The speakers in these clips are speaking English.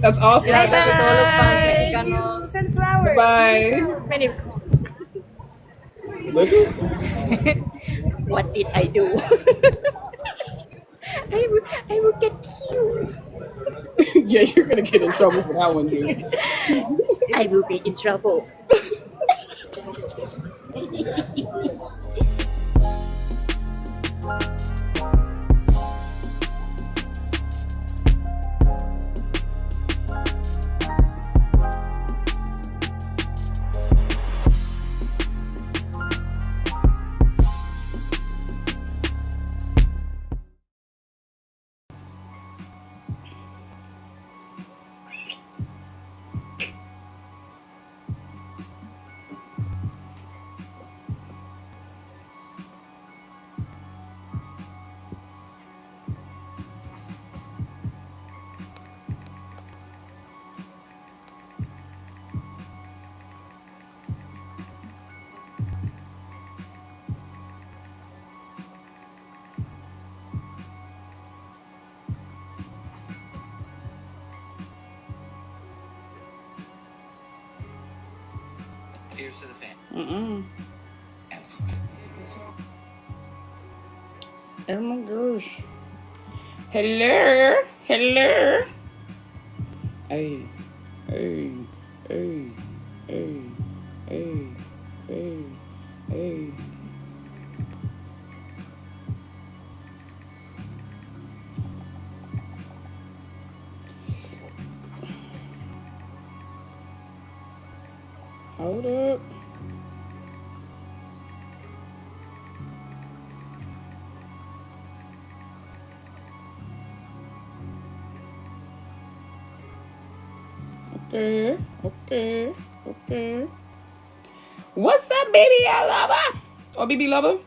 That's awesome. Bye bye to todos los fans mexicanos. Send flowers. Bye. Many. Look at What did I do? I will get killed. yeah, you're gonna get in trouble for that one, dude. I will be in trouble. Here's to the fan. Ends. Oh my gosh. Hello. Hello. Hey. Hey. Hey. Hey. Hey. Hey. Hey. Hold up. Okay, okay, okay. What's up, BBL lover? Or BB lover?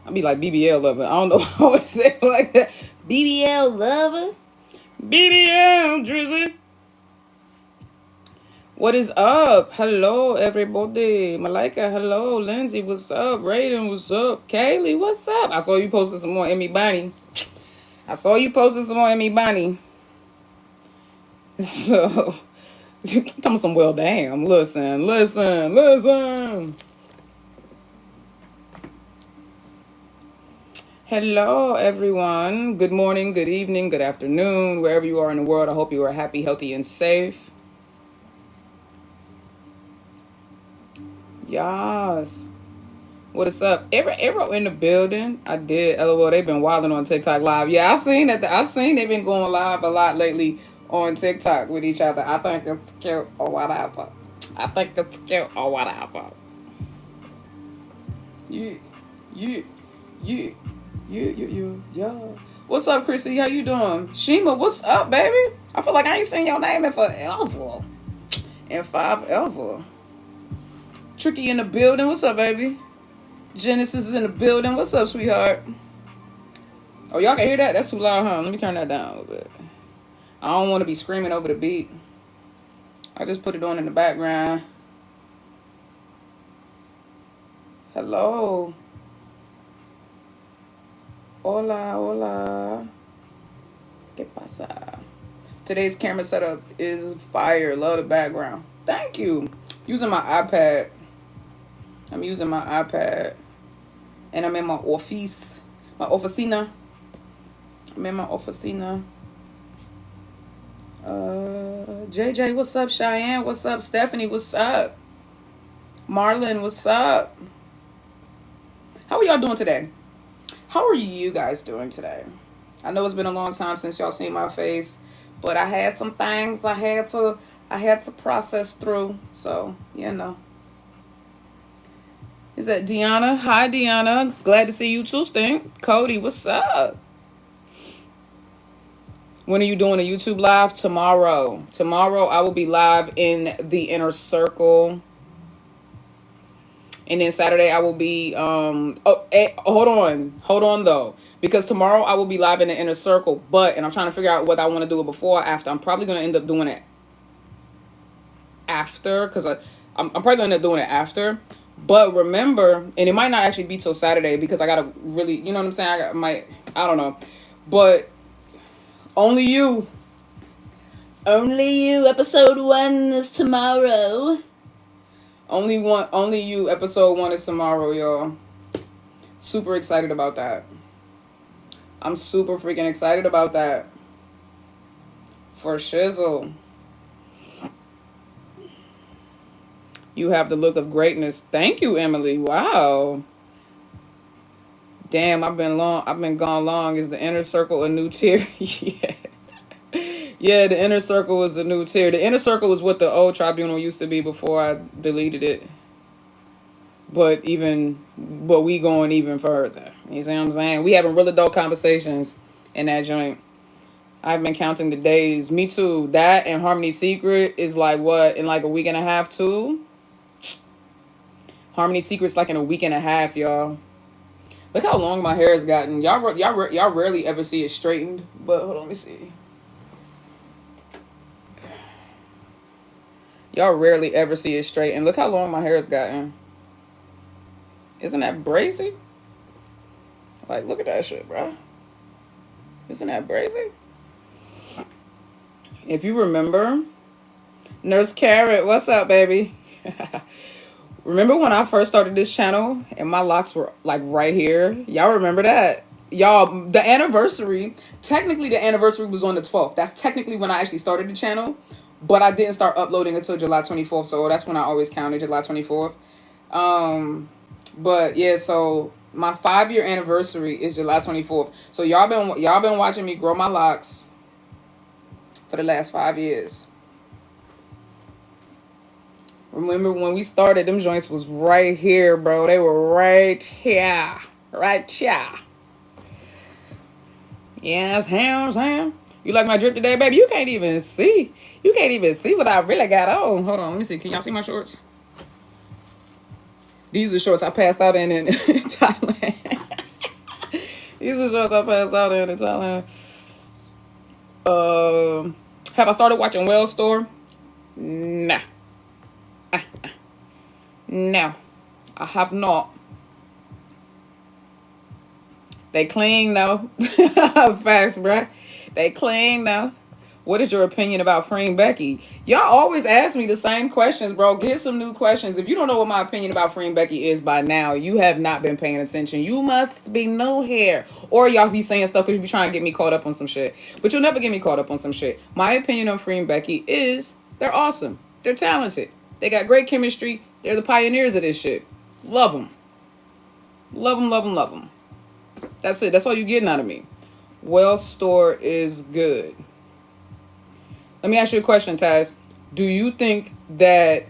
I'll be like BBL lover. I don't know why I always say it like that. BBL lover? BBL Drizzy. What is up? Hello, everybody. Malika, hello. Lindsay, what's up? Raiden, what's up? Kaylee, what's up? I saw you posted some more Emmy Bonnie. So, tell me some well damn. Listen. Hello, everyone. Good morning, good evening, good afternoon. Wherever you are in the world, I hope you are happy, healthy, and safe. Yes. What is up? Arrow in the building. I did. LOL, they've been wilding on TikTok live. Yeah, I seen that. I seen they've been going live a lot lately on TikTok with each other. I think it's cute or whatever. Yeah. What's up, Chrissy? How you doing? Shima, what's up, baby? I feel like I ain't seen your name in forever. Tricky in the building. What's up, baby? Genesis is in the building. What's up, sweetheart? Oh, y'all can hear that? That's too loud, huh? Let me turn that down a little bit. I don't want to be screaming over the beat. I just put it on in the background. Hello. Hola. ¿Qué pasa? Today's camera setup is fire. Love the background. Thank you. Using my iPad. I'm using my iPad. And I'm in my office. My oficina. I'm in my oficina. JJ, what's up? Cheyenne, what's up? Stephanie, what's up? Marlon, what's up? How are y'all doing today? How are you guys doing today? I know it's been a long time since y'all seen my face, but I had some things I had to process through. So, you know. Is that Deanna? Hi, Deanna. It's glad to see you too, Stink. Cody, what's up? When are you doing a YouTube live? Tomorrow. Tomorrow I will be live in the Inner Circle. And then Saturday I will be hold on though. Because tomorrow I will be live in the Inner Circle, and I'm trying to figure out whether I want to do it before or after. I'm probably going to end up doing it after, because I'm probably going to end up doing it after. But remember, and it might not actually be till Saturday because I got to really, you know what I'm saying? I don't know. But Only you. Only you. Episode 1 is tomorrow. Only you. Episode 1 is tomorrow, y'all. Super excited about that. I'm super freaking excited about that. For shizzle. You have the look of greatness. Thank you, Emily. Wow. Damn, I've been gone long. Is the inner circle a new tier? Yeah. Yeah, the inner circle is a new tier. The inner circle is what the old tribunal used to be before I deleted it. But we going even further. You see what I'm saying? We having real adult conversations in that joint. I've been counting the days. Me too. That and Harmony Secret is like what, in like a week and a half too? Harmony Secret's like in a week and a half, y'all. Look how long my hair has gotten. Y'all rarely ever see it straightened. But hold on, let me see. Y'all rarely ever see it straightened. Look how long my hair has gotten. Isn't that brazy? Like, look at that shit, bro. Isn't that brazy? If you remember, Nurse Carrot, what's up, baby? Remember when I first started this channel and my locks were like right here? Y'all remember that? Y'all, the anniversary, technically the anniversary was on the 12th. That's technically when I actually started the channel. But I didn't start uploading until July 24th. So that's when I always counted, July 24th. But yeah, so my 5-year anniversary is July 24th. So y'all been watching me grow my locks for the last 5 years. Remember when we started, them joints was right here, bro. They were right here. Right here. Yes, ham. You like my drip today, baby? You can't even see. You can't even see what I really got on. Hold on, let me see. Can y'all see my shorts? These are shorts I passed out in Thailand. These are shorts I passed out in Thailand. Have I started watching Well Store? Nah. No, I have not. They clean though. Facts, bruh. They clean though. What is your opinion about freeing Becky? Y'all always ask me the same questions, bro. Get some new questions. If you don't know what my opinion about freeing Becky is by now, you have not been paying attention. You must be new here. Or y'all be saying stuff because you be trying to get me caught up on some shit. But you'll never get me caught up on some shit. My opinion on freeing Becky is they're awesome. They're talented. They got great chemistry. They're the pioneers of this shit. Love them. Love them, love them, love them. That's it. That's all you're getting out of me. Well Store is good. Let me ask you a question, Taz. Do you think that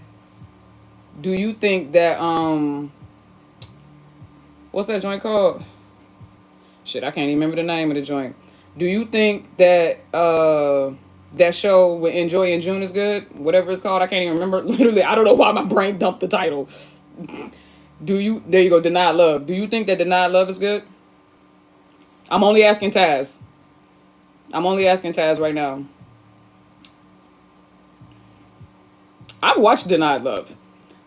what's that joint called? Shit, I can't even remember the name of the joint. Do you think that that show with Enjoy in June is good? Whatever it's called, I can't even remember. Literally, I don't know why my brain dumped the title. There you go, Denied Love. Do you think that Denied Love is good? I'm only asking Taz. I'm only asking Taz right now. I've watched Denied Love.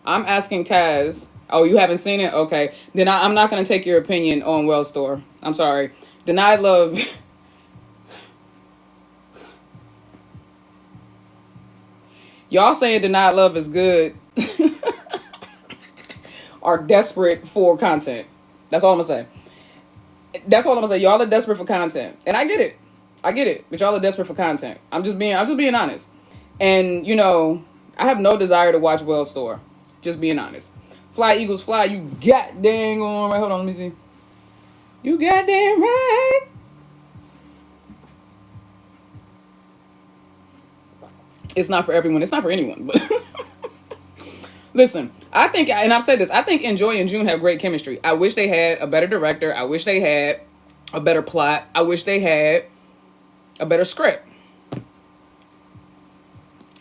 I'm asking Taz. Oh, you haven't seen it? Okay. Then I'm not going to take your opinion on Well Store. I'm sorry. Denied Love. Y'all saying Denied Love is good are desperate for content. That's all I'm going to say. That's all I'm going to say. Y'all are desperate for content. And I get it. I get it. But y'all are desperate for content. I'm just being honest. And, you know, I have no desire to watch Well Store. Just being honest. Fly Eagles Fly, you got dang on right. Hold on, let me see. You got damn right. It's not for everyone. It's not for anyone. But listen, I think, and I've said this, I think Enjoy and June have great chemistry. I wish they had a better director. I wish they had a better plot. I wish they had a better script.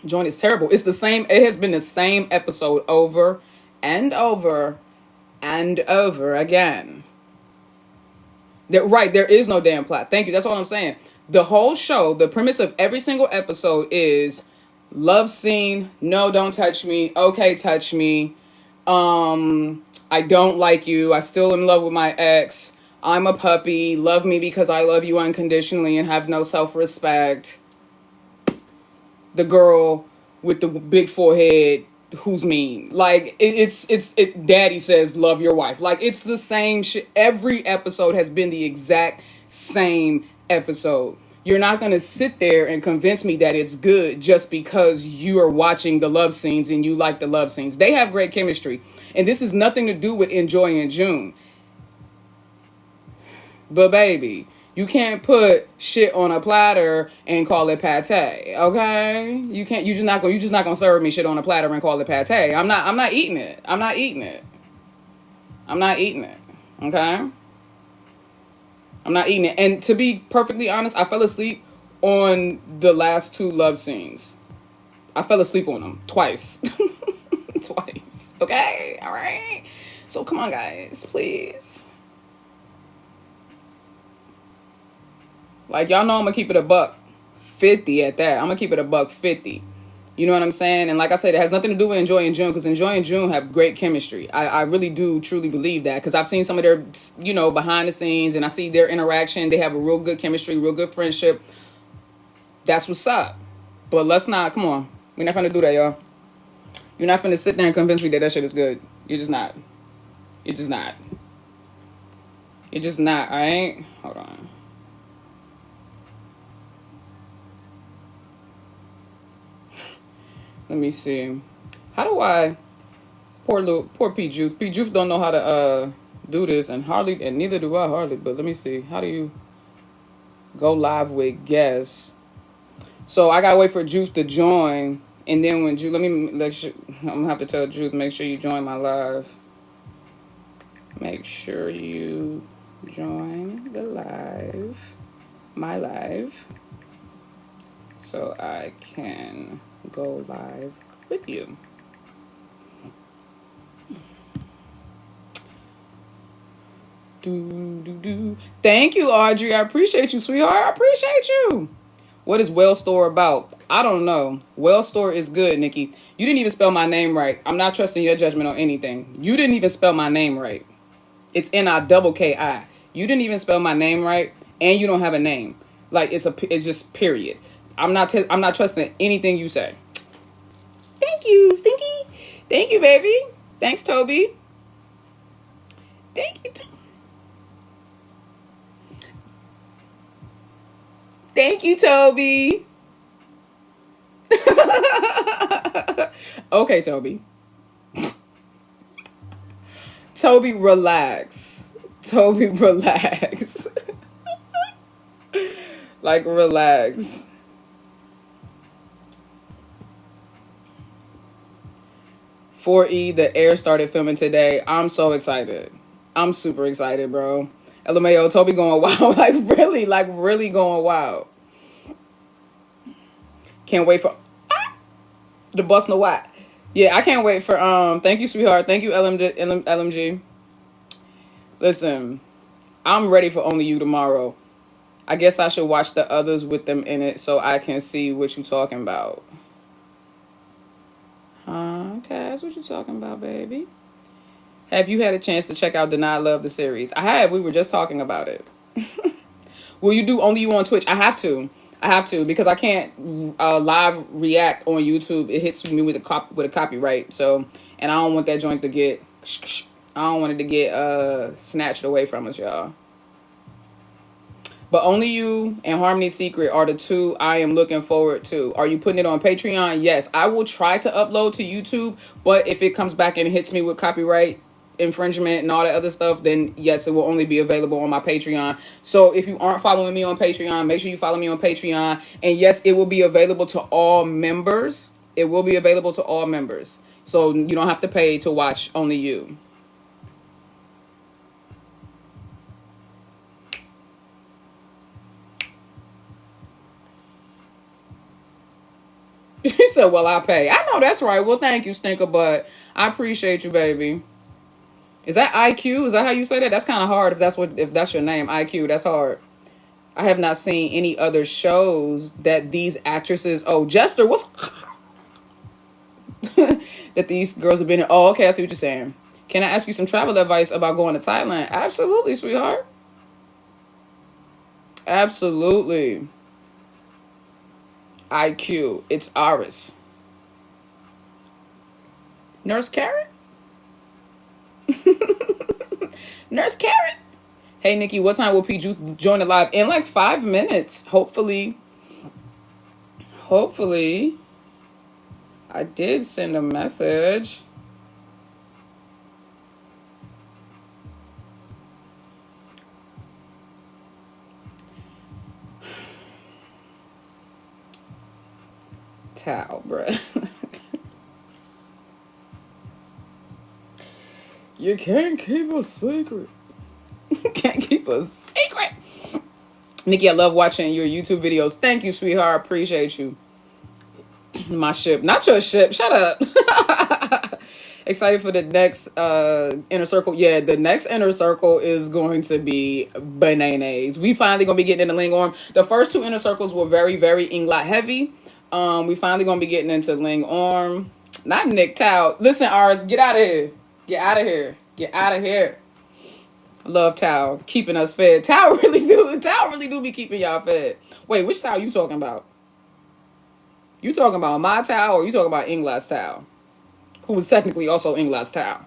Joint is terrible. It's the same. It has been the same episode over and over and over again. Right, there is no damn plot. Thank you. That's all I'm saying. The whole show, the premise of every single episode is love scene, no, don't touch me, okay, touch me, I don't like you, I still in love with my ex, I'm a puppy, love me because I love you unconditionally and have no self-respect. The girl with the big forehead who's mean. Like, it's daddy says love your wife. Like, it's the same shit. Every episode has been the exact same episode. You're not going to sit there and convince me that it's good just because you are watching the love scenes and you like the love scenes. They have great chemistry. And this has nothing to do with Enjoy in June. But baby, you can't put shit on a platter and call it pate, okay? You can't. You just not gonna serve me shit on a platter and call it pate. I'm not eating it. I'm not eating it. I'm not eating it. Okay? I'm not eating it. And to be perfectly honest, I fell asleep on the last 2 love scenes. I fell asleep on them twice. Twice. Okay? All right? So come on, guys, please. Like, y'all know I'm gonna keep it $1.50 at that. I'm gonna keep it $1.50. You know what I'm saying? And like I said, it has nothing to do with Enjoy in June, because Enjoy in June have great chemistry. I really do truly believe that, because I've seen some of their, behind the scenes, and I see their interaction. They have a real good chemistry, real good friendship. That's what's up. But let's not, come on. We're not gonna do that, y'all. You're not gonna sit there and convince me that shit is good. You're just not. You're just not. You're just not, all right? Hold on. Let me see. How do I... Poor P. Juice. P. Juice don't know how to do this, and neither do I hardly. But let me see. How do you go live with guests? So I gotta wait for Juice to join, and then when Juice... I'm gonna have to tell Juice, make sure you join my live. Make sure you join the live. My live. So I can go live with you. Thank you, Audrey. I appreciate you, sweetheart. I appreciate you. What is Well Store about? I don't know. Well Store is good, Nikki. You didn't even spell my name right. I'm not trusting your judgment on anything. You didn't even spell my name right. It's N-I-double-K-I. You didn't even spell my name right, and you don't have a name. Like, it's just period. I'm not trusting anything you say. Thank you, Stinky. Thank you, baby. Thanks, Toby. Thank you, Thank you, Toby. Okay, Toby. Toby, relax. Toby, relax. Like, relax. .4E, the air started filming today. I'm so excited. I'm super excited, bro. LMAO, Toby going wild. like really going wild. Can't wait for the bus no what. Yeah, I can't wait for thank you, sweetheart. Thank you, LMG. Listen, I'm ready for Only You tomorrow. I guess I should watch the others with them in it so I can see what you talking about. Taz, what you talking about, baby? Have you had a chance to check out Denied Love, the series? I have. We were just talking about it. Will you do Only You on Twitch? I have to because I can't live react on YouTube. It hits me with a copyright. So, and I don't want that joint to get... I don't want it to get snatched away from us, y'all. But Only You and Harmony Secret are the 2 I am looking forward to. Are you putting it on Patreon? Yes. I will try to upload to YouTube, but if it comes back and hits me with copyright infringement and all that other stuff, then yes, it will only be available on my Patreon. So if you aren't following me on Patreon, make sure you follow me on Patreon. And yes, it will be available to all members. It will be available to all members. So you don't have to pay to watch Only You. He said, well, I pay. I know that's right. Well, thank you, Stinker Butt. I appreciate you, baby. Is that IQ? Is that how you say that? That's kind of hard if that's your name, IQ. That's hard. I have not seen any other shows that these actresses... Oh, Jester, what's... that these girls have been in. Oh, okay, I see what you're saying. Can I ask you some travel advice about going to Thailand? Absolutely, sweetheart. Absolutely. IQ. It's Iris. Nurse Carrot? Nurse Carrot? Hey, Nikki, what time will PJ join the live? In like 5 minutes. Hopefully. Hopefully. I did send a message. Towel, bruh. You can't keep a secret. Can't keep a secret. Nikki, I love watching your YouTube videos. Thank you, sweetheart. Appreciate you. My ship. Not your ship. Shut up. Excited for the next inner circle. Yeah, the next inner circle is going to be bananas. We finally gonna be getting into Ling Orm. The first two inner circles were very, very Inglot heavy. We finally gonna be getting into Ling Orm. Not Nick Tao. Listen, Ars, get out of here. Get out of here. Get out of here. Love Tao. Keeping us fed. Tao really do be keeping y'all fed. Wait, which Tao you talking about? You talking about my Tao or you talking about Inglot's Tao? Who was technically also Inglot's Tao.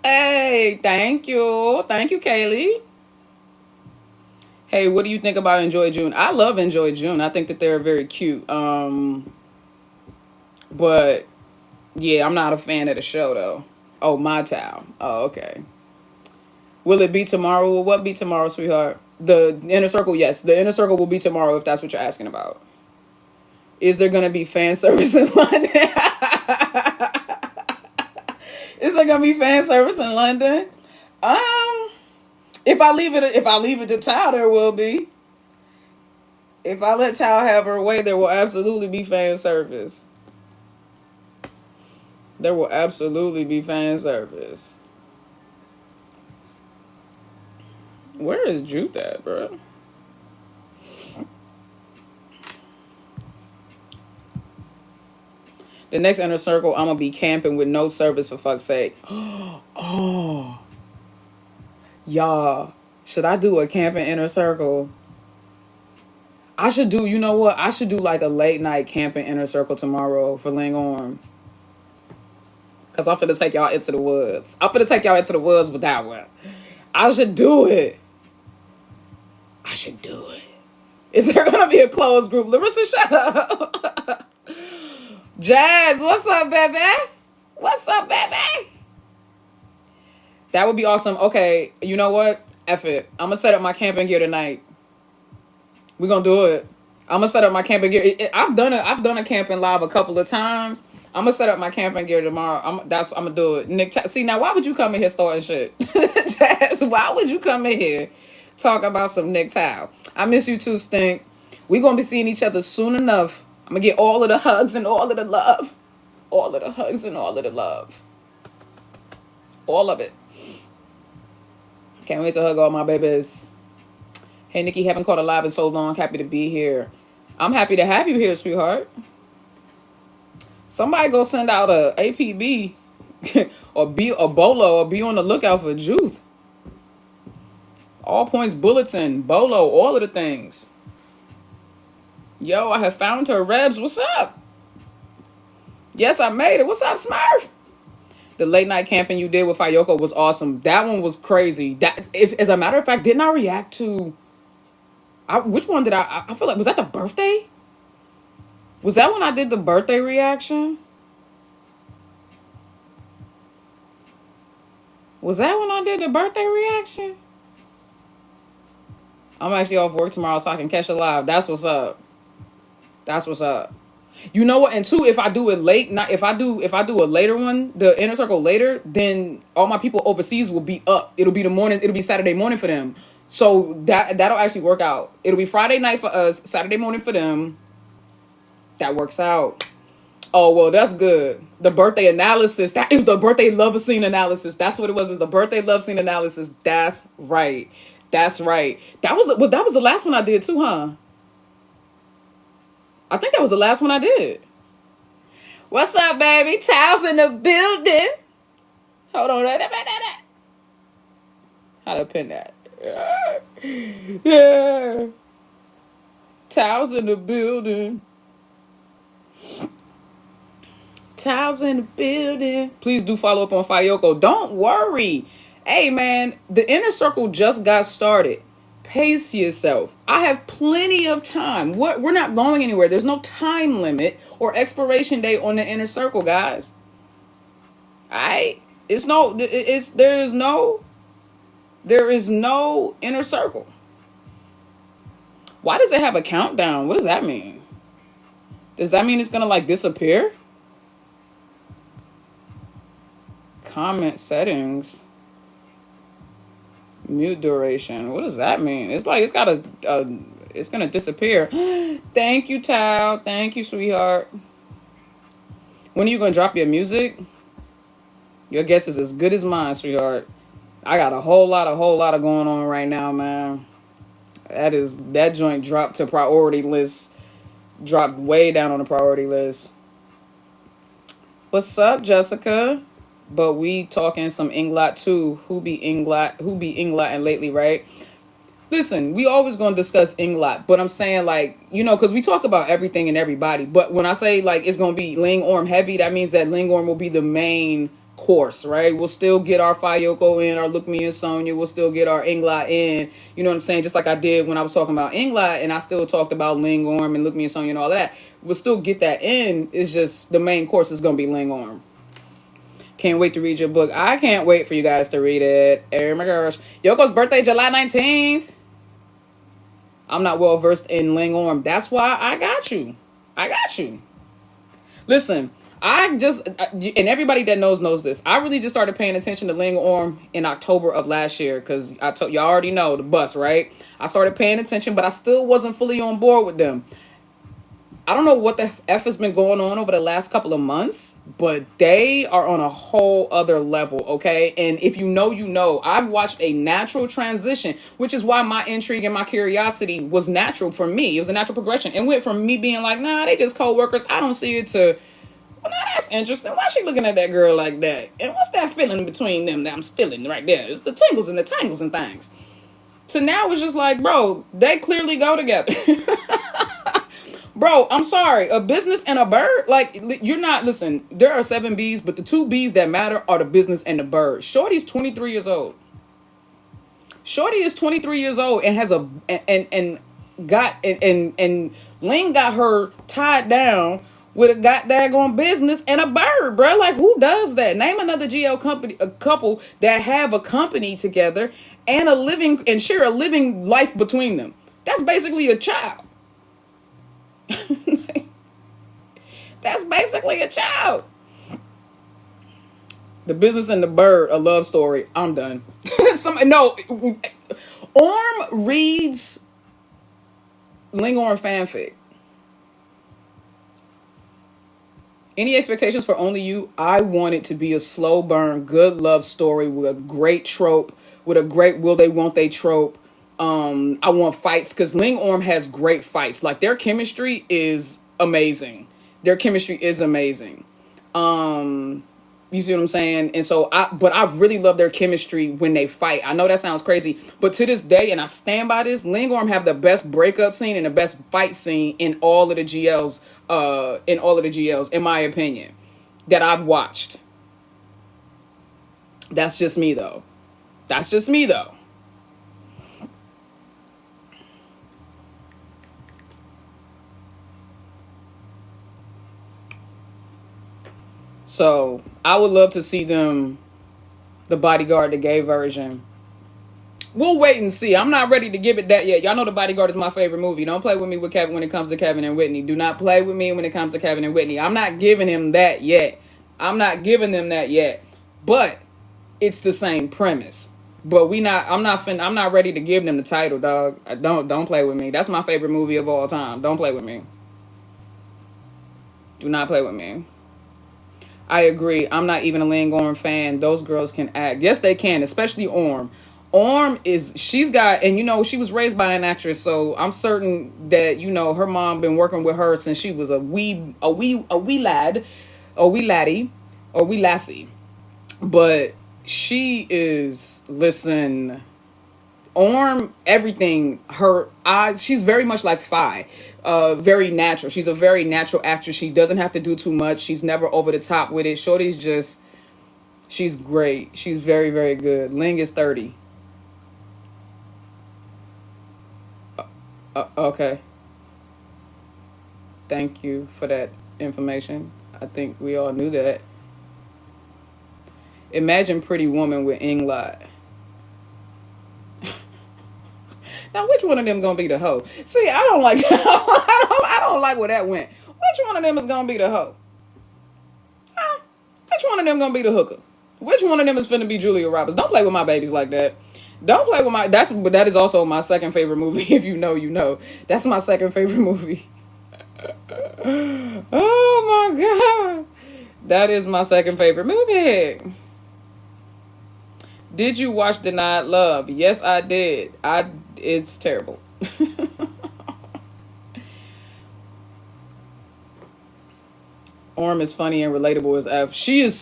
Hey, thank you. Thank you, Kaylee. Hey, what do you think about Enjoy June? I love Enjoy June. I think that they're very cute. But yeah, I'm not a fan of the show though. Oh, my Tao. Oh, okay. Will it be tomorrow? Will what be tomorrow, sweetheart? The inner circle, yes. The inner circle will be tomorrow if that's what you're asking about. Is there gonna be fan service in London? Is there gonna be fan service in London? If I leave it to Tao, there will be. If I let Tao have her way, there will absolutely be fan service. There will absolutely be fan service. Where is Jude at, bro? The next inner circle, I'm gonna be camping with no service for fuck's sake. Oh. Y'all, should I do a camping inner circle? I should do, you know what? I should do like a late night camping inner circle tomorrow for Ling Orm. Because I'm finna take y'all into the woods. I'm finna take y'all into the woods with that one. I should do it. I should do it. Is there gonna be a closed group? Larissa, shut up. Jazz, what's up, baby? What's up, baby? That would be awesome. Okay, you know what? F it. I'm gonna set up my camping gear tonight. We're gonna do it. I'm gonna set up my camping gear. I've done a camping live a couple of times. I'm gonna set up my camping gear tomorrow. I'm gonna do it. Nick, see now, why would you come in here starting shit? Jazz, why would you come in here talk about some Nick Tao? I miss you too, Stink. We're gonna be seeing each other soon enough. I'm gonna get all of the hugs and all of the love. All of the hugs and all of the love. All of it. Can't wait to hug all my babies. Hey, Nikki, haven't caught a live in so long. Happy to be here. I'm happy to have you here, sweetheart. Somebody go send out a APB or be a bolo or be on the lookout for Juth. All points bulletin, bolo, all of the things. Yo, I have found her. Rebs, what's up? Yes, I made it. What's up, Smurf? The late night camping you did with Fayoko was awesome. That one was crazy. That, if as a matter of fact, didn't I react to? Which one did I feel like, was that the birthday? Was that when I did the birthday reaction? Was that when I did the birthday reaction? I'm actually off work tomorrow so I can catch it live. That's what's up. That's what's up. You know what? And two, if I do it late night, if I do a later one, the inner circle later, then all my people overseas will be up. It'll be the morning. It'll be Saturday morning for them. So that'll actually work out. It'll be Friday night for us, Saturday morning for them. That works out. Oh, well, that's good. The birthday analysis. That is the birthday love scene analysis. That's what it was. It was the birthday love scene analysis. That's right. That's right. That was the last one I did too, huh? I think that was the last one I did. What's up, baby? Tao's in the building. Hold on. How to pin that? Yeah. Towels in the building. Towels in the building. Please do follow up on Fayoko. Don't worry. Hey, man, the inner circle just got started. Pace yourself. I have plenty of time. We're not going anywhere. There's no time limit or expiration date on the inner circle, guys. There is no inner circle. Why does it have a countdown? What does that mean? Does that mean it's gonna like disappear? Comment settings. Mute duration. What does that mean? It's like it's got it's gonna disappear. Thank you, Tao. Thank you, sweetheart. When are you gonna drop your music? Your guess is as good as mine, sweetheart. I got a whole lot of going on right now, man. That joint dropped to priority list. Dropped way down on the priority list. What's up, Jessica? But we talking some Inglot too. Who be Inglot and lately, right? Listen, we always gonna discuss Inglot, but I'm saying like, because we talk about everything and everybody. But when I say like it's gonna be Ling Orm heavy, that means that Ling Orm will be the main course, right? We'll still get our Fayoko in, our Look Me and Sonia. We'll still get our Inglot in. You know what I'm saying? Just like I did when I was talking about Inglot, and I still talked about Ling Orm and Look Me and Sonia and all that. We'll still get that in. It's just the main course is gonna be Ling Orm. Can't wait to read your book. I can't wait for you guys to read it. Oh my gosh. Yoko's birthday, July 19th. I'm not well versed in Ling Orm. That's why I got you. Listen, and everybody that knows this. I really just started paying attention to Ling Orm in October of last year because y'all already know the bus, right? I started paying attention, but I still wasn't fully on board with them. I don't know what the F has been going on over the last couple of months, but they are on a whole other level, okay? And if you know, I've watched a natural transition, which is why my intrigue and my curiosity was natural for me. It was a natural progression. It went from me being like, nah, they just co-workers. I don't see it to, well, now that's interesting. Why is she looking at that girl like that? And what's that feeling between them that I'm feeling right there? It's the tingles and the tangles and things. So now it's just like, bro, they clearly go together. Bro, I'm sorry. A business and a bird? Like, you're not... Listen, there are 7 Bs, but the 2 Bs that matter are the business and the bird. Shorty's 23 years old. Shorty is 23 years old and has a... And Ling got her tied down with a goddamn business and a bird, bro. Like, who does that? Name another GL company, a couple that have a company together and share a living life between them. That's basically a child. That's basically a child. The business and the bird, a love story. I'm done. Orm reads Ling Orm fanfic. Any expectations for Only You? I want it to be a slow burn, good love story with a great trope, with a great will they, won't they trope. I want fights because Ling Orm has great fights. Like, their chemistry is amazing. You see what I'm saying? And so I really love their chemistry when they fight. I know that sounds crazy, but to this day, and I stand by this, Ling Orm have the best breakup scene and the best fight scene in all of the GLs, in my opinion, that I've watched. That's just me though. So I would love to see them, The Bodyguard, the gay version. We'll wait and see. I'm not ready to give it that yet. Y'all know The Bodyguard is my favorite movie. Don't play with me with Kevin when it comes to Kevin and Whitney. Do not play with me when it comes to Kevin and Whitney. I'm not giving him that yet. But it's the same premise. But I'm not ready to give them the title, dog. Don't play with me. That's my favorite movie of all time. Don't play with me. Do not play with me. I agree. I'm not even a Ling Orm fan. Those girls can act. Yes, they can, especially Orm. She's got, and she was raised by an actress, so I'm certain that, her mom been working with her since she was a wee lassie. But she is, listen, Orm, everything, her eyes, she's very much like Fi. Very natural. She's a very natural actress. She doesn't have to do too much. She's never over the top with it. Shorty's just, she's great. She's very, very good. Ling is 30. Okay. Thank you for that information. I think we all knew that. Imagine Pretty Woman with Inglot. Now, which one of them gonna be the hoe? See, I don't like I don't like where that went. Which one of them is gonna be the hoe? Huh? Which one of them gonna be the hooker? Which one of them is finna be Julia Roberts? Don't play with my babies like that. Don't play with my. That is also my second favorite movie. If you know, you know. That's my second favorite movie. Oh my god, that is my second favorite movie. Did you watch Denied Love? Yes, I did. It's terrible. Orm is funny and relatable as F. She's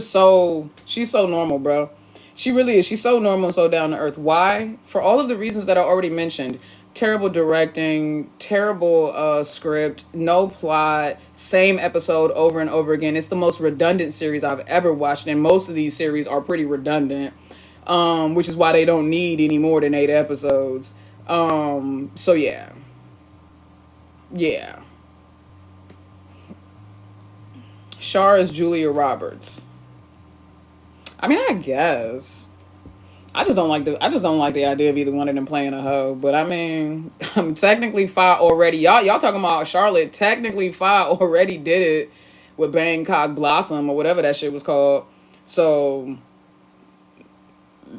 so normal, bro. She really is. She's so normal and so down to earth. Why? For all of the reasons that I already mentioned. Terrible directing, terrible script, no plot, same episode over and over again. It's the most redundant series I've ever watched, and most of these series are pretty redundant, which is why they don't need any more than 8 episodes. So yeah. Yeah. Char is Julia Roberts. I mean, I guess. I just don't like the idea of either one of them playing a hoe. But I mean, technically Fi already, y'all talking about Charlotte. Technically Fi already did it with Bangkok Blossom or whatever that shit was called. So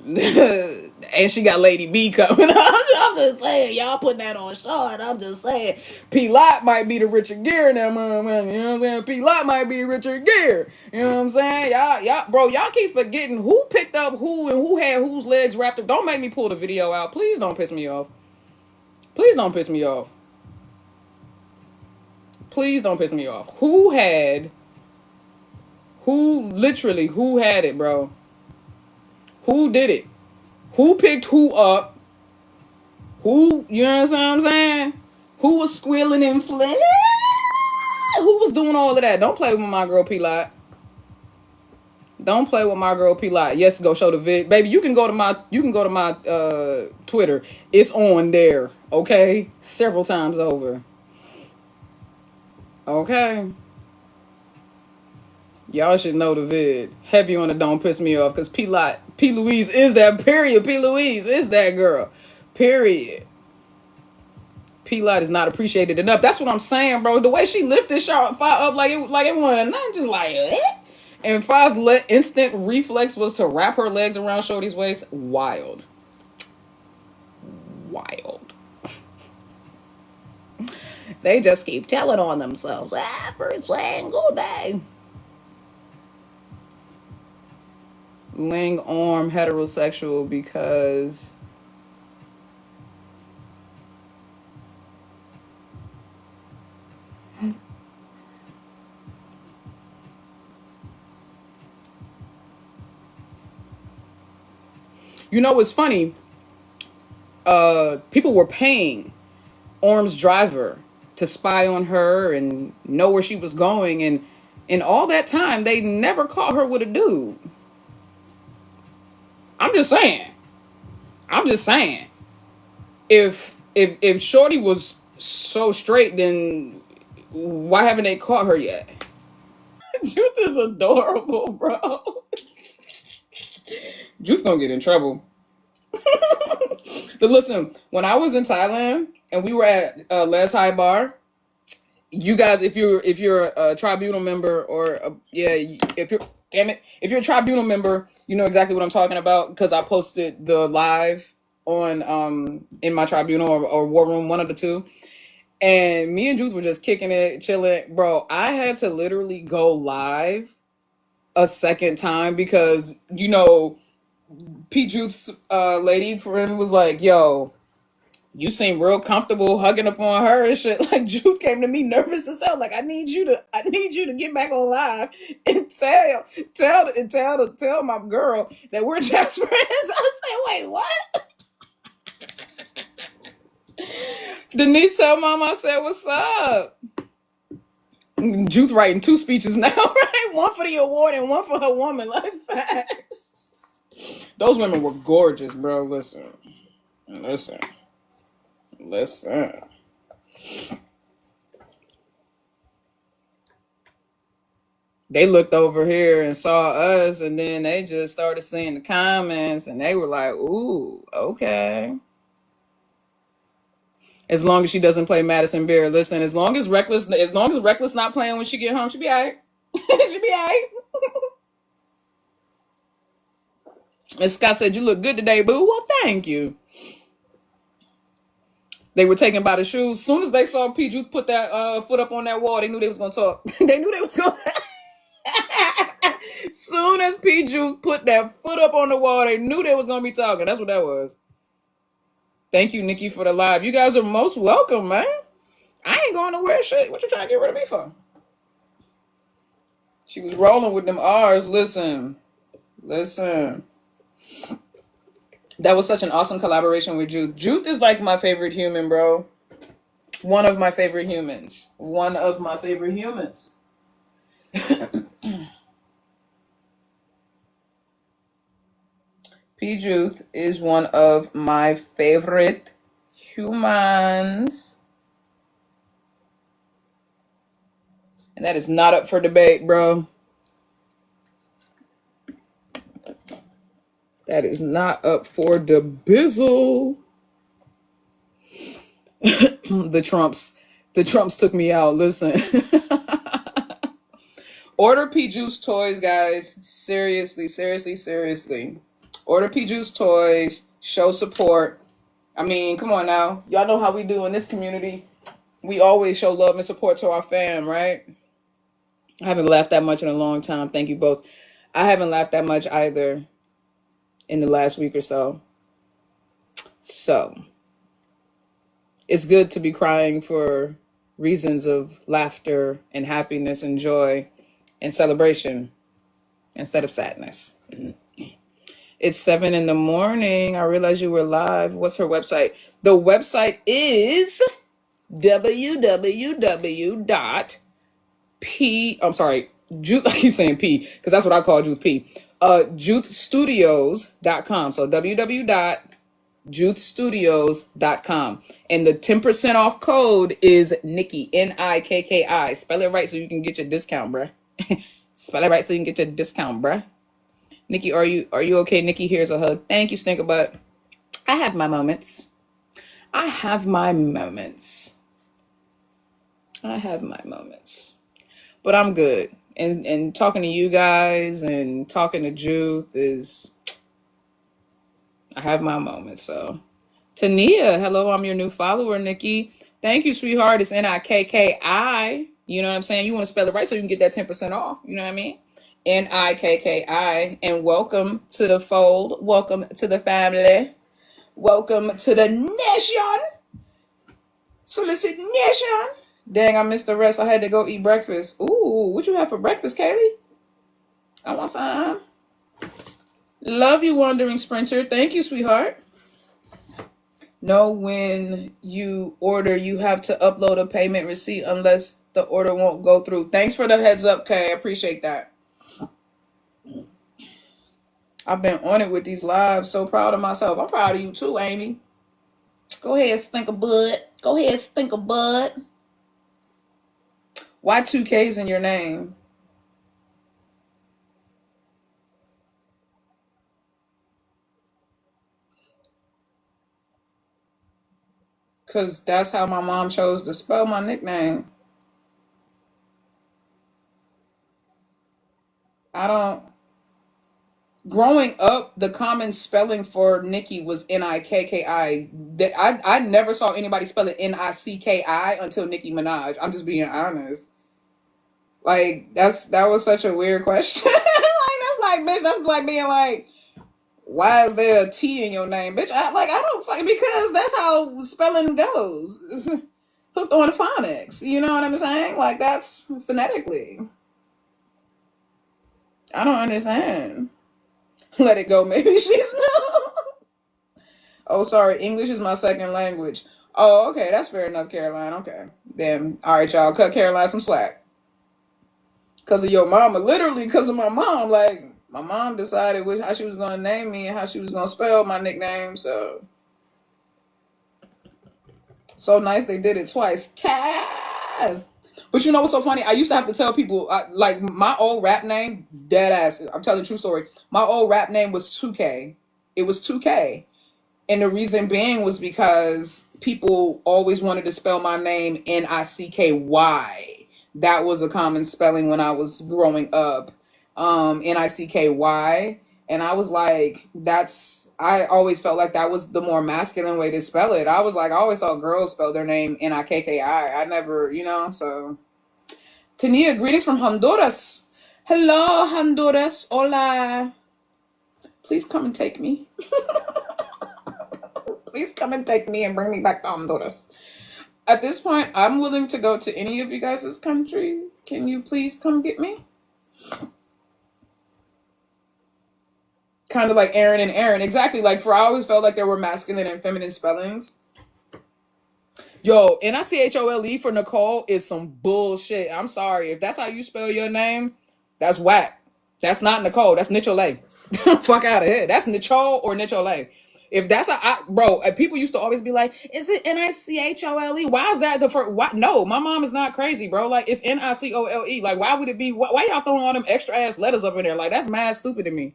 and she got Lady B coming. I'm just saying, y'all putting that on Charlotte. I'm just saying, P. Lot might be the Richard Gere in that motherfucker. You know what I'm saying? P. Lot might be Richard Gere. You know what I'm saying? Y'all keep forgetting who picked up who and who had whose legs wrapped up. Don't make me pull the video out. Please don't piss me off. Please don't piss me off. Please don't piss me off. Who had it, bro? Who did it? Who picked who up? Who, you know what I'm saying? Who was squealing and flailing? Who was doing all of that? Don't play with my girl P. Lot. Don't play with my girl P. Lot. Yes, go show the vid. Baby, you can go to my Twitter. It's on there, okay? Several times over. Okay. Y'all should know the vid. Heavy on the don't piss me off, because P. Louise is that, period. P. Louise is that girl. Period. P. Lot is not appreciated enough. That's what I'm saying, bro. The way she lifted Charlotte Fi up like it wasn't nothing, just like eh? And Fi's instant reflex was to wrap her legs around Shorty's waist. Wild. They just keep telling on themselves every single day. Ling Orm heterosexual because you know, it's funny. People were paying Orm's driver to spy on her and know where she was going, and in all that time, they never caught her with a dude. I'm just saying. If Shorty was so straight, then why haven't they caught her yet? Juth is adorable, bro. Juth gonna get in trouble. But listen, when I was in Thailand and we were at Les High Bar, you guys, if you're a tribunal member if you're a tribunal member, you know exactly what I'm talking about, because I posted the live on in my tribunal or war room, one of the two. And me and Juice were just kicking it, chilling. Bro, I had to literally go live a second time because, you know, P. Juice's lady friend was like, yo, you seem real comfortable hugging up on her and shit. Like, Juice came to me nervous as hell. Like, I need you to get back on live and tell my girl that we're just friends. I said, wait, what? Denise, tell mom I said what's up. Juth writing 2 speeches now, right? One for the award and one for her woman. Like, facts. Those women were gorgeous, bro. Listen. They looked over here and saw us, and then they just started seeing the comments, and they were like, ooh, okay. As long as she doesn't play Madison Beer. Listen, as long as Reckless not playing when she get home, she be all right. She be all right. And Scott said, you look good today, boo. Well, thank you. They were taken by the shoes. As soon as they saw P. Juice put that foot up on that wall, they knew they was going to talk. They knew they was going to... Soon as P. Juice put that foot up on the wall, they knew they was going to be talking. That's what that was. Thank you, Nikki, for the live. You guys are most welcome, man. I ain't going nowhere. Shit. What you trying to get rid of me for? She was rolling with them R's. Listen. That was such an awesome collaboration with Juth. Juth is like my favorite human, bro. One of my favorite humans. P. Juth is one of my favorite humans. And that is not up for debate, bro. That is not up for the bizzle. The Trumps took me out. Listen. Order P. Juice toys, guys. Seriously. Order P. Juice toys. Show support. I mean, come on now. Y'all know how we do in this community. We always show love and support to our fam, right? I haven't laughed that much in a long time. Thank you both. I haven't laughed that much either in the last week or so. So, it's good to be crying for reasons of laughter and happiness and joy and celebration instead of sadness. It's 7 in the morning. I realized you were live. What's her website? The website is Juth, I keep saying P because that's what I call Juth P. Juthstudios.com. So www.juthstudios.com. And the 10% off code is Nikki, Nikki. Spell it right so you can get your discount, bruh. Spell it right so you can get your discount, bruh. Nikki, are you okay? Nikki, here's a hug. Thank you, Stinkerbutt. I have my moments. But I'm good. And talking to you guys and talking to Juth is, I have my moments. So, Tania, hello, I'm your new follower, Nikki. Thank you, sweetheart. It's Nikki. You know what I'm saying? You want to spell it right so you can get that 10% off. You know what I mean? Nikki. And welcome to the fold. Welcome to the family. Welcome to the nation. Solicit nation. Dang, I missed the rest. I had to go eat breakfast. Ooh, what you have for breakfast, Kaylee? I want some. Love you, Wandering Sprinter. Thank you, sweetheart. No, when you order, you have to upload a payment receipt unless the order won't go through. Thanks for the heads up, Kay. I appreciate that. I've been on it with these lives. So proud of myself. I'm proud of you too, Amy. Go ahead, Stinkerbud. Why 2 Ks in your name? Because that's how my mom chose to spell my nickname. Growing up, the common spelling for Nikki was Nikki. I never saw anybody spell it Nicki until Nicki Minaj. I'm just being honest. Like, that was such a weird question. Bitch, that's like being like, why is there a T in your name? Bitch, I don't fucking, because that's how spelling goes. Hooked on phonics. You know what I'm saying? Like, that's phonetically. I don't understand. Let it go. Maybe she's Oh, sorry. English is my second language. Oh, okay, that's fair enough, Caroline. Okay. Then, all right, y'all, cut Caroline some slack. Because of your mama, literally because of my mom. Like, my mom decided how she was going to name me and how she was going to spell my nickname. So nice they did it twice. Cav. But you know what's so funny? I used to have to tell people, like, my old rap name, dead ass, I'm telling the true story. My old rap name was 2K. It was 2K. And the reason being was because people always wanted to spell my name Nicky. That was a common spelling when I was growing up. Nicky. And I was like, I always felt like that was the more masculine way to spell it. I always thought girls spelled their name Nikki. I never, so. Tania, greetings from Honduras. Hello, Honduras. Hola. Please come and take me. Please come and take me and bring me back to Honduras. At this point, I'm willing to go to any of you guys' country. Can you please come get me? Kind of like Aaron and Aaron. Exactly. Like, I always felt like there were masculine and feminine spellings. Yo, Nichole for Nicole is some bullshit. I'm sorry. If that's how you spell your name, that's whack. That's not Nicole. That's Nichole. Fuck out of here. That's Nichole or Nichole. If that's bro, people used to always be like, is it Nichole? Why is that the first? Why? No, my mom is not crazy, bro. Like, it's Nicole. Like, why would it be? Why y'all throwing all them extra ass letters up in there? Like, that's mad stupid to me.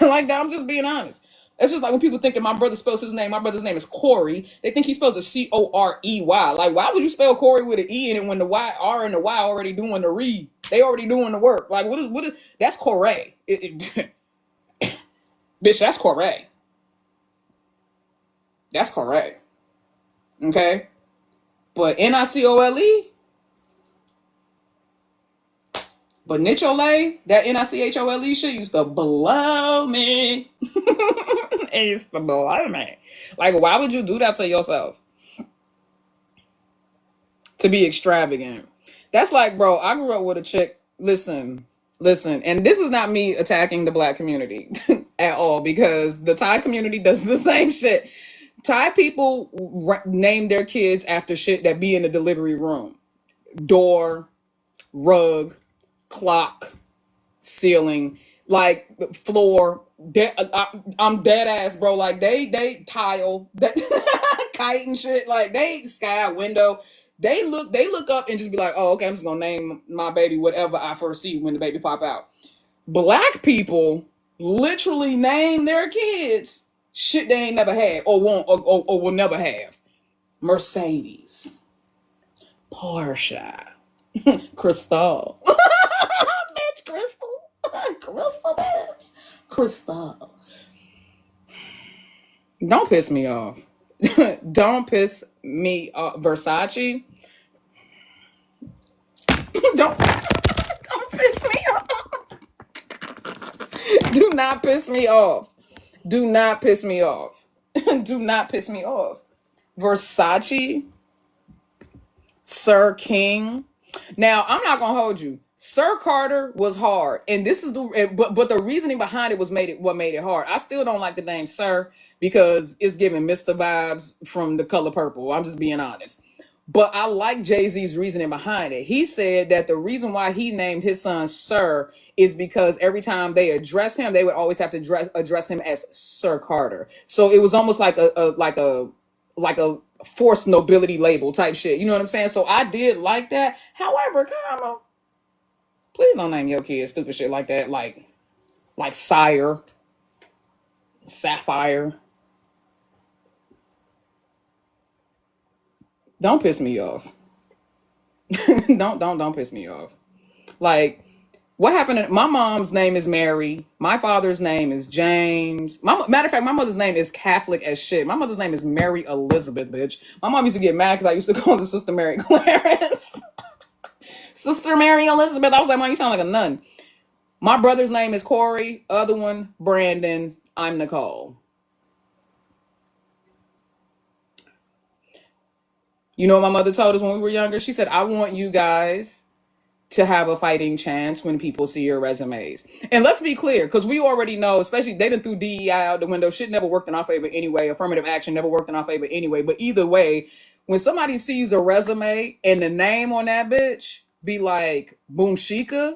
Like that, I'm just being honest. It's just like when people think that my brother spells his name. My brother's name is Corey. They think he spells it Corey. Like, why would you spell Corey with an E in it when the R and the Y already doing the read? They already doing the work. Like, what is that's Corey. Bitch, that's Corey. That's correct. Okay? But Nichole, but Nichole, that Nichole shit used to blow me. It used to blow me. Like, why would you do that to yourself? To be extravagant. That's like, bro, I grew up with a chick. Listen, and this is not me attacking the Black community at all, because the Thai community does the same shit. Thai people name their kids after shit that be in the delivery room. Door, rug, clock, ceiling, like floor. I'm dead ass, bro. Like, they tile, that kite and shit. Like, they sky window. They look up and just be like, oh, okay, I'm just gonna name my baby whatever I first see when the baby pop out. Black people literally name their kids shit they ain't never had or won't or will never have. Mercedes, Porsche, Crystal. Bitch, Crystal. Crystal, bitch. Crystal. Don't piss me off. Don't piss me off. Versace. Don't piss me off. Do not piss me off. Do not piss me off. Do not piss me off. Versace, Sir King. Now, I'm not gonna hold you. Sir Carter was hard, and this is but the reasoning behind it was what made it hard. I still don't like the name Sir because it's giving Mr. vibes from The Color Purple. I'm just being honest. But I like Jay-Z's reasoning behind it. He said that the reason why he named his son Sir is because every time they address him, they would always have to address him as Sir Carter. So it was almost like a forced nobility label type shit. You know what I'm saying? So I did like that. However, Karma, please don't name your kids stupid shit like that. Like Sire, Sapphire. Don't piss me off. Don't piss me off. Like, what happened? My mom's name is Mary. My father's name is James. Matter of fact, my mother's name is Catholic as shit. My mother's name is Mary Elizabeth, bitch. My mom used to get mad because I used to call her Sister Mary Clarence. Sister Mary Elizabeth. I was like, Mom, you sound like a nun. My brother's name is Corey. Other one, Brandon. I'm Nicole. You know what my mother told us when we were younger? She said, I want you guys to have a fighting chance when people see your resumes. And let's be clear, because we already know, especially they done threw DEI out the window. Shit never worked in our favor anyway. Affirmative action never worked in our favor anyway. But either way, when somebody sees a resume and the name on that bitch be like Boom Shika,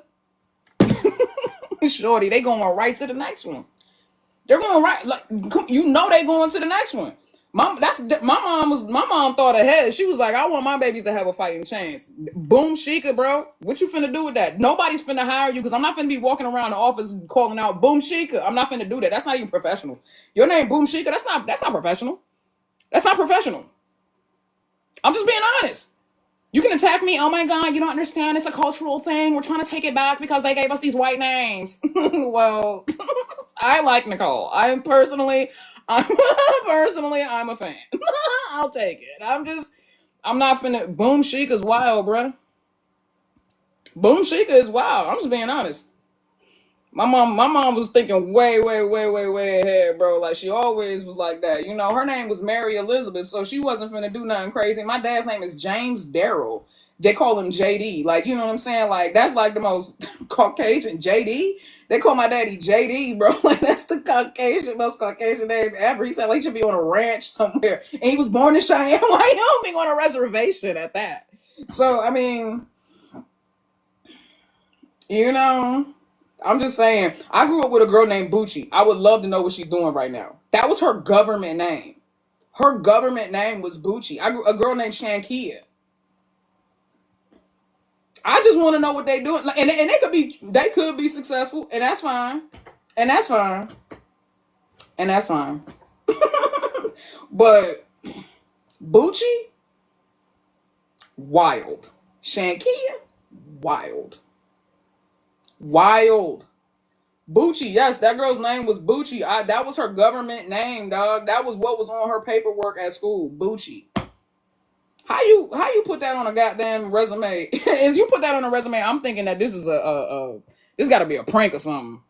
shorty, they going right to the next one. They're going right, like they going to the next one. My mom thought ahead. She was like, I want my babies to have a fighting chance. Boom Shika, bro. What you finna do with that? Nobody's finna hire you because I'm not finna be walking around the office calling out Boom Shika. I'm not finna do that. That's not even professional. Your name Boom Shika, that's not professional. That's not professional. I'm just being honest. You can attack me. Oh my God, you don't understand. It's a cultural thing. We're trying to take it back because they gave us these white names. Well, I like Nicole. I'm personally a fan. I'll take it. I'm not finna. Boom Chic is wild, bruh. Boom Chic is wild. I'm just being honest. My mom was thinking way ahead, bro. Like she always was like that. You know, her name was Mary Elizabeth, so she wasn't finna do nothing crazy. My dad's name is James Darrell. They call him JD. Like, you know what I'm saying? Like, that's like the most Caucasian JD. They call my daddy JD, bro. Like, that's the most Caucasian name ever. He said like he should be on a ranch somewhere. And he was born in Cheyenne, Wyoming on a reservation at that. So, I mean, you know, I'm just saying, I grew up with a girl named Bucci. I would love to know what she's doing right now. That was her government name. Her government name was Bucci. A girl named Shankia. I just want to know what they're doing. And they could be successful, and that's fine. And that's fine. And that's fine. But Bucci, wild. Shankia, wild. Wild. Bucci, yes, that girl's name was Bucci. That was her government name, dog. That was what was on her paperwork at school. Bucci. How you put that on a goddamn resume? As you put that on a resume, I'm thinking that this is this got to be a prank or something.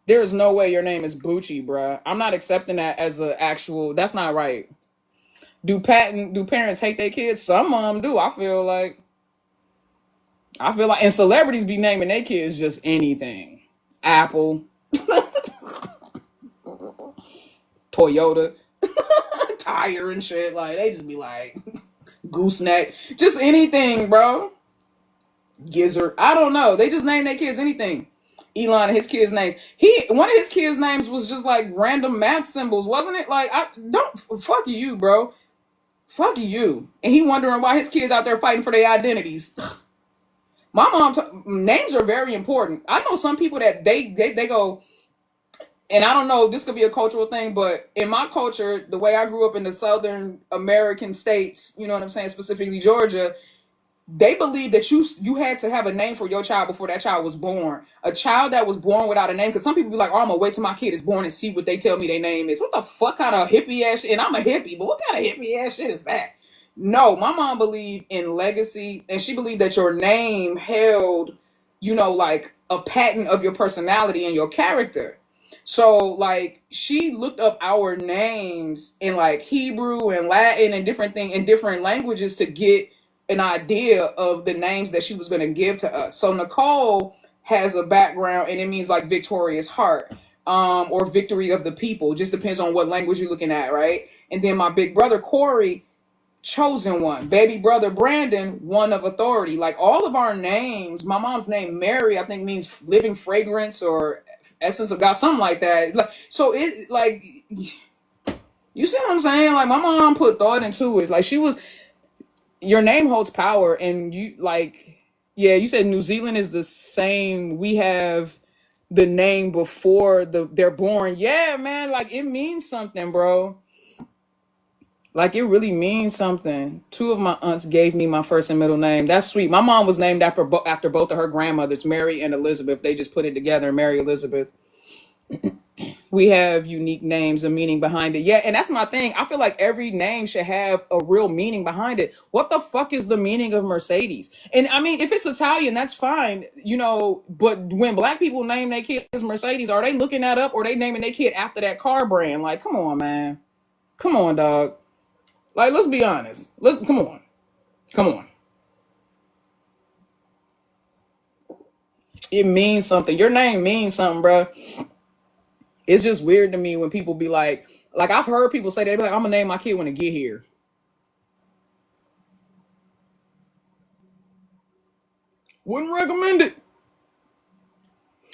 There is no way your name is Bucci, bruh. I'm not accepting that as an actual. That's not right. Do parents hate their kids? Some of them do. I feel like, and celebrities be naming their kids just anything. Apple, Toyota, Tire and shit. Like, they just be like, Gooseneck, just anything, bro. Gizzard, I don't know. They just name their kids anything. Elon and his kids' names. One of his kids' names was just like random math symbols, wasn't it? Like, fuck you, bro. Fuck you. And he wondering why his kids out there fighting for their identities. My mom, names are very important. I know some people that they go, and I don't know, this could be a cultural thing, but in my culture, the way I grew up in the Southern American states, you know what I'm saying, specifically Georgia, they believe that you had to have a name for your child before that child was born. A child that was born without a name, because some people be like, oh, I'm going to wait till my kid is born and see what they tell me their name is. What the fuck kind of hippie ass shit? And I'm a hippie, but what kind of hippie ass shit is that? No, my mom believed in legacy, and she believed that your name held, you know, like a patent of your personality and your character. So, like, she looked up our names in like Hebrew and Latin and different languages to get an idea of the names that she was going to give to us. So Nicole has a background, and it means like victorious heart, or victory of the people. Just depends on what language you're looking at, right? And then my big brother Corey, chosen one. Baby brother Brandon, one of authority. Like, all of our names, my mom's name Mary, I think, means living fragrance or essence of God, something like that. Like, so it, like, you see what I'm saying? Like, my mom put thought into it. Like, your name holds power. And you, like, yeah, you said New Zealand is the same. We have the name before they're born. Yeah, man, like, it means something, bro. Like, it really means something. 2 of my aunts gave me my first and middle name. That's sweet. My mom was named after both of her grandmothers, Mary and Elizabeth. They just put it together, Mary Elizabeth. We have unique names, a meaning behind it. Yeah, and that's my thing. I feel like every name should have a real meaning behind it. What the fuck is the meaning of Mercedes? And I mean, if it's Italian, that's fine, you know, but when black people name their kids Mercedes, are they looking that up, or they naming their kid after that car brand? Like, come on, man. Come on, dog. Like, let's be honest. Come on. It means something. Your name means something, bro. It's just weird to me when people be like I've heard people say that, they be like, I'm gonna name my kid when it get here. Wouldn't recommend it.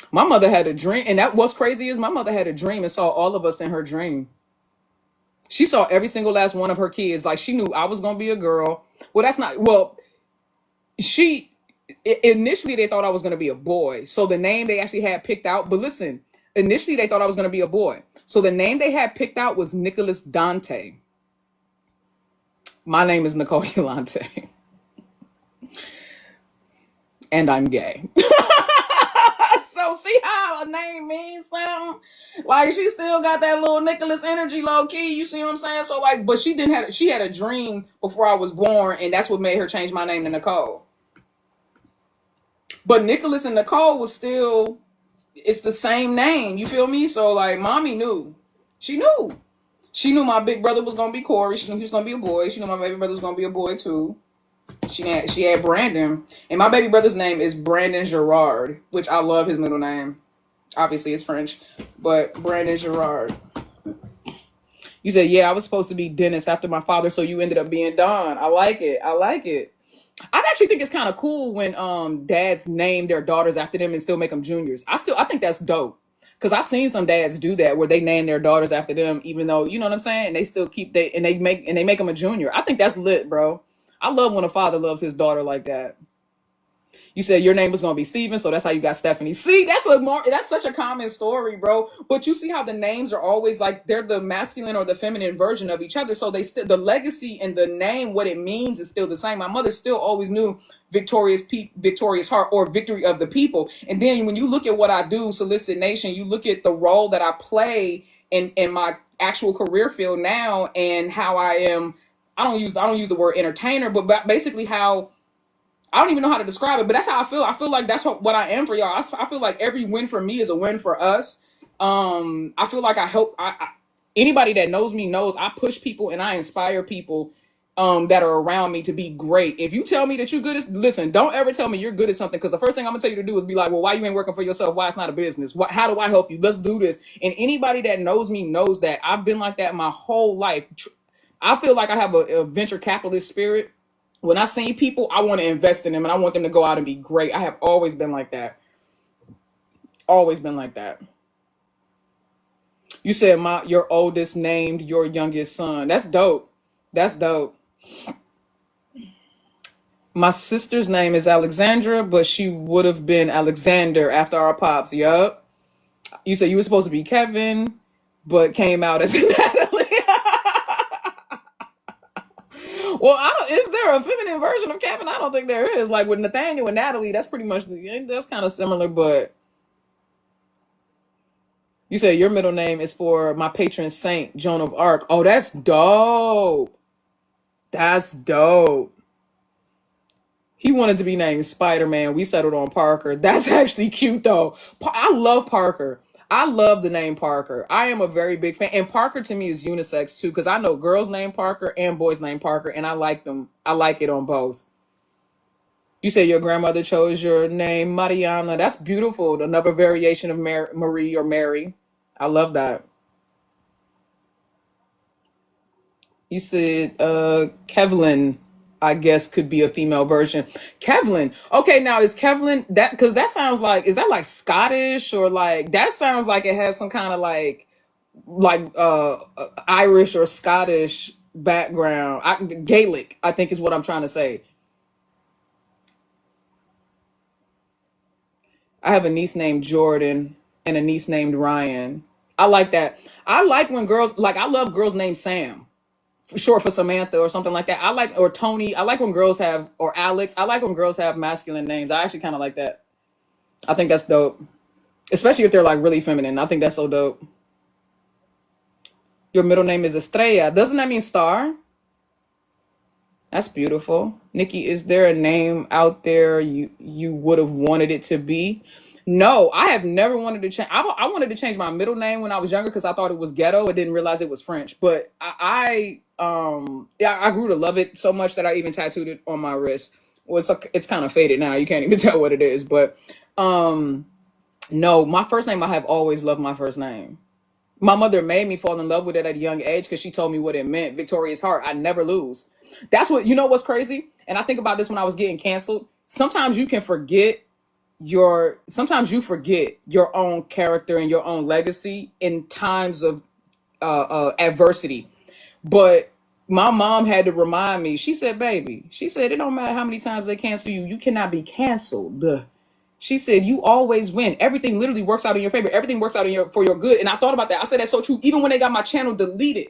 My mother had a dream, and that what's crazy is my mother had a dream and saw all of us in her dream. She saw every single last one of her kids. Like, she knew I was gonna be a girl. Well, that's not well. Initially they thought I was gonna be a boy, so the name they actually had picked out. But listen, initially they thought I was gonna be a boy, so the name they had picked out was Nicholas Dante. My name is Nicole Yolante, and I'm gay. So see how a name means something? Like, she still got that little Nicholas energy, low key. You see what I'm saying? So like, but she had a dream before I was born, and that's what made her change my name to Nicole. But Nicholas and Nicole was still, it's the same name. You feel me? So like, mommy knew. She knew. She knew my big brother was gonna be Corey. She knew he was gonna be a boy. She knew my baby brother was gonna be a boy too. She had Brandon, and my baby brother's name is Brandon Gerard, which I love his middle name. Obviously, it's French, but Brandon Gerard. You said, yeah, I was supposed to be Dennis after my father, so you ended up being Don. I like it. I like it. I actually think it's kind of cool when dads name their daughters after them and still make them juniors. I think that's dope, because I've seen some dads do that where they name their daughters after them, even though, you know what I'm saying, and they still keep they make them a junior. I think that's lit, bro. I love when a father loves his daughter like that. You said your name was gonna be Steven, so that's how you got Stephanie. See, that's such a common story, bro. But you see how the names are always like they're the masculine or the feminine version of each other. So they still, the legacy and the name, what it means is still the same. My mother still always knew victorious heart, or victory of the people. And then when you look at what I do, Solicit Nation, you look at the role that I play in my actual career field now, and how I am. I don't use the word entertainer, but basically how. I don't even know how to describe it, but that's how I feel. I feel like that's what I am for y'all. I feel like every win for me is a win for us. I feel like I help. Anybody that knows me knows I push people and I inspire people that are around me to be great. If you tell me that you're good at, listen, don't ever tell me you're good at something, because the first thing I'm gonna tell you to do is be like, well, why you ain't working for yourself? Why it's not a business? How do I help you? Let's do this. And anybody that knows me knows that I've been like that my whole life. I feel like I have a venture capitalist spirit. When I see people, I want to invest in them and I want them to go out and be great. I have always been like that. Always been like that. You said your oldest named your youngest son. That's dope. That's dope. My sister's name is Alexandra, but she would have been Alexander after our pops. Yup. You said you were supposed to be Kevin, but came out as Natalie. Well, is there a feminine version of Kevin? I don't think there is. Like with Nathaniel and Natalie, that's pretty much, that's kind of similar, but you say your middle name is for my patron saint, Joan of Arc. Oh, that's dope. That's dope. He wanted to be named Spider-Man. We settled on Parker. That's actually cute, though. I love Parker. I love the name Parker. I am a very big fan. And Parker to me is unisex, too, because I know girls named Parker and boys named Parker, and I like them. I like it on both. You say your grandmother chose your name, Mariana. That's beautiful. Another variation of Marie or Mary. I love that. You said Kevlin, I guess, could be a female version. Kevlin. Okay, now is Kevlin that, because that sounds like, is that like Scottish, or like, that sounds like it has some kind of like Irish or Scottish background. Gaelic, I think is what I'm trying to say. I have a niece named Jordan and a niece named Ryan. I like that. I like when girls, like, I love girls named Sam, short for Samantha or something like that. I like, or Tony. I like when girls have, or Alex. I like when girls have masculine names. I actually kind of like that. I think that's dope, especially if they're like really feminine. I think that's so dope. Your middle name is Estrella. Doesn't that mean star? That's beautiful. Nikki, is there a name out there you would have wanted it to be? No, I have never wanted to change. I wanted to change my middle name when I was younger because I thought it was ghetto. I didn't realize it was French. But I grew to love it so much that I even tattooed it on my wrist. Well, it's kind of faded now. You can't even tell what it is. But no, my first name, I have always loved my first name. My mother made me fall in love with it at a young age because she told me what it meant. Victorious heart. I never lose. That's what, you know what's crazy? And I think about this when I was getting canceled. sometimes you forget your own character and your own legacy in times of adversity. But my mom had to remind me. She said, baby, she said, it don't matter how many times they cancel you, you cannot be canceled. She said, you always win. Everything literally works out in your favor. Everything works out for your good. And I thought about that. I said, that's so true. Even when they got my channel deleted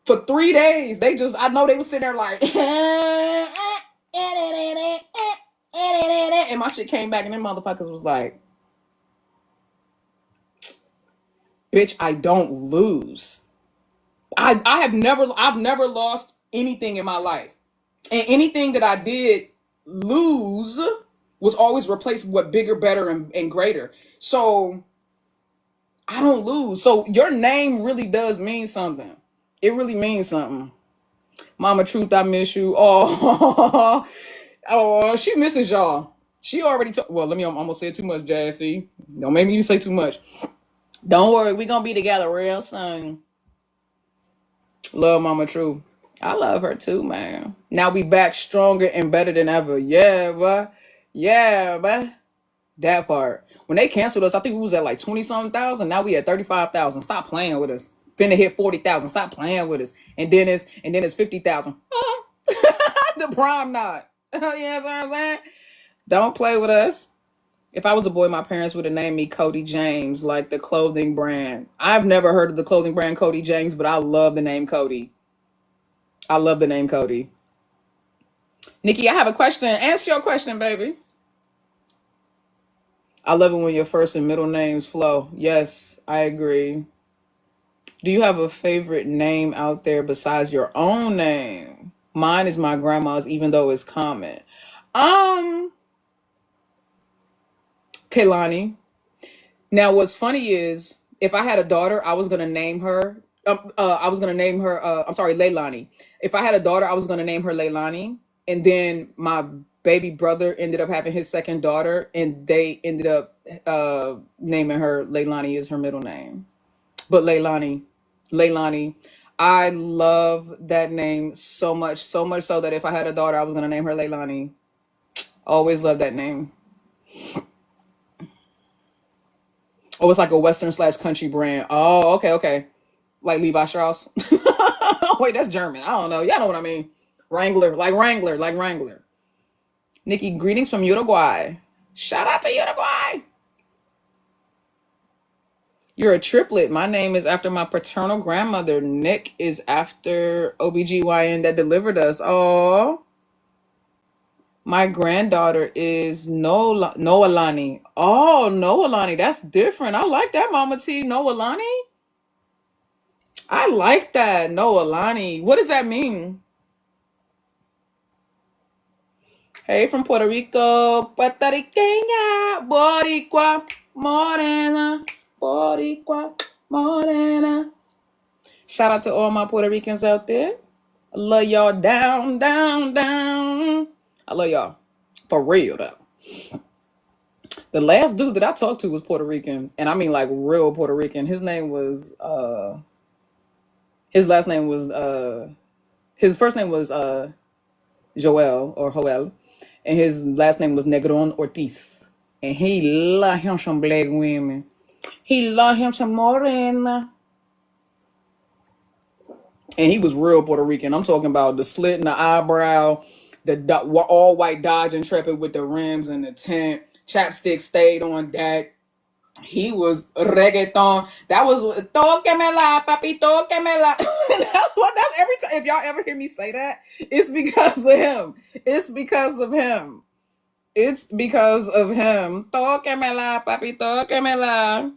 for 3 days, I know they were sitting there like, and my shit came back and them motherfuckers was like, bitch, I don't lose. I've never lost anything in my life. And anything that I did lose was always replaced with bigger, better, and greater. So I don't lose. So your name really does mean something. It really means something. Mama Truth, I miss you. Oh, oh, she misses y'all. She already told. Well, I'm gonna say too much, Jassy. Don't make me say too much. Don't worry, we gonna be together real soon. Love Mama Truth. I love her too, man. Now we back stronger and better than ever. Yeah, but that part. When they canceled us, I think we was at like 20-something thousand. Now we at 35,000. Stop playing with us. Finna hit 40,000. Stop playing with us. And then it's 50,000. The prime knot. You know what I'm saying? Don't play with us. If I was a boy, my parents would have named me Cody James, like the clothing brand. I've never heard of the clothing brand Cody James, but I love the name Cody. I love the name Cody. Nikki, I have a question. Answer your question, baby. I love it when your first and middle names flow. Yes, I agree. Do you have a favorite name out there besides your own name? Mine is my grandma's, even though it's common. Kehlani. Now, what's funny is if I had a daughter, I was gonna name her. Leilani. If I had a daughter, I was gonna name her Leilani, and then my baby brother ended up having his second daughter, and they ended up naming her Leilani as her middle name. But Leilani, I love that name so much so that if I had a daughter, I was gonna name her Leilani. Always loved that name. Oh, it's like a Western/country brand. Oh, okay. Like Levi Strauss. Wait, that's German. I don't know. Y'all know what I mean. Wrangler. Nikki, greetings from Uruguay. Shout out to Uruguay. You're a triplet. My name is after my paternal grandmother. Nick is after OBGYN that delivered us. Oh. My granddaughter is Noelani. Oh, Noelani. That's different. I like that, Mama T. Noelani? I like that. Noelani. What does that mean? Hey, from Puerto Rico. Puerto Riqueña. Boricua. Morena. Boricua. Morena. Shout out to all my Puerto Ricans out there. I love y'all down. I love y'all. For real, though. The last dude that I talked to was Puerto Rican. And I mean like real Puerto Rican. His name was, his first name was Joel or Joel. And his last name was Negron Ortiz. And he loved him some black women. He loved him some morena. And he was real Puerto Rican. I'm talking about the slit in the eyebrow, the all white Dodge Intrepid with the rims and the tint. Chapstick stayed on deck. He was reggaeton. That was toquemela, papi, toquemela. That's every time. If y'all ever hear me say that, it's because of him. Toquemela, papi, toquemela.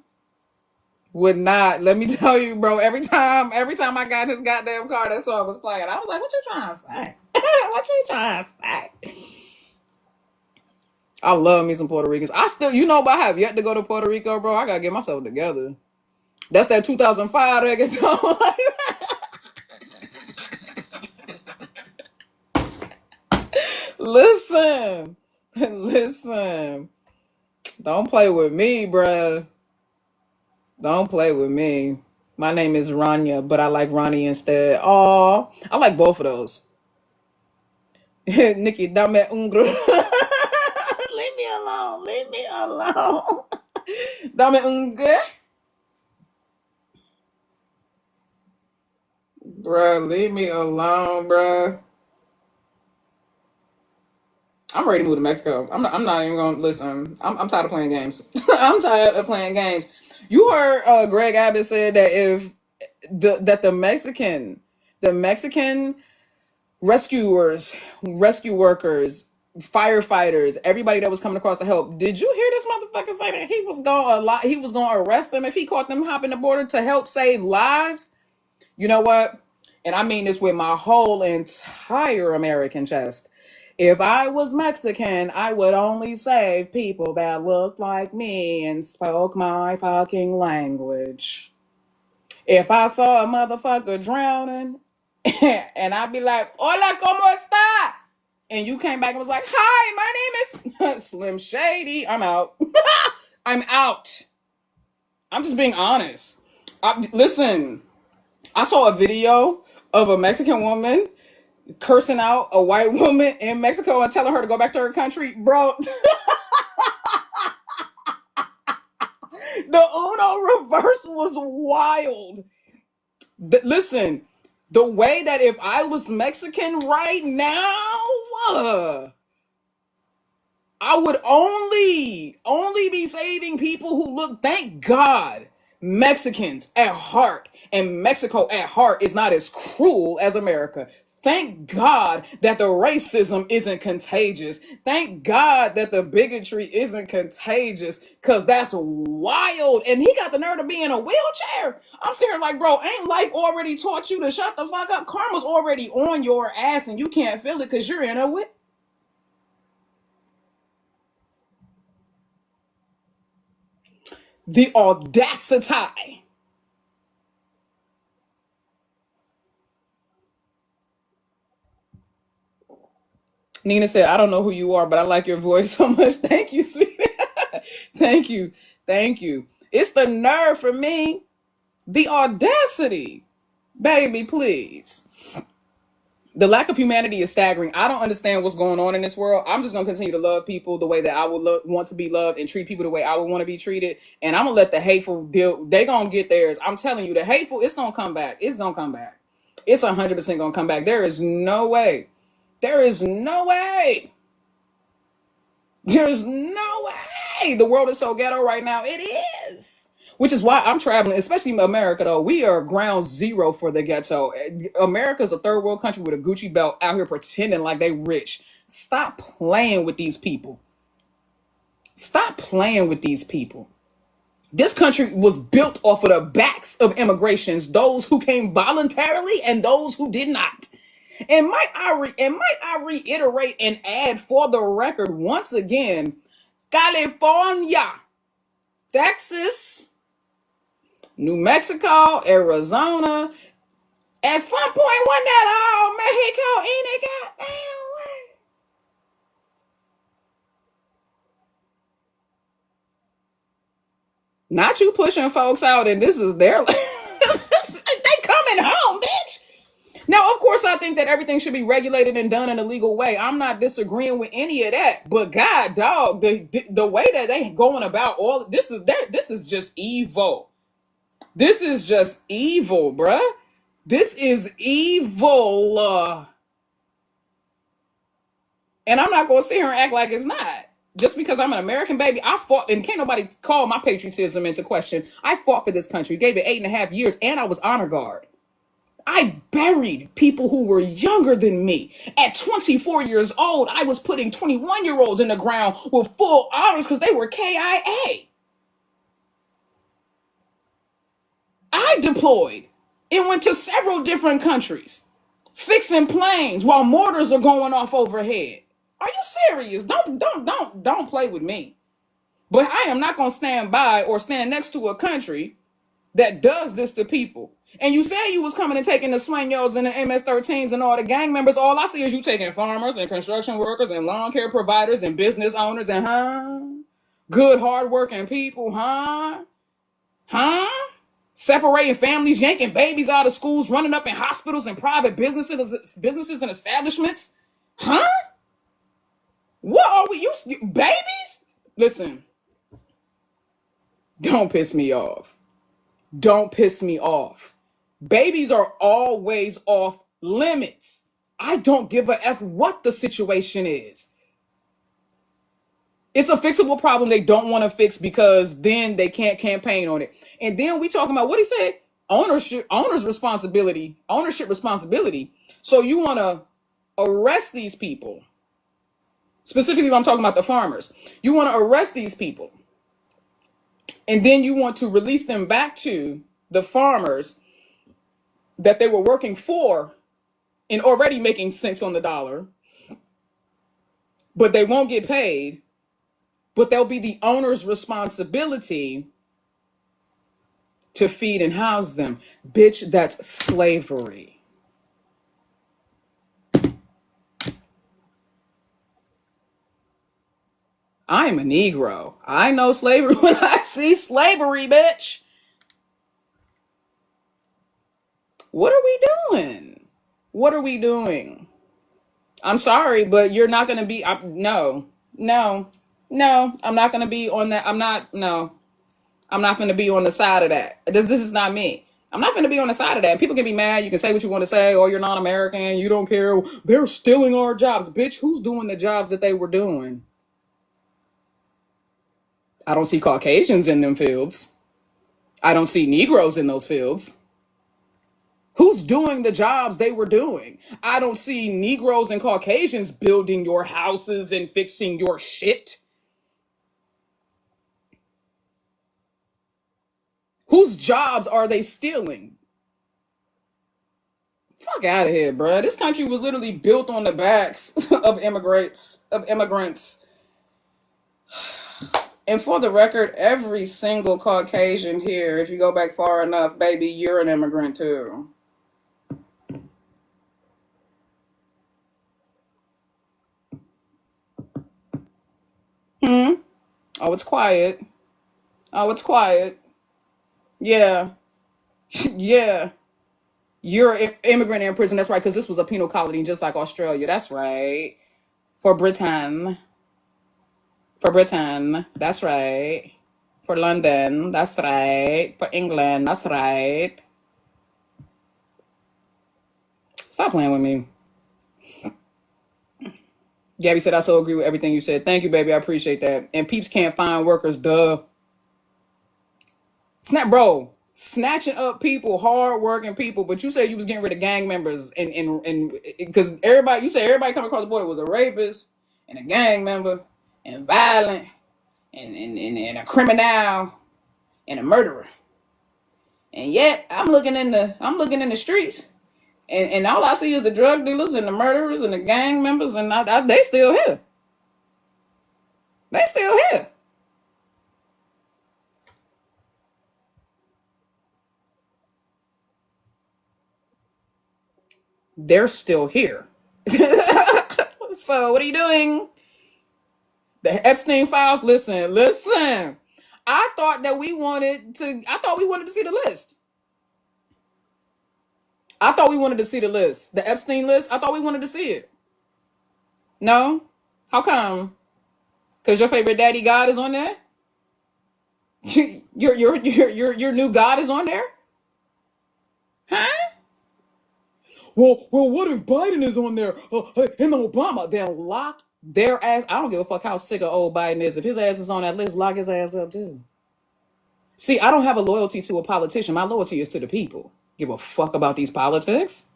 Would not. Let me tell you, bro. Every time I got in his goddamn car, that song was playing. I was like, what you trying to say? What you trying to say? I love me some Puerto Ricans. But I have yet to go to Puerto Rico, bro. I gotta get myself together. That's that 2005 reggaeton. Listen. Don't play with me, bruh. Don't play with me. My name is Rania, but I like Ronnie instead. Oh, I like both of those. Nikki, dame un leave me alone. Dame un qué? Bruh, leave me alone, bruh. I'm ready to move to Mexico. I'm not even gonna listen. I'm tired of playing games. I'm tired of playing games. You heard Greg Abbott said that if the Mexican rescuers, rescue workers, firefighters, everybody that was coming across to help. Did you hear this motherfucker say that he was gonna arrest them if he caught them hopping the border to help save lives? You know what? And I mean this with my whole entire American chest. If I was Mexican, I would only save people that looked like me and spoke my fucking language. If I saw a motherfucker drowning and I'd be like, hola, ¿cómo está? And you came back and was like, hi, my name is Slim Shady. I'm out. I'm out. I'm just being honest. Listen, I saw a video of a Mexican woman cursing out a white woman in Mexico and telling her to go back to her country. Bro, the Uno reverse was wild. Listen, the way that if I was Mexican right now, I would only be saving people who look, thank God, Mexicans at heart and Mexico at heart is not as cruel as America. Thank God that the racism isn't contagious. Thank God that the bigotry isn't contagious, because that's wild. And he got the nerve to be in a wheelchair. I'm sitting here like, bro, ain't life already taught you to shut the fuck up? Karma's already on your ass and you can't feel it because you're in a wheelchair. The audacity. Nina said, I don't know who you are, but I like your voice so much. Thank you, sweetie. Thank you. Thank you. It's the nerve for me. The audacity. Baby, please. The lack of humanity is staggering. I don't understand what's going on in this world. I'm just going to continue to love people the way that I would want to be loved and treat people the way I would want to be treated. And I'm going to let the hateful deal. They going to get theirs. I'm telling you, the hateful, it's going to come back. It's going to come back. It's 100% going to come back. There is no way. There is no way. There's no way. The world is so ghetto right now. It is. Which is why I'm traveling, especially in America, though. We are ground zero for the ghetto. America's a third world country with a Gucci belt out here pretending like they rich. Stop playing with these people. Stop playing with these people. This country was built off of the backs of immigrations, those who came voluntarily and those who did not. And might I reiterate and add for the record once again, California, Texas, New Mexico, Arizona, at some point wasn't that all Mexico any goddamn way? Not you pushing folks out and this is their they coming home, bitch. Now, of course, I think that everything should be regulated and done in a legal way. I'm not disagreeing with any of that. But God, dog, the way that they going about all this is just evil. This is just evil, bruh. This is evil. And I'm not going to sit here and act like it's not. Just because I'm an American baby, I fought, and can't nobody call my patriotism into question. I fought for this country, gave it 8.5 years, and I was honor guard. I buried people who were younger than me. At 24 years old, I was putting 21-year-olds in the ground with full honors because they were KIA. I deployed and went to several different countries, fixing planes while mortars are going off overhead. Are you serious? Don't play with me. But I am not going to stand by or stand next to a country that does this to people. And you said you was coming and taking the sueños and the MS-13s and all the gang members. All I see is you taking farmers and construction workers and lawn care providers and business owners and good hardworking people, separating families, yanking babies out of schools, running up in hospitals and private businesses and establishments, What are we? You babies? Listen, don't piss me off. Don't piss me off. Babies are always off limits. I don't give a F what the situation is. It's a fixable problem they don't want to fix because then they can't campaign on it. And then we talking about what he said, ownership responsibility. So you want to arrest these people. Specifically, I'm talking about the farmers. You want to arrest these people. And then you want to release them back to the farmers that they were working for and already making cents on the dollar. But they won't get paid. But they'll be the owner's responsibility to feed and house them. Bitch, that's slavery. I am a Negro. I know slavery when I see slavery, bitch. What are we doing? What are we doing? I'm sorry, but you're not going to be, no, I'm not going to be on that. I'm not going to be on the side of that. This is not me. I'm not going to be on the side of that. People can be mad. You can say what you want to say. Oh, you're not American. You don't care. They're stealing our jobs. Bitch, who's doing the jobs that they were doing? I don't see Caucasians in them fields. I don't see Negroes in those fields. Who's doing the jobs they were doing? I don't see Negroes and Caucasians building your houses and fixing your shit. Whose jobs are they stealing? Fuck out of here, bruh. This country was literally built on the backs of immigrants. And for the record, every single Caucasian here, if you go back far enough, baby, you're an immigrant too. Oh, it's quiet. Yeah. Yeah. You're an immigrant in prison. That's right, because this was a penal colony just like Australia. That's right. For Britain. That's right. For London. That's right. For England. That's right. Stop playing with me. Gabby said, I so agree with everything you said. Thank you, baby. I appreciate that. And peeps can't find workers. Duh. Bro. Snatching up people, hard-working people, but you said you was getting rid of gang members, and because everybody, you said everybody coming across the border was a rapist and a gang member and violent and a criminal and a murderer, and yet I'm looking in the streets, and all I see is the drug dealers and the murderers and the gang members, and they still here. They still here. They're still here. So what are you doing? The Epstein files. Listen. I thought we wanted to see the list. The Epstein list. I thought we wanted to see it. No? How come? Because your favorite daddy God is on there? Your new God is on there? Huh? Well, what if Biden is on there and Obama? Then lock their ass. I don't give a fuck how sick of old Biden is. If his ass is on that list, lock his ass up too. See, I don't have a loyalty to a politician. My loyalty is to the people. Give a fuck about these politics?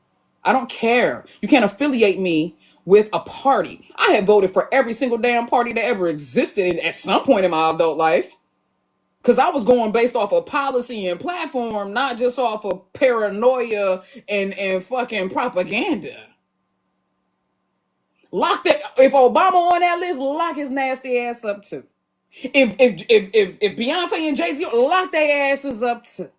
I don't care. You can't affiliate me with a party. I have voted for every single damn party that ever existed at some point in my adult life. Because I was going based off of policy and platform, not just off of paranoia and fucking propaganda. Lock that. If Obama on that list, lock his nasty ass up too. If Beyonce and Jay-Z, lock their asses up too.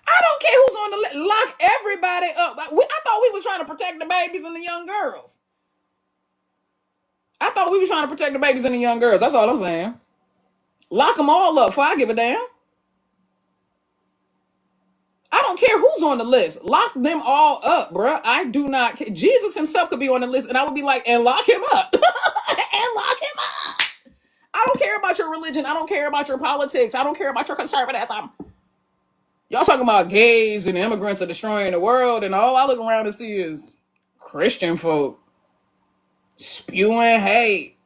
I don't care who's on the list. Lock everybody up. I thought we was trying to protect the babies and the young girls. That's all I'm saying. Lock them all up before I give a damn. I don't care who's on the list. Lock them all up, bruh. I do not care. Jesus himself could be on the list, and I would be like, and lock him up. And lock him up. I don't care care about your religion. I don't care about your politics. I don't care about your conservatism. Y'all talking about gays and immigrants are destroying the world, and all I look around and see is Christian folk spewing hate,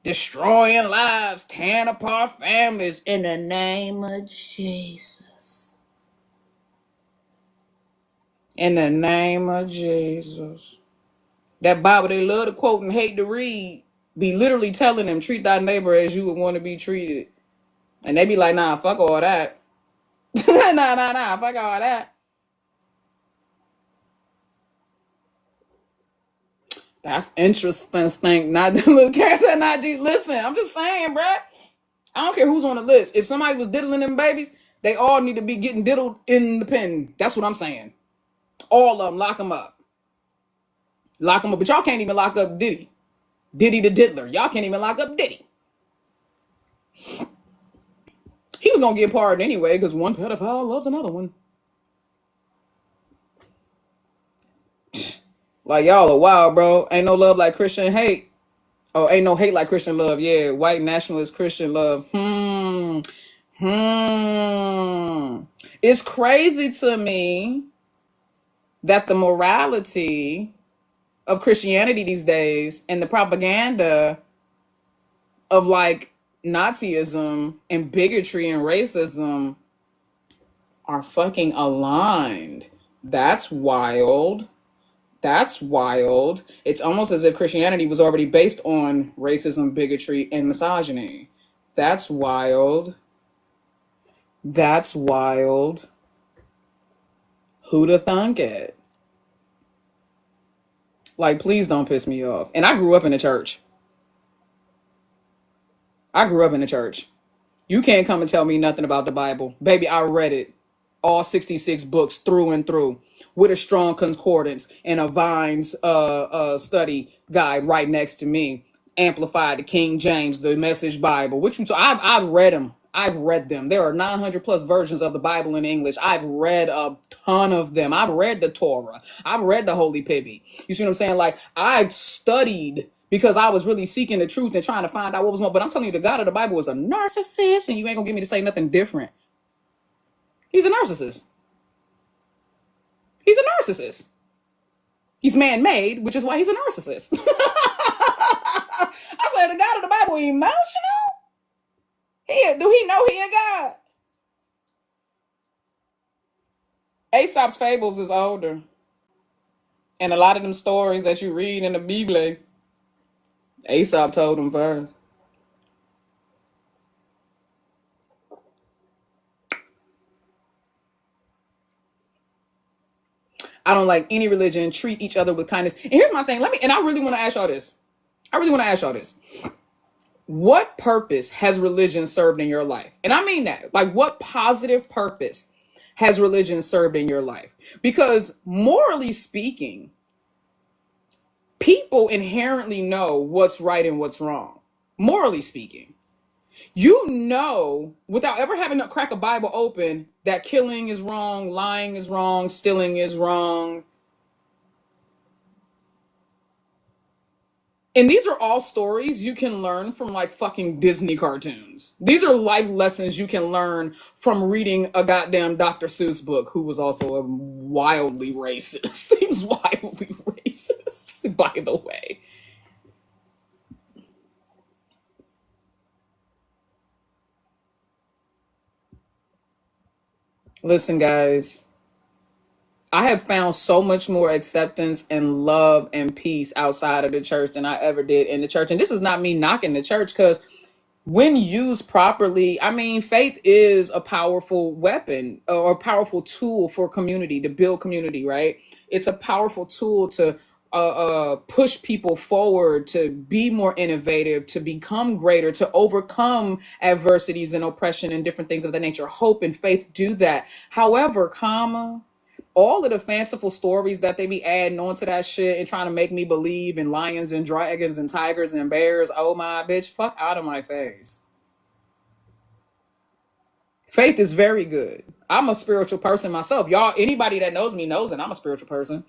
destroying lives, tearing apart families in the name of Jesus. In the name of Jesus. That Bible they love to quote and hate to read be literally telling them, treat thy neighbor as you would want to be treated. And they be like, nah, fuck all that. nah, fuck all that. That's interesting. Not the little character, not Jesus. Listen, I'm just saying, bruh. I don't care who's on the list. If somebody was diddling them babies, they all need to be getting diddled in the pen. That's what I'm saying. All of them, lock them up. Lock them up. But y'all can't even lock up Diddy. Diddy the diddler. Y'all can't even lock up Diddy. He was going to get pardoned anyway because one pedophile loves another one. Like, y'all are wild, bro. Ain't no love like Christian hate. Oh, ain't no hate like Christian love. Yeah, white nationalist Christian love. It's crazy to me that the morality of Christianity these days and the propaganda of like Nazism and bigotry and racism are fucking aligned. That's wild. That's wild. It's almost as if Christianity was already based on racism, bigotry, and misogyny. That's wild. That's wild. Who'da thunk it? Like, please don't piss me off. And I grew up in the church. You can't come and tell me nothing about the Bible. Baby, I read it. All 66 books through and through with a strong concordance and a Vines study guide right next to me. Amplified, the King James, the Message Bible. I've read them. I've read them. There are 900 plus versions of the Bible in English. I've read a ton of them. I've read the Torah. I've read the Holy Pibby. You see what I'm saying? Like, I've studied because I was really seeking the truth and trying to find out what was going on. But I'm telling you, the God of the Bible is a narcissist, and you ain't gonna get me to say nothing different. He's a narcissist. He's a narcissist. He's man-made, which is why he's a narcissist. I said, the God of the Bible emotional? Do he know he a God? Aesop's fables is older. And a lot of them stories that you read in the Bible, Aesop told them first. I don't like any religion. Treat each other with kindness. And here's my thing. I really want to ask y'all this. What purpose has religion served in your life? And I mean that. Like, what positive purpose has religion served in your life? Because morally speaking, people inherently know what's right and what's wrong. Morally speaking. You know, without ever having to crack a Bible open, that killing is wrong, lying is wrong, stealing is wrong. And these are all stories you can learn from like fucking Disney cartoons. These are life lessons you can learn from reading a goddamn Dr. Seuss book, who was also a wildly racist. He was wildly racist, by the way. Listen, guys, I have found so much more acceptance and love and peace outside of the church than I ever did in the church. And this is not me knocking the church, because when used properly, I mean, faith is a powerful weapon or a powerful tool for community, to build community, right? It's a powerful tool to push people forward, to be more innovative, to become greater, to overcome adversities and oppression and different things of that nature. Hope and faith do that. However, all of the fanciful stories that they be adding onto that shit and trying to make me believe in lions and dragons and tigers and bears, oh my bitch, fuck out of my face. Faith is very good. I'm a spiritual person myself. Y'all, anybody that knows me knows that I'm a spiritual person.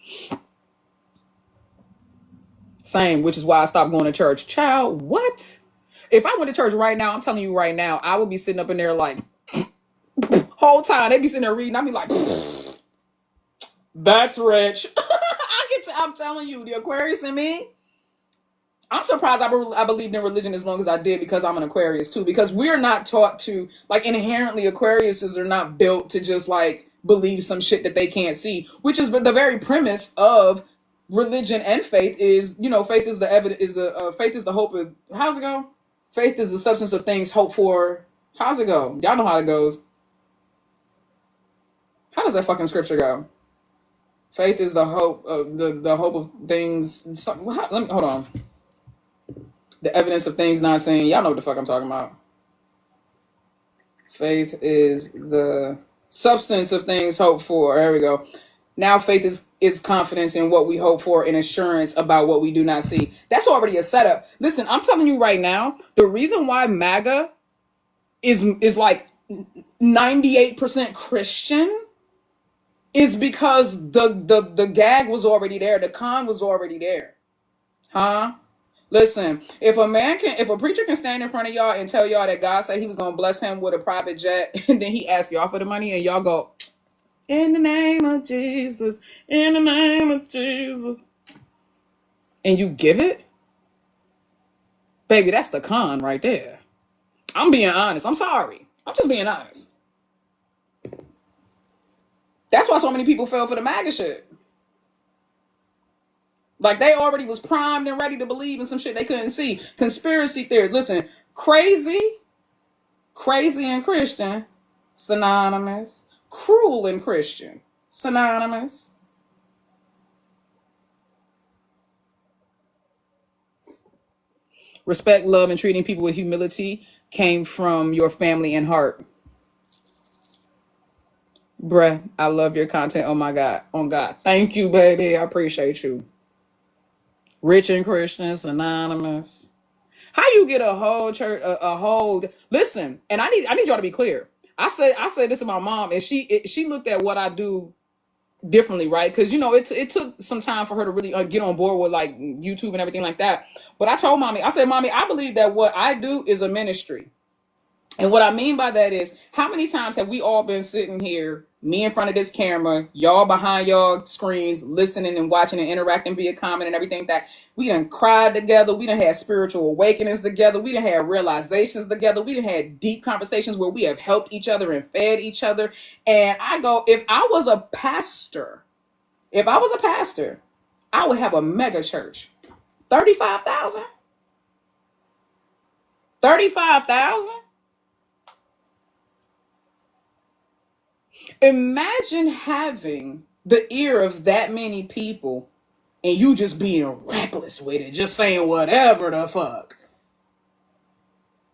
Same, which is why I stopped going to church. Child, what? If I went to church right now, I'm telling you right now, I would be sitting up in there like whole time. They'd be sitting there reading. I'd be like, that's rich. I'm telling you, the Aquarius in me. I'm surprised I believed in religion as long as I did because I'm an Aquarius too. Because we're not taught to, like, inherently Aquariuses are not built to just like believe some shit that they can't see, which is the very premise of religion and faith is, you know, faith is the evidence, faith is the hope of, how's it go? Faith is the substance of things hoped for. How's it go? Y'all know how it goes. How does that fucking scripture go? Faith is the hope of the hope of things. Let me hold on. The evidence of things not seen. Y'all know what the fuck I'm talking about. Faith is the substance of things hoped for. There we go. Now faith is confidence in what we hope for and assurance about what we do not see. That's already a setup. Listen, I'm telling you right now, the reason why MAGA is like 98% Christian is because the gag was already there. The con was already there. Huh? Listen, if a preacher can stand in front of y'all and tell y'all that God said he was going to bless him with a private jet, and then he asks y'all for the money and y'all go, in the name of Jesus, in the name of Jesus, and you give it, baby, that's the con right there. I'm being honest. I'm sorry. I'm just being honest. That's why so many people fell for the MAGA shit. Like, they already was primed and ready to believe in some shit they couldn't see. Conspiracy theories. Listen, crazy and Christian, synonymous. Cruel and Christian, synonymous. Respect, love, and treating people with humility came from your family and heart. Bruh, I love your content. Oh my God. Oh God. Thank you, baby. I appreciate you. Rich and Christian, synonymous. How you get a whole church, a whole, listen, and I need y'all to be clear. I said this to my mom, and she looked at what I do differently, right? Because, you know, it took some time for her to really get on board with like YouTube and everything like that. But I told mommy, I said, mommy, I believe that what I do is a ministry. And what I mean by that is, how many times have we all been sitting here, me in front of this camera, y'all behind y'all screens, listening and watching and interacting via comment and everything that we done cried together. We done had spiritual awakenings together. We done had realizations together. We done had deep conversations where we have helped each other and fed each other. And I go, if I was a pastor, I would have a mega church. 35,000? 35,000? Imagine having the ear of that many people and you just being reckless with it, just saying whatever the fuck.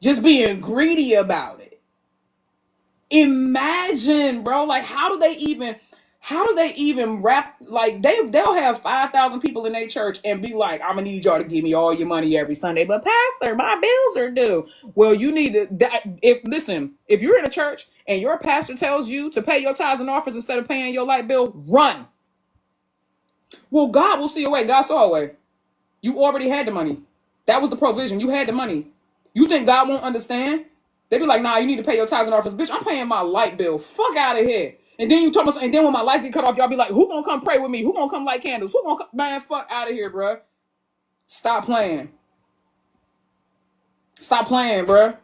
Just being greedy about it. Imagine, bro, like how do they even wrap, like they'll have 5,000 people in their church and be like, I'm gonna need y'all to give me all your money every Sunday, but pastor, my bills are due. Well, you need to, if you're in a church and your pastor tells you to pay your tithes and offers instead of paying your light bill, run. Well, God will see a way. God saw a way. You already had the money. That was the provision. You had the money. You think God won't understand? They be like, nah, you need to pay your tithes and offers. Bitch, I'm paying my light bill. Fuck out of here. And then you told me, and then when my lights get cut off, y'all be like, who gonna come pray with me? Who gonna come light candles? Who gonna come? Man, fuck out of here, bro. Stop playing. Stop playing, bro.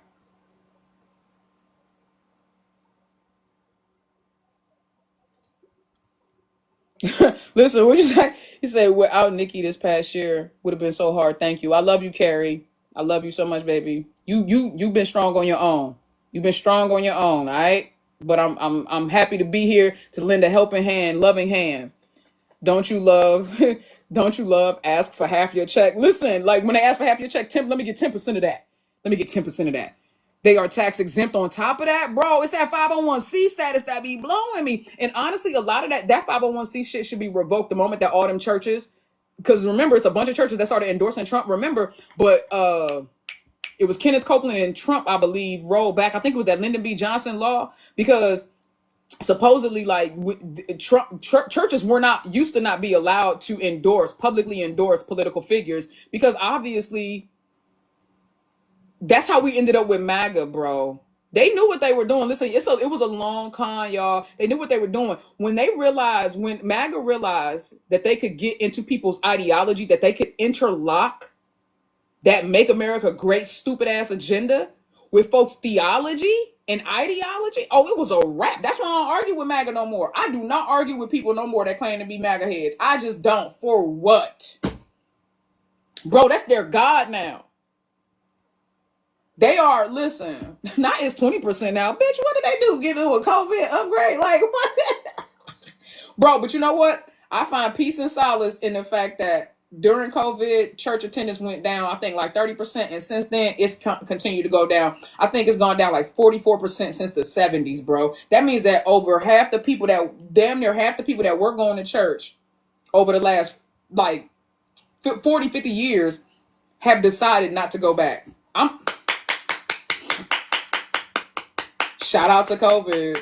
Listen, what you say? You say, without Nikki this past year would have been so hard. Thank you. I love you, Carrie. I love you so much, baby. You've been strong on your own. You've been strong on your own, all right? But I'm happy to be here to lend a helping hand, loving hand. Don't you love ask for half your check? Listen, like when they ask for half your check, let me get 10% of that. Let me get 10% of that. They are tax exempt on top of that, bro. It's that 501c status that be blowing me. And honestly, a lot of that 501c shit should be revoked the moment that all them churches, because remember, it's a bunch of churches that started endorsing Trump, remember, but it was Kenneth Copeland and Trump, I believe, rolled back. I think it was that Lyndon B. Johnson law, because supposedly, like, churches used to not be allowed to publicly endorse political figures, because obviously That's how we ended up with MAGA, bro. They knew what they were doing. Listen, it was a long con, y'all. They knew what they were doing. When MAGA realized that they could get into people's ideology, that they could interlock that make America great stupid ass agenda with folks' theology and ideology, oh, it was a wrap. That's why I don't argue with MAGA no more. I do not argue with people no more that claim to be MAGA heads. I just don't. For what? Bro, that's their God now. They are, listen, not it's 20% now. Bitch, what did they do? Get into a COVID upgrade? Like, what? Bro, but you know what? I find peace and solace in the fact that during COVID, church attendance went down, I think like 30%. And since then, it's continued to go down. I think it's gone down like 44% since the 70s, bro. That means that over half the people damn near half the people that were going to church over the last like 40, 50 years have decided not to go back. Shout out to COVID.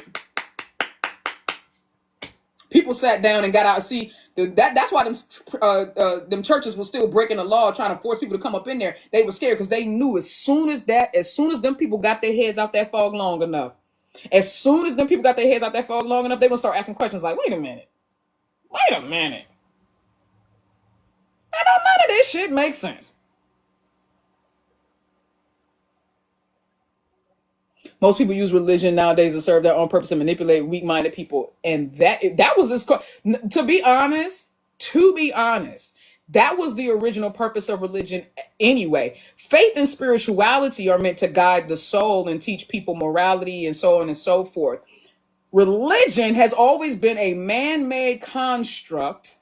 People sat down and got out. See, that's why them churches were still breaking the law, trying to force people to come up in there. They were scared because they knew as soon as them people got their heads out that fog long enough, they were gonna start asking questions like, wait a minute. None of this shit makes sense. Most people use religion nowadays to serve their own purpose and manipulate weak-minded people. And that was this. To be honest, that was the original purpose of religion anyway. Faith and spirituality are meant to guide the soul and teach people morality and so on and so forth. Religion has always been a man-made construct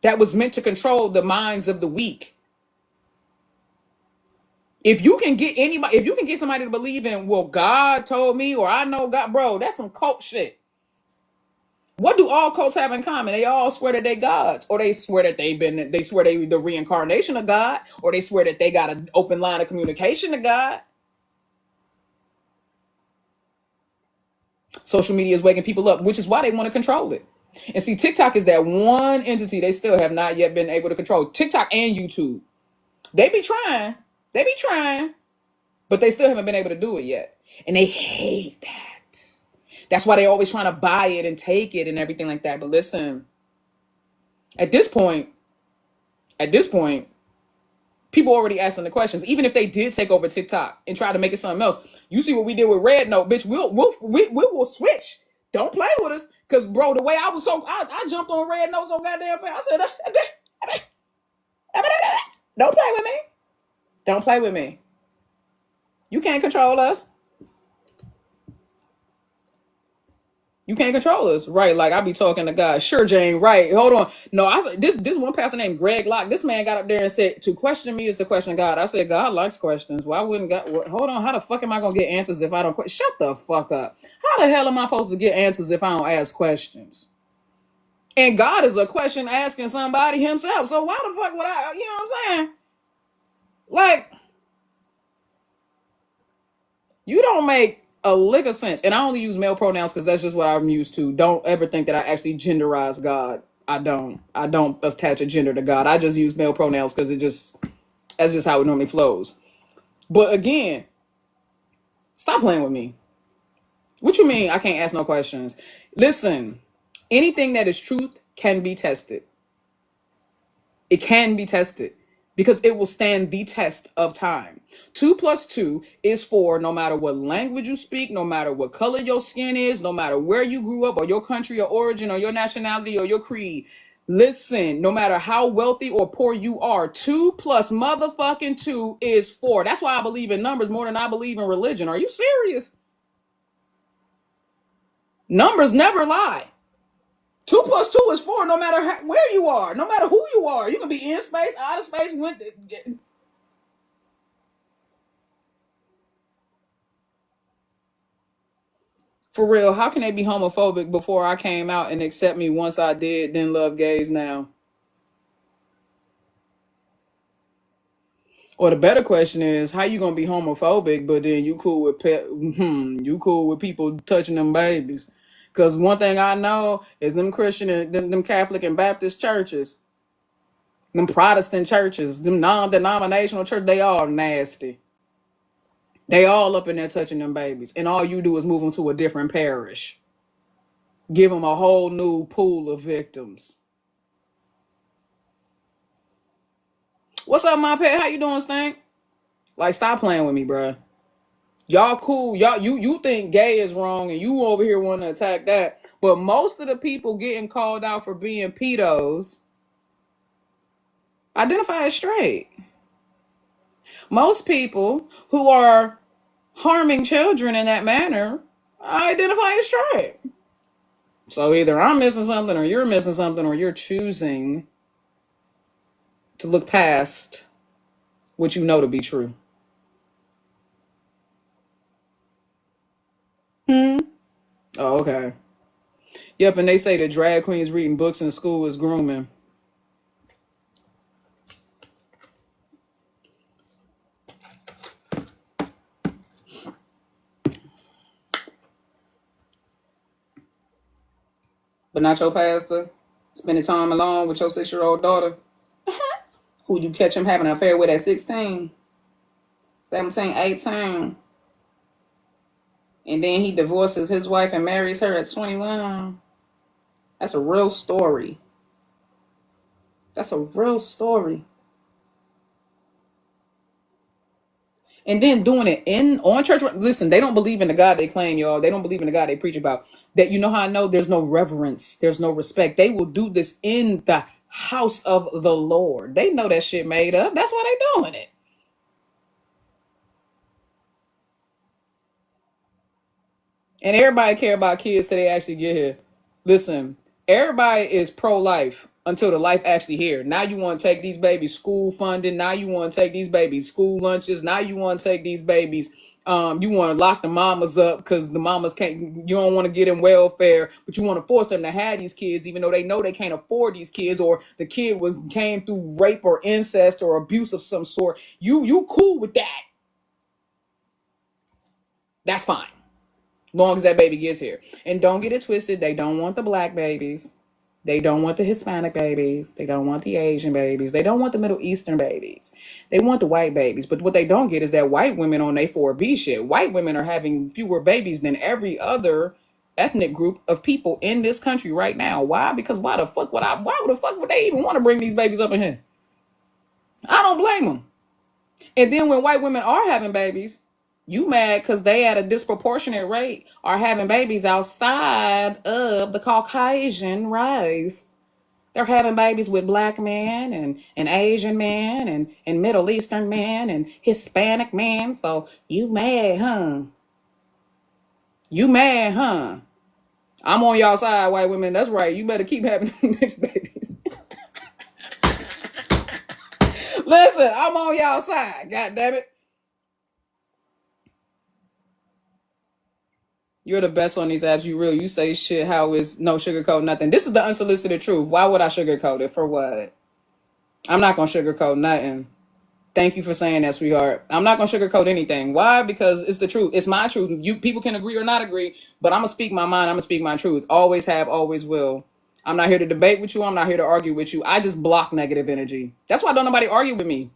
that was meant to control the minds of the weak. If you can get somebody to believe in, well, God told me, or I know God, bro, that's some cult shit. What do all cults have in common? They all swear that they gods, or they swear that they the reincarnation of God, or they swear that they got an open line of communication to God. Social media is waking people up, which is why they want to control it. And see, TikTok is that one entity they still have not yet been able to control. TikTok and YouTube. They be trying, but they still haven't been able to do it yet. And they hate that. That's why they always trying to buy it and take it and everything like that. But listen, at this point, people already asking the questions. Even if they did take over TikTok and try to make it something else, you see what we did with Red Note, bitch. We will switch. Don't play with us, cause bro, the way I jumped on Red Note so goddamn fast. I said, don't play with me. Don't play with me. You can't control us. You can't control us, right? Like I be talking to God. Sure, Jane. Right. Hold on. No, this one pastor named Greg Locke. This man got up there and said, "To question me is to question God." I said, God likes questions. Why wouldn't God? Hold on. How the fuck am I gonna get answers if I don't? Shut the fuck up. How the hell am I supposed to get answers if I don't ask questions? And God is a question asking somebody himself. So why the fuck would I? You know what I'm saying? Like, you don't make a lick of sense. And I only use male pronouns because that's just what I'm used to. Don't ever think that I actually genderize God. I don't attach a gender to God. I just use male pronouns because that's just how it normally flows. But again, stop playing with me. What you mean I can't ask no questions? Listen, anything that is truth can be tested. It can be tested because it will stand the test of time. 2 + 2 is 4, no matter what language you speak, no matter what color your skin is, no matter where you grew up or your country or origin or your nationality or your creed. Listen, no matter how wealthy or poor you are, 2 + motherfucking 2 is 4. That's why I believe in numbers more than I believe in religion. Are you serious? Numbers never lie. 2 + 2 is 4, no matter where you are, no matter who you are. You can be in space, out of space. For real, how can they be homophobic before I came out and accept me once I did, then love gays now? Or the better question is, how you gonna be homophobic, but then you cool with people touching them babies? Because one thing I know is them Christian and them Catholic and Baptist churches, them Protestant churches, them non-denominational churches, they all nasty. They all up in there touching them babies. And all you do is move them to a different parish. Give them a whole new pool of victims. What's up, my pet? How you doing, Stank? Like, stop playing with me, bruh. Y'all cool. Y'all, you think gay is wrong and you over here want to attack that. But most of the people getting called out for being pedos identify as straight. Most people who are harming children in that manner identify as straight. So either I'm missing something or you're missing something or you're choosing to look past what you know to be true. Oh, okay. Yep, and they say that drag queens reading books in school is grooming. But not your pastor. Spending time alone with your 6-year-old daughter. Who you catch him having an affair with at 16, 17, 18. And then he divorces his wife and marries her at 21. That's a real story. That's a real story. And then doing it on church. Listen, they don't believe in the God they claim, y'all. They don't believe in the God they preach about. That, you know how I know there's no reverence, there's no respect. They will do this in the house of the Lord. They know that shit made up. That's why they doing it. And everybody care about kids till they actually get here. Listen, everybody is pro-life until the life actually here. Now you want to take these babies school funding. Now you want to take these babies school lunches. Now you want to take these babies. You want to lock the mamas up because the mamas can't. You don't want to get in welfare, but you want to force them to have these kids, even though they know they can't afford these kids, or the kid came through rape or incest or abuse of some sort. You cool with that? That's fine. Long as that baby gets here. And don't get it twisted. They don't want the black babies. They don't want the Hispanic babies. They don't want the Asian babies. They don't want the Middle Eastern babies. They want the white babies. But what they don't get is that white women on their 4B shit. White women are having fewer babies than every other ethnic group of people in this country right now. Why? Because why the fuck would they even want to bring these babies up in here? I don't blame them. And then when white women are having babies, you mad because they at a disproportionate rate are having babies outside of the Caucasian race. They're having babies with black men and Asian men and Middle Eastern men and Hispanic men. So you mad, huh? You mad, huh? I'm on y'all side, white women. That's right. You better keep having mixed babies. Listen, I'm on y'all side. God damn it. You're the best on these apps. You real. You say shit how is no sugarcoat nothing. This is the unsolicited truth. Why would I sugarcoat it? For what? I'm not going to sugarcoat nothing. Thank you for saying that, sweetheart. I'm not going to sugarcoat anything. Why? Because it's the truth. It's my truth. You people can agree or not agree, but I'm going to speak my mind. I'm going to speak my truth. Always have, always will. I'm not here to debate with you. I'm not here to argue with you. I just block negative energy. That's why don't nobody argue with me.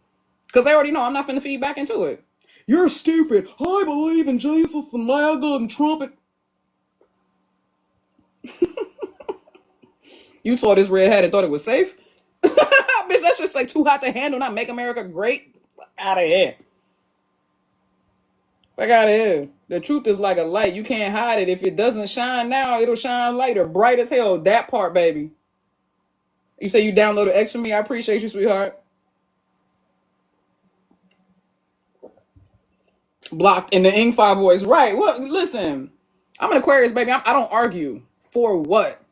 Because they already know I'm not finna feed back into it. You're stupid. I believe in Jesus and MAGA and Trump. You saw this red hat and thought it was safe? Bitch, that's just like too hot to handle, not make America great. Fuck out of here. Fuck out of here. The truth is like a light. You can't hide it. If it doesn't shine now, it'll shine later. Bright as hell. That part, baby. You say you downloaded X for me? I appreciate you, sweetheart. Blocked in the Ing-Fi voice. Right. Well, listen. I'm an Aquarius, baby. I don't argue. For what?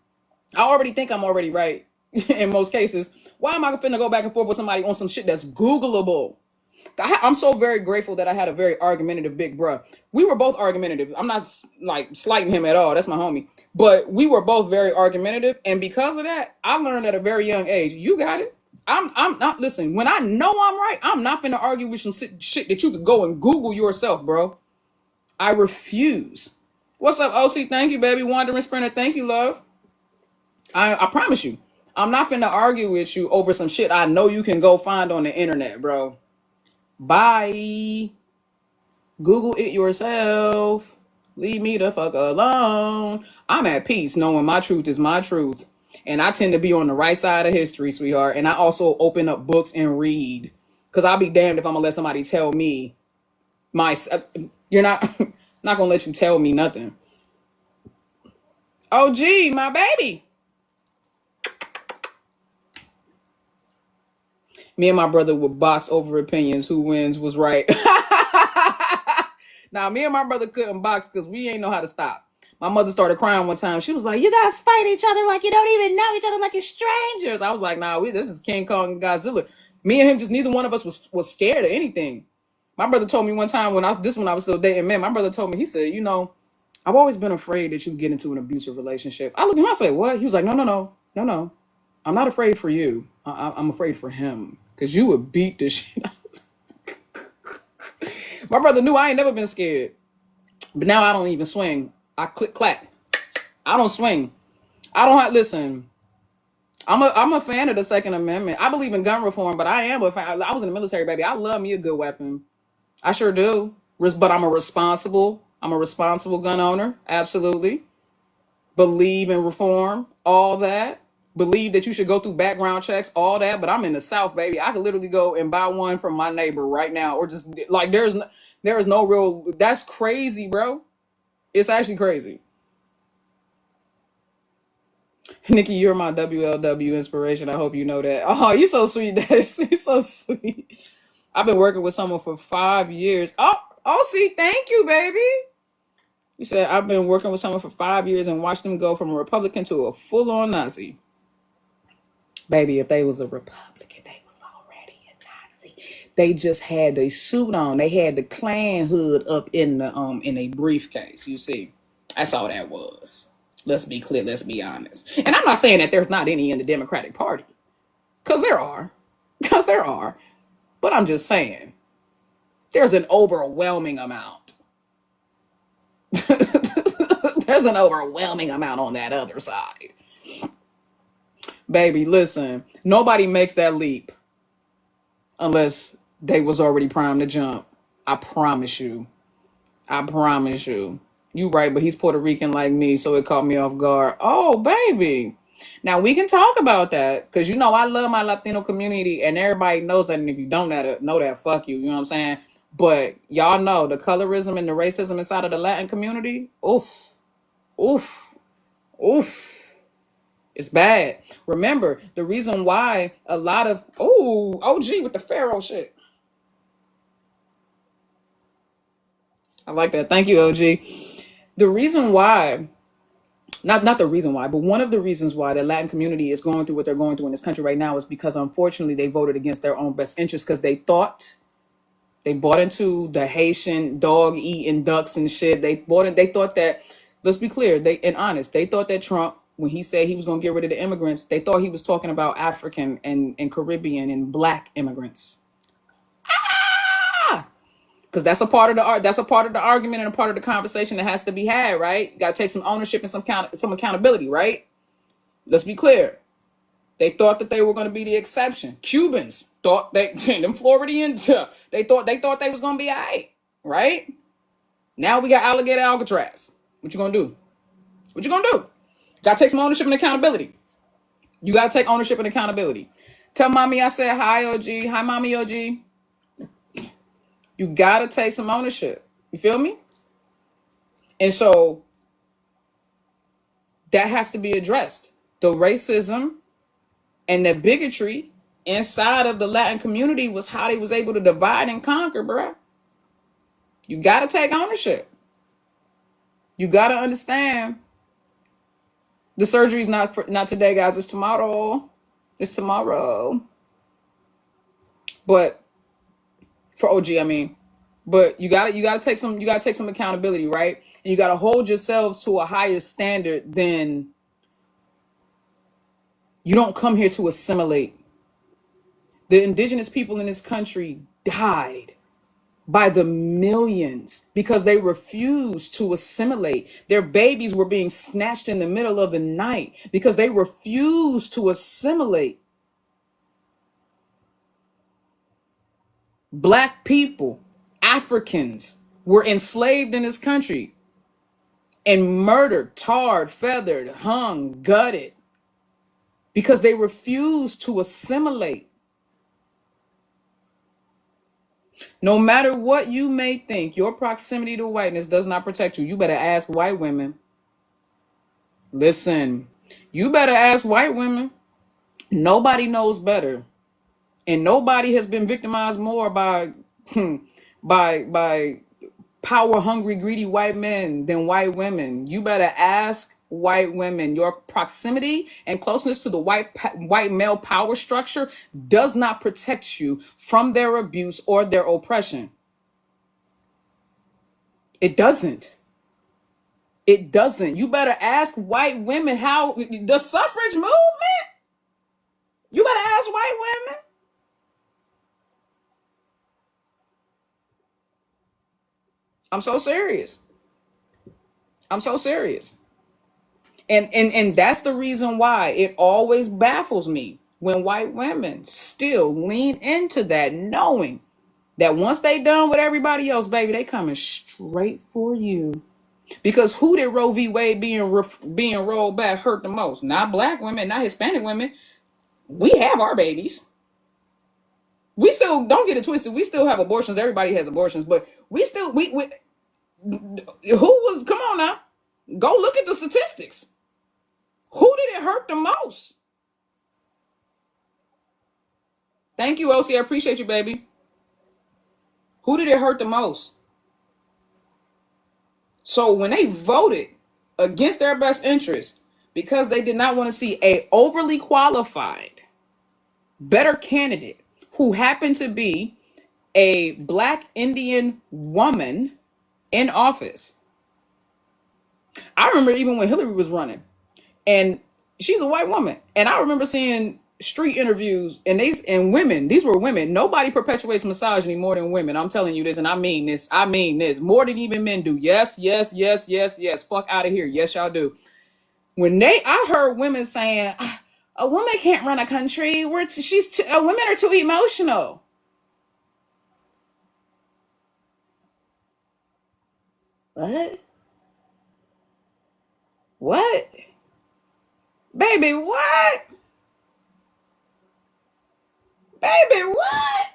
I already think I'm already right in most cases. Why am I finna go back and forth with somebody on some shit that's Googleable? I'm so very grateful that I had a very argumentative big bruh. We were both argumentative. I'm not like slighting him at all. That's my homie. But we were both very argumentative. And because of that, I learned at a very young age. You got it. I'm not, listen, when I know I'm right, I'm not finna argue with some shit that you could go and Google yourself, bro. I refuse. What's up, OC? Thank you, baby. Wandering Sprinter. Thank you, love. I promise you, I'm not finna argue with you over some shit I know you can go find on the internet, bro. Bye. Google it yourself. Leave me the fuck alone. I'm at peace knowing my truth is my truth. And I tend to be on the right side of history, sweetheart. And I also open up books and read. Because I'll be damned if I'm going to let somebody tell me you're not, not going to let you tell me nothing. Oh, gee, my baby. Me and my brother would box over opinions. Who wins was right. Now, me and my brother couldn't box because we ain't know how to stop. My mother started crying one time. She was like, you guys fight each other like you don't even know each other, like you're strangers. I was like, nah, this is King Kong and Godzilla. Me and him, just neither one of us was scared of anything. My brother told me one time when I was still dating men, my brother told me, he said, you know, I've always been afraid that you get into an abusive relationship. I looked at him, I said, what? He was like, no. I'm not afraid for you. I'm afraid for him. Because you would beat the shit out. My brother knew I ain't never been scared. But now I don't even swing. I click clack. I don't swing. I don't have, listen, I'm a fan of the Second Amendment. I believe in gun reform, but I am a fan. I was in the military, baby. I love me a good weapon. I sure do. But I'm a responsible gun owner. Absolutely. Believe in reform, all that. Believe that you should go through background checks, all that. But I'm in the South, baby. I could literally go and buy one from my neighbor right now, or just like there is no real. That's crazy, bro. It's actually crazy. Nikki, you're my WLW inspiration. I hope you know that. Oh, you're so sweet, Dad. You're so sweet. I've been working with someone for 5 years. Oh, see, thank you, baby. You said I've been working with someone for 5 years and watched them go from a Republican to a full-on Nazi. Baby, if they was a Republican, they was already a Nazi. They just had a suit on. They had the Klan hood up in a briefcase. You see, that's all that was. Let's be clear. Let's be honest. And I'm not saying that there's not any in the Democratic Party, because there are. But I'm just saying there's an overwhelming amount. There's an overwhelming amount on that other side. Baby, listen, nobody makes that leap unless they was already primed to jump. I promise you. You right, but he's Puerto Rican like me, so it caught me off guard. Oh, baby. Now, we can talk about that, because you know I love my Latino community, and everybody knows that, and if you don't know that, fuck you, you know what I'm saying? But y'all know the colorism and the racism inside of the Latin community, oof. It's bad. Remember, the reason why a lot of, OG with the Pharaoh shit. I like that. Thank you, OG. The reason why, not the reason why, but one of the reasons why the Latin community is going through what they're going through in this country right now is because, unfortunately, they voted against their own best interests, because they bought into the Haitian dog eating ducks and shit. They thought that, let's be clear, they thought that Trump, when he said he was going to get rid of the immigrants, they thought he was talking about African and Caribbean and Black immigrants. Because that's a part of the argument and a part of the conversation that has to be had, right? You got to take some ownership and some accountability, right? Let's be clear. They thought that they were going to be the exception. Cubans thought them Floridians, they thought they was going to be all right? Now we got alligator Alcatraz. What you going to do? Got to take some ownership and accountability. You got to take ownership and accountability. Tell mommy I said hi, OG. Hi, mommy, OG. You got to take some ownership. You feel me? And so that has to be addressed. The racism and the bigotry inside of the Latin community was how they was able to divide and conquer, bruh. You got to take ownership. You got to understand the surgery is not today, guys. It's tomorrow. But for OG, I mean, but you gotta take some accountability, right? And you gotta hold yourselves to a higher standard than. You don't come here to assimilate. The indigenous people in this country died by the millions because they refused to assimilate. Their babies were being snatched in the middle of the night because they refused to assimilate. Black people, Africans, were enslaved in this country and murdered, tarred, feathered, hung, gutted because they refused to assimilate. No matter what you may think, your proximity to whiteness does not protect you. You better ask white women. Listen, you better ask white women. Nobody knows better. And nobody has been victimized more by by power hungry, greedy white men than white women. You better ask white women. Your proximity and closeness to the white male power structure does not protect you from their abuse or their oppression. It doesn't. It doesn't. You better ask white women how the suffrage movement. You better ask white women. I'm so serious. I'm so serious. And that's the reason why it always baffles me when white women still lean into that, knowing that once they done with everybody else, baby, they coming straight for you. Because who did Roe v. Wade being rolled back hurt the most? Not black women, not Hispanic women. We have our babies. We still, don't get it twisted, we still have abortions. Everybody has abortions, but we still, who was, come on now, go look at the statistics. Who did it hurt the most? Thank you, OC. I appreciate you, baby. Who did it hurt the most? So when they voted against their best interest because they did not want to see a overly qualified, better candidate who happened to be a black Indian woman in office. I remember even when Hillary was running, and she's a white woman, and I remember seeing street interviews, and these were women. Nobody perpetuates misogyny more than women. I'm telling you this, and I mean this more than even men do. Yes. Fuck out of here. Yes, y'all do. I heard women saying, a woman can't run a country. Women are too emotional. What? Baby, what? Baby, what?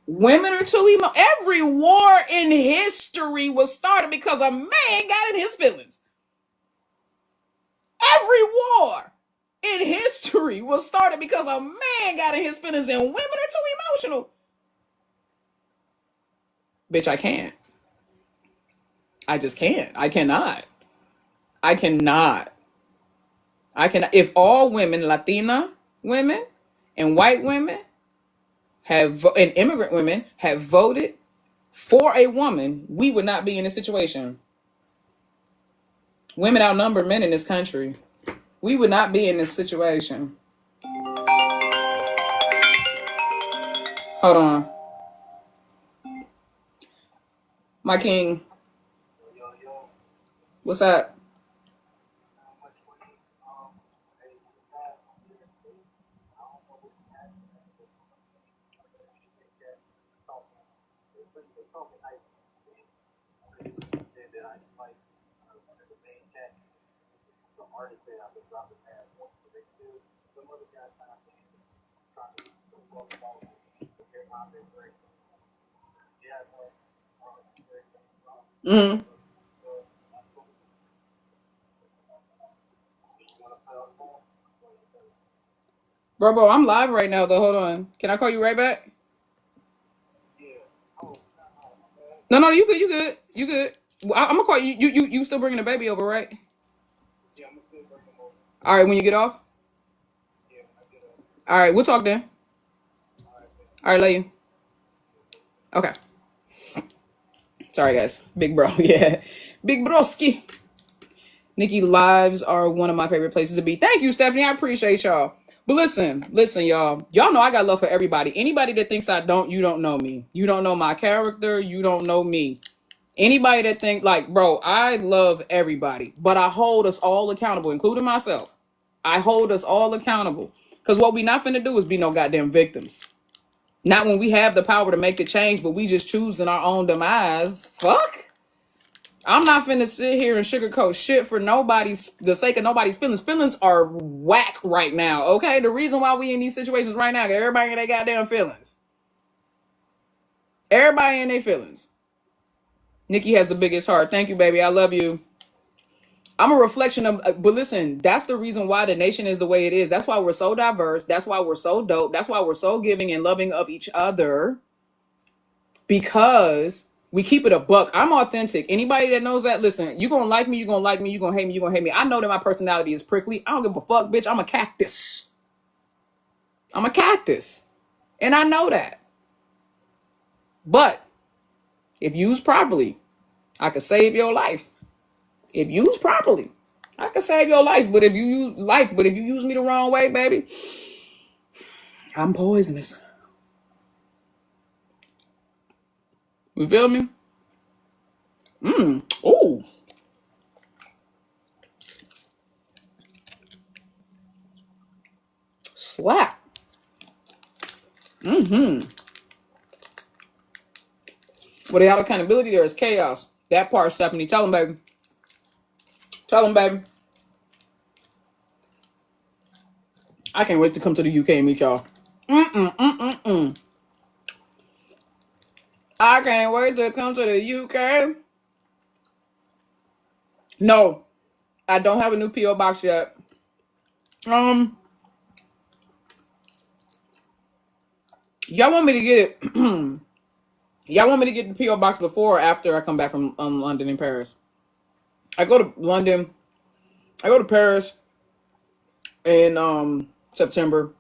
Women are too emo. Every war in history was started because a man got in his feelings. Every war in history was started because a man got in his feelings, and women are too emotional. Bitch, I can't. I just can't. I cannot. If all women, Latina women and white women and immigrant women have voted for a woman, we would not be in this situation. Women outnumber men in this country. We would not be in this situation. Hold on. My king. What's up? Mm-hmm. Bro, I'm live right now though. Hold on. Can I call you right back? No, you good. Well, I'm gonna call you. You still bringing the baby over, right? All right, when you get off. All right, we'll talk then. All right, love you. Okay. Sorry, guys. Big bro. Yeah. Big broski. Nikki, lives are one of my favorite places to be. Thank you, Stephanie. I appreciate y'all. But listen, y'all. Y'all know I got love for everybody. Anybody that thinks I don't, you don't know me. You don't know my character. You don't know me. Anybody that think like, bro, I love everybody, but I hold us all accountable, including myself. I hold us all accountable. Because what we not finna do is be no goddamn victims. Not when we have the power to make the change, but we just choosing our own demise. Fuck. I'm not finna sit here and sugarcoat shit for the sake of nobody's feelings. Feelings are whack right now, okay? The reason why we in these situations right now, everybody in their goddamn feelings. Everybody in their feelings. Nikki has the biggest heart. Thank you, baby. I love you. I'm a reflection of, but listen, that's the reason why the nation is the way it is. That's why we're so diverse. That's why we're so dope. That's why we're so giving and loving of each other. Because we keep it a buck. I'm authentic. Anybody that knows that, listen, you gonna like me, you gonna like me, you gonna hate me, you gonna hate me. I know that my personality is prickly. I don't give a fuck, bitch. I'm a cactus. I'm a cactus. And I know that. But if used properly, I could save your life. If used properly, I could save your life. But if you use me the wrong way, baby, I'm poisonous. You feel me? Oh. Slap. Without accountability, there is chaos. That part, Stephanie. Tell them, baby. Tell them, baby. I can't wait to come to the UK and meet y'all. I can't wait to come to the UK. No, I don't have a new P.O. box yet. Y'all want me to get it? Y'all want me to get the P.O. box before or after I come back from London and Paris? I go to London. I go to Paris in September,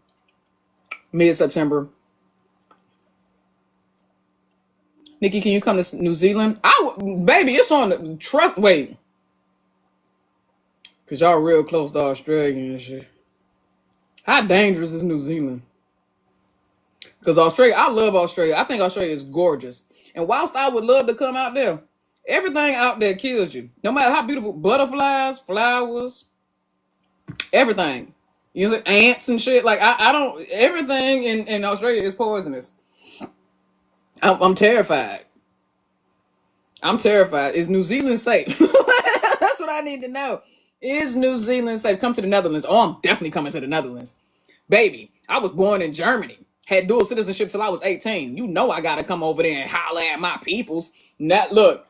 mid-September. Nikki, can you come to New Zealand? Baby, it's on the trust. Wait. Because y'all real close to Australia and shit. How dangerous is New Zealand? Because Australia, I love Australia. I think Australia is gorgeous. And whilst I would love to come out there, everything out there kills you. No matter how beautiful, butterflies, flowers, everything. You know, ants and shit. Like, I don't, everything in Australia is poisonous. I'm terrified. I'm terrified. Is New Zealand safe? That's what I need to know. Is New Zealand safe? Come to the Netherlands. Oh, I'm definitely coming to the Netherlands. Baby, I was born in Germany. Had dual citizenship till I was 18. You know I gotta come over there and holler at my peoples. Look,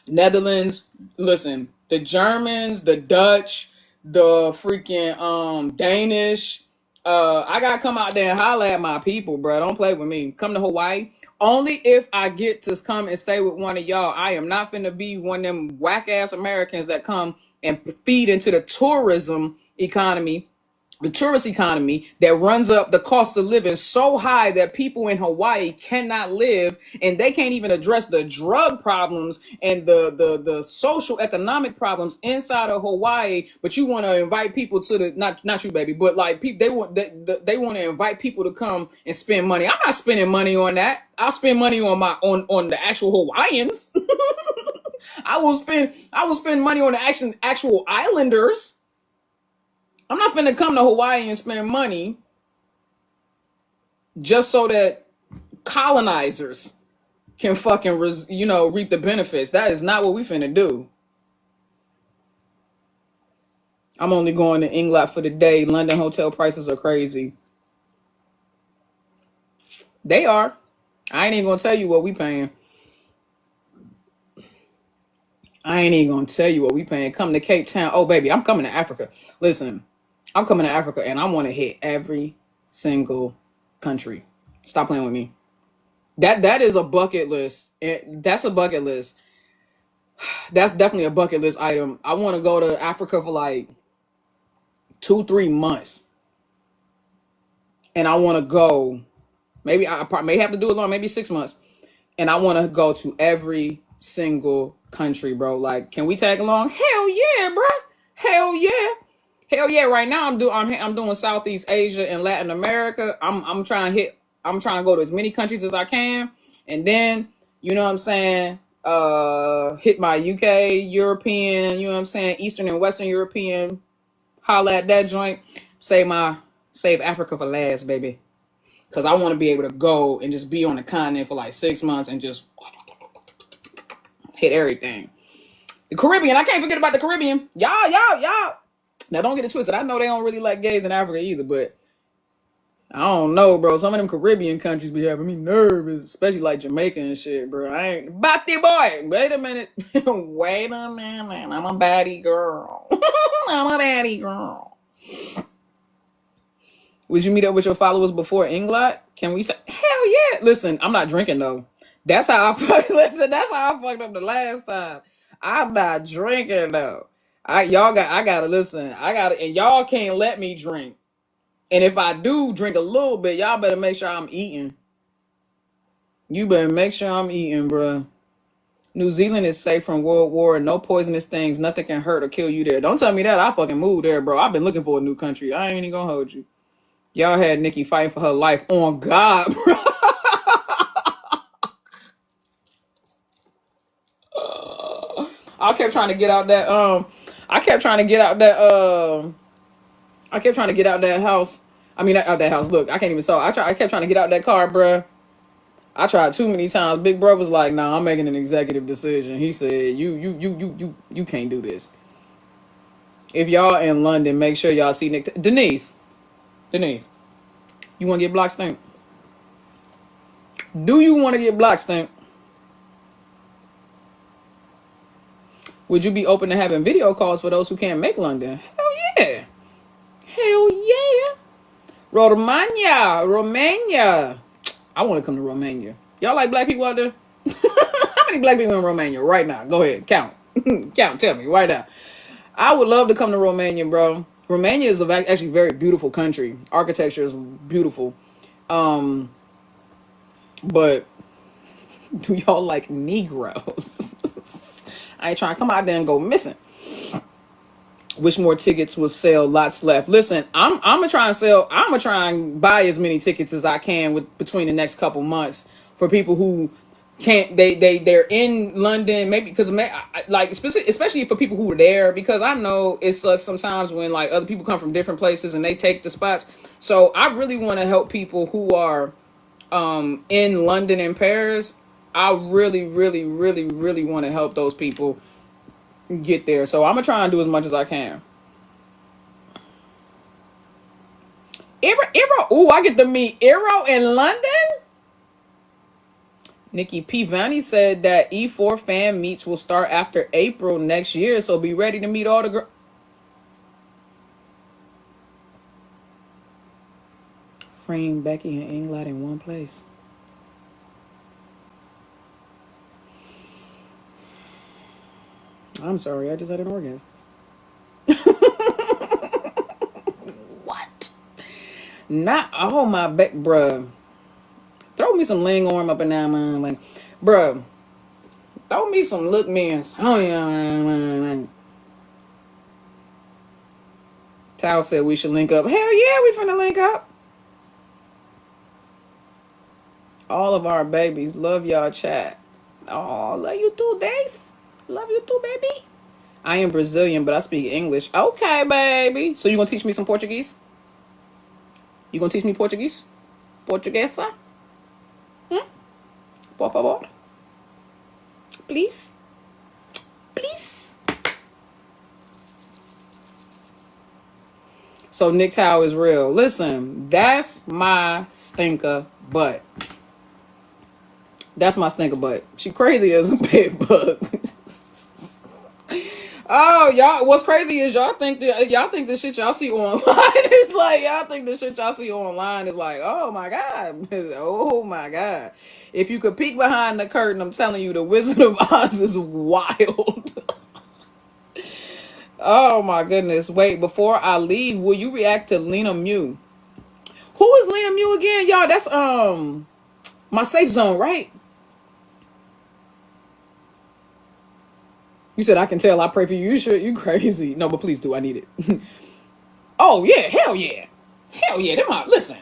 Netherlands, listen, the Germans, the Dutch, the freaking Danish. I gotta come out there and holler at my people, bro. Don't play with me. Come to Hawaii. Only if I get to come and stay with one of y'all. I am not finna be one of them whack ass Americans that come and feed into the tourism economy. The tourist economy that runs up the cost of living so high that people in Hawaii cannot live, and they can't even address the drug problems and the social economic problems inside of Hawaii. But you want to invite people to the not you, baby, but like people they want to invite people to come and spend money. I'm not spending money on that. I'll spend money on on the actual Hawaiians. I will spend money on the actual islanders. I'm not finna come to Hawaii and spend money just so that colonizers can fucking, reap the benefits. That is not what we finna do. I'm only going to England for the day. London hotel prices are crazy. They are. I ain't even gonna tell you what we paying. Come to Cape Town. Oh, baby, I'm coming to Africa. Listen. I'm coming to Africa and I want to hit every single country. Stop playing with me. That is a bucket list. That's a bucket list. That's definitely a bucket list item. I want to go to Africa for like 2-3 months. And I want to go, maybe I may have to do it long, maybe 6 months. And I want to go to every single country, bro. Like, can we tag along? Hell yeah, bro. Hell yeah. Hell yeah! Right now I'm doing Southeast Asia and Latin America. I'm trying to go to as many countries as I can, and then you know what I'm saying. Hit my UK, European. You know what I'm saying. Eastern and Western European. Holla at that joint. Save Africa for last, baby. because I want to be able to go and just be on the continent for like 6 months and just hit everything. The Caribbean, I can't forget about the Caribbean. Y'all. Now, don't get it twisted. I know they don't really like gays in Africa either, but I don't know, bro. Some of them Caribbean countries be having me nervous, especially like Jamaica and shit, bro. I ain't Batty boy. Wait a minute. Wait a minute. I'm a baddie girl. I'm a baddie girl. Would you meet up with your followers before Inglot? Can we say hell yeah? Listen, I'm not drinking though. That's how I fucked up the last time. I'm not drinking though. I gotta listen. And y'all can't let me drink. And if I do drink a little bit, y'all better make sure I'm eating. You better make sure I'm eating, bruh. New Zealand is safe from World War. No poisonous things. Nothing can hurt or kill you there. Don't tell me that. I fucking moved there, bro. I've been looking for a new country. I ain't even gonna hold you. Y'all had Nikki fighting for her life. On God, bro. I kept trying to get out that house. I mean, out that house. Look, I can't even talk. I kept trying to get out that car, bruh. I tried too many times. Big bro was like, "Nah, I'm making an executive decision." He said, "You can't do this." If y'all in London, make sure y'all see Nick. Denise, you want to get block stink? Do you want to get block stink? Would you be open to having video calls for those who can't make London? Hell yeah. Hell yeah. Romania. I want to come to Romania. Y'all like black people out there? How many black people in Romania right now? Go ahead, count. Tell me right now. I would love to come to Romania, bro. Romania is actually a very beautiful country. Architecture is beautiful. But do y'all like Negroes? I ain't trying to come out there and go missing. Wish more tickets would sell. Lots left. Listen, I'm gonna try and buy as many tickets as I can between the next couple months for people who can't. They're in London, maybe because like especially for people who are there, because I know it sucks sometimes when like other people come from different places and they take the spots. So I really want to help people who are in London and Paris. I really want to help those people get there. So I'm gonna try and do as much as I can. Ooh, I get to meet Iro in London. Nikki P. Vanny said that E4 fan meets will start after April next year, so be ready to meet all the girls. Frame Becky and Inglot in one place. I'm sorry, I just had an orgasm. What? Not all my back, bruh. Throw me some ling arm up and down, man. Like, bruh. Throw me some look mans. Oh, yeah, man. Tal said we should link up. Hell yeah, we finna link up. All of our babies love y'all chat. Oh, love you too, Dace. Love you too, baby. I am Brazilian, but I speak English. Okay, baby. So you gonna teach me some Portuguese? You gonna teach me Portuguese? Portuguesa? Por favor. Please. Please. So Nick Tao is real. Listen, that's my stinker butt. That's my stinker butt. She crazy as a bed bug. Oh, y'all, what's crazy is y'all think the shit y'all see online is like, oh my God. Oh my God. If you could peek behind the curtain, I'm telling you, the Wizard of Oz is wild. Oh my goodness. Wait, before I leave, will you react to Lena Mew? Who is Lena Mew again? Y'all, that's my safe zone, right? You said I can tell I pray for you. You should. You crazy. No, but please do. I need it. Oh yeah, hell yeah. Hell yeah. Listen.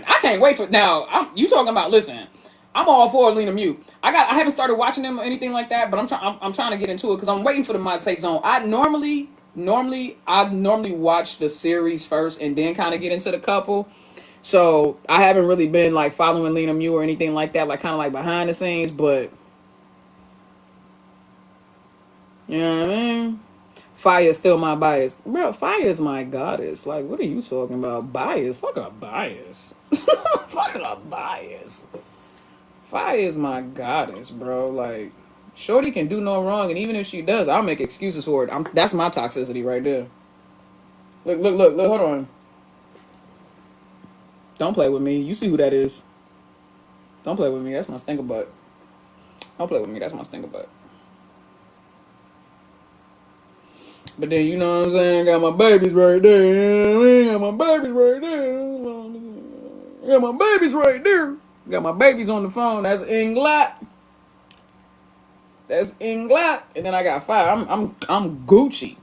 I can't wait for now. You talking about listen. I'm all for Lena Mew. I haven't started watching them or anything like that, but I'm trying to get into it because I'm waiting for the My Safe Zone. I normally watch the series first and then kind of get into the couple. So I haven't really been like following Lena Mew or anything like that, like kind of like behind the scenes, but you know what I mean? Fire is still my bias. Bro, Fire is my goddess. Like, what are you talking about? Bias? Fuck a bias. Fuck a bias. Fire is my goddess, bro. Like, Shorty can do no wrong, and even if she does, I'll make excuses for it. That's my toxicity right there. Look, hold on. Don't play with me. You see who that is. Don't play with me. That's my stinker butt. Don't play with me. That's my stinker butt. But then, you know what I'm saying? Got my babies right there. You know what I mean? Got my babies right there. Got my babies right there. Got my babies on the phone. That's Inglat. That's Inglat. And then I got Fire. I'm Gucci.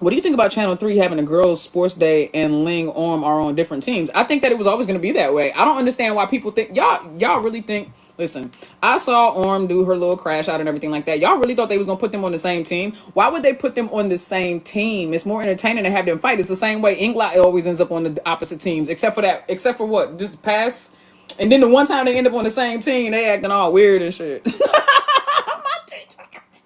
What do you think about Channel 3 having a girls' sports day and Ling Orm are on different teams? I think that it was always going to be that way. I don't understand why people think... Y'all really think... Listen, I saw Orm do her little crash out and everything like that. Y'all really thought they was going to put them on the same team? Why would they put them on the same team? It's more entertaining to have them fight. It's the same way Inglat always ends up on the opposite teams. Except for what? Just pass... And then the one time they end up on the same team, they acting all weird and shit.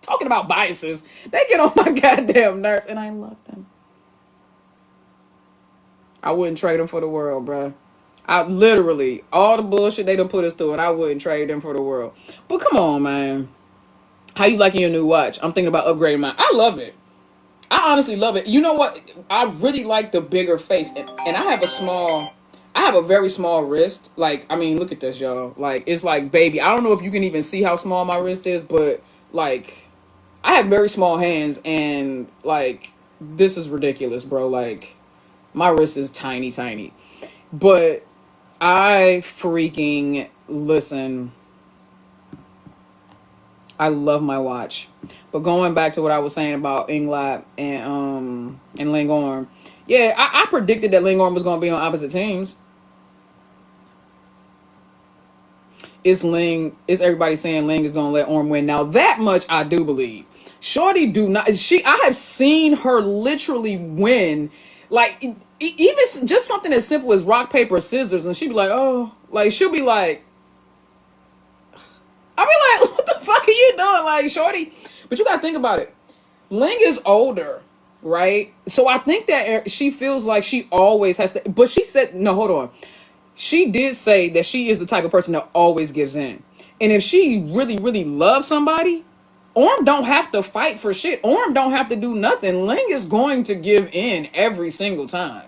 Talking about biases. They get on my goddamn nerves. And I love them. I wouldn't trade them for the world, bruh. I literally, all the bullshit they done put us through, and I wouldn't trade them for the world. But come on, man. How you liking your new watch? I'm thinking about upgrading mine. I love it. I honestly love it. You know what? I really like the bigger face. And I have a very small wrist. Like, I mean, look at this, y'all. Like, it's like, baby. I don't know if you can even see how small my wrist is, but, like, I have very small hands, and, like, this is ridiculous, bro. Like, my wrist is tiny, tiny. But I freaking, listen, I love my watch. But going back to what I was saying about Inglat and Ling Orm, yeah, I predicted that Ling Orm was going to be on opposite teams. Is everybody saying Ling is going to let Orm win? Now, that much I do believe. Shorty do not, I have seen her literally win, like, even just something as simple as rock, paper, scissors, and she'd be like, oh, like, she'll be like, I'll be like, what the fuck are you doing? Like, Shorty, but you gotta think about it. Ling is older, right? So I think that she feels like she always has to, but she said, no, hold on. She did say that she is the type of person that always gives in. And if she really, really loves somebody, Orm don't have to fight for shit. Orm don't have to do nothing. Ling is going to give in every single time.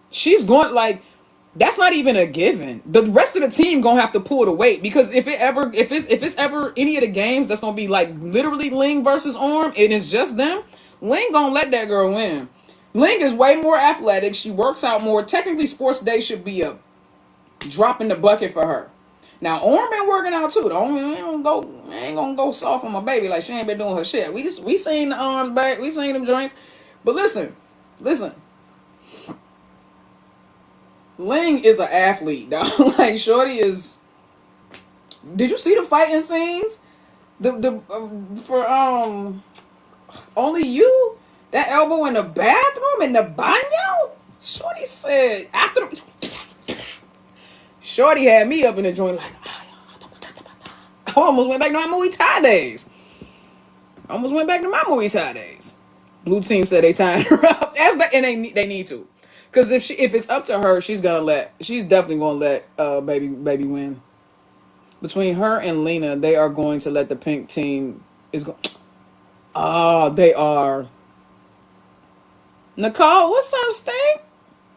She's going, like, that's not even a given. The rest of the team gonna have to pull the weight, because if it's ever any of the games that's gonna be like literally Ling versus Orm, and it's just them, Ling gonna let that girl win. Ling is way more athletic. She works out more. Technically, sports day should be a drop in the bucket for her. Now, Orm been working out too. Ain't gonna go soft on my baby like she ain't been doing her shit. We seen the arms back. We seen them joints. But listen. Ling is an athlete, dog. Like, Shorty is. Did you see the fighting scenes? For Only You, that elbow in the bathroom in the baño. Shorty said after. Shorty had me up in the joint like. I almost went back to my Muay Thai days. Blue team said they tying her up. And they need to. Because if it's up to her, she's definitely gonna let baby win. Between her and Lena, they are going to let the pink team they are. Nicole, what's up, Stink?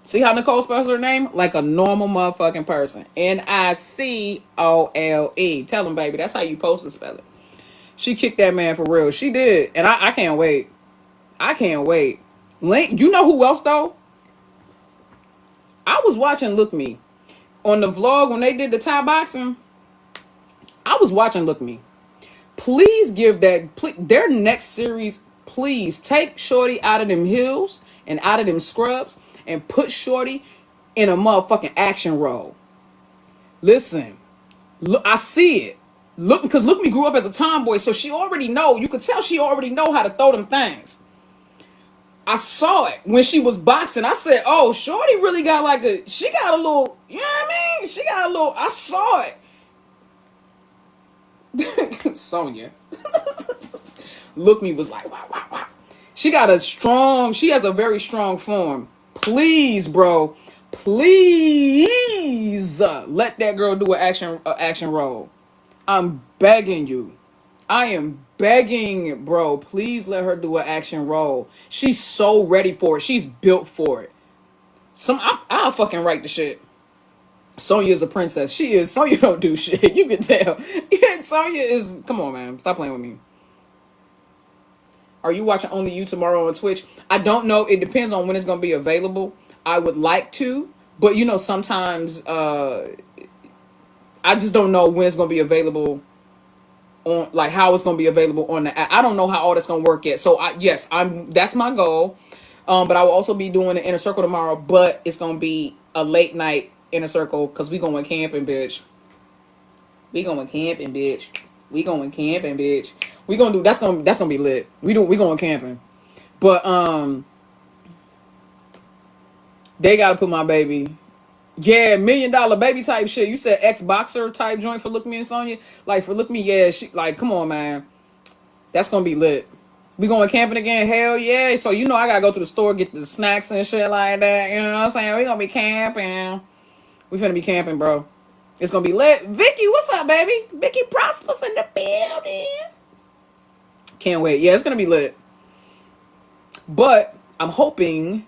See how Nicole spells her name? Like a normal motherfucking person. Nicole. Tell them, baby, that's how you supposed to spell it. She kicked that man for real. She did. And I can't wait. Link, you know who else though? I was watching Look Me on the vlog when they did the Thai boxing. I was watching Look Me. Please give their next series, please take Shorty out of them heels and out of them scrubs and put Shorty in a motherfucking action role. Listen, look, I see it. Because Look Me grew up as a tomboy, so she already know. You could tell she already know how to throw them things. I saw it when she was boxing. I said, oh, Shorty really got like she got a little, you know what I mean? She got a little, I saw it. Sonya. Look me was like, wow, wow, wow. She has a very strong form. Please, bro. Please let that girl do an action role. I'm begging you. I am begging, bro. Please let her do an action role. She's so ready for it. She's built for it. I'll fucking write the shit. Sonya is a princess. She is. Sonya don't do shit. You can tell. Yeah, Sonya is. Come on, man. Stop playing with me. Are you watching Only You tomorrow on Twitch? I don't know. It depends on when it's going to be available. I would like to, but you know, sometimes I just don't know when it's going to be available on, like how it's going to be available on the app. I don't know how all that's going to work yet. So yes, that's my goal. But I will also be doing the Inner Circle tomorrow, but it's going to be a late night Inner Circle because we going camping, bitch. We going camping, bitch. We going camping, bitch. We gonna do that's gonna be lit. We going camping, but they gotta put my baby. Yeah, $1 million baby type shit. You said ex-boxer type joint for Look Me and Sonya. Like for Look Me, yeah. She like, come on, man. That's gonna be lit. We going camping again? Hell yeah. So you know I gotta go to the store, get the snacks and shit like that. You know what I'm saying? We gonna be camping. We finna be camping, bro. It's gonna be lit. Vicky, what's up, baby? Vicky Prosper's in the building. Can't wait. Yeah, it's gonna be lit. But I am hoping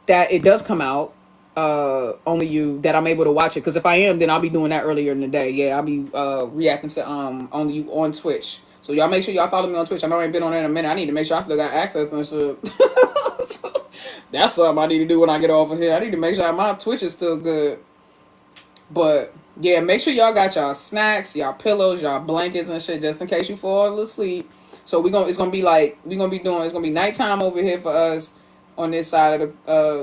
that it does come out. Only You, that I'm able to watch it. Because if I am, then I'll be doing that earlier in the day. Yeah, I'll be reacting to Only You on Twitch. So y'all make sure y'all follow me on Twitch. I know I ain't been on there in a minute. I need to make sure I still got access and shit. That's something I need to do when I get off of here. I need to make sure my Twitch is still good. But yeah, make sure y'all got y'all snacks, y'all pillows, y'all blankets and shit, just in case you fall asleep. So it's gonna be nighttime over here for us on this side of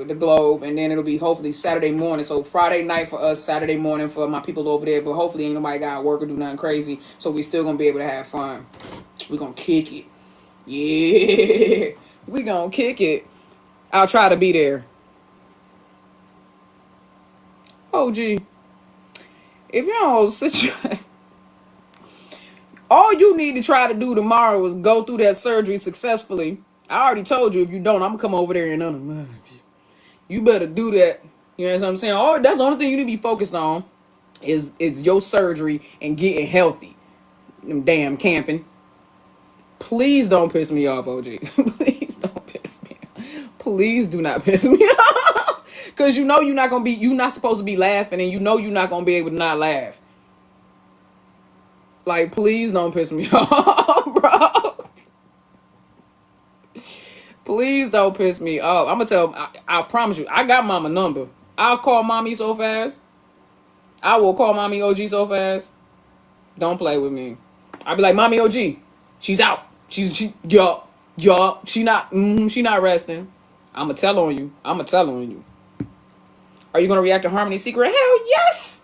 the globe, and then it'll be hopefully Saturday morning. So Friday night for us, Saturday morning for my people over there. But hopefully ain't nobody got to work or do nothing crazy. So we still gonna be able to have fun. We gonna kick it. Yeah, we gonna kick it. I'll try to be there. Oh gee. If you don't situate, all you need to try to do tomorrow is go through that surgery successfully. I already told you, if you don't, I'm gonna come over there and unalive you. You better do that. You know what I'm saying? Oh, that's the only thing you need to be focused on is your surgery and getting healthy. Them damn camping. Please don't piss me off, OG. Please don't piss me off. Please do not piss me off. Because you know you're not supposed to be laughing, and you know you're not going to be able to not laugh. Like, please don't piss me off, bro. Please don't piss me off. I'm going to tell, I promise you, I got mama number. I'll call mommy so fast. I will call mommy OG so fast. Don't play with me. I'll be like, mommy OG, she's out. She not resting. I'm going to tell on you. Are you going to react to Harmony Secret? Hell yes!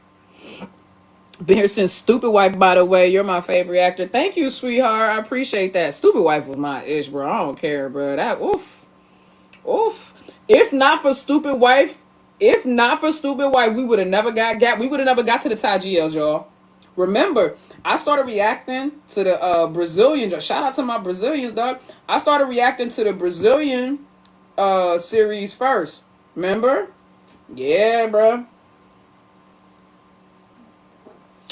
Been here since Stupid Wife, by the way. You're my favorite actor. Thank you, sweetheart. I appreciate that. Stupid Wife was my ish, bro. I don't care, bro. That, oof. If not for Stupid Wife, we would have never got to the Thai GLs, y'all. Remember, I started reacting to the Brazilian. Shout out to my Brazilians, dog. I started reacting to the Brazilian series first. Remember? Yeah, bro.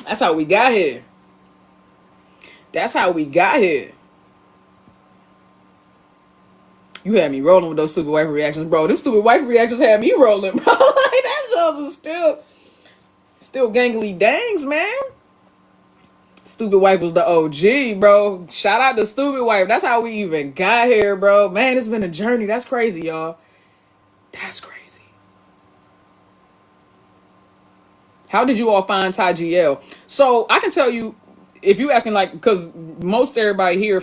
That's how we got here. You had me rolling with those Stupid Wife reactions, bro. Them Stupid Wife reactions had me rolling, bro. Like, that was still gangly dangs, man. Stupid Wife was the OG, bro. Shout out to Stupid Wife. That's how we even got here, bro. Man, it's been a journey. That's crazy, y'all. That's crazy. How did you all find Thai GL? So I can tell you, if you asking, like, because most everybody here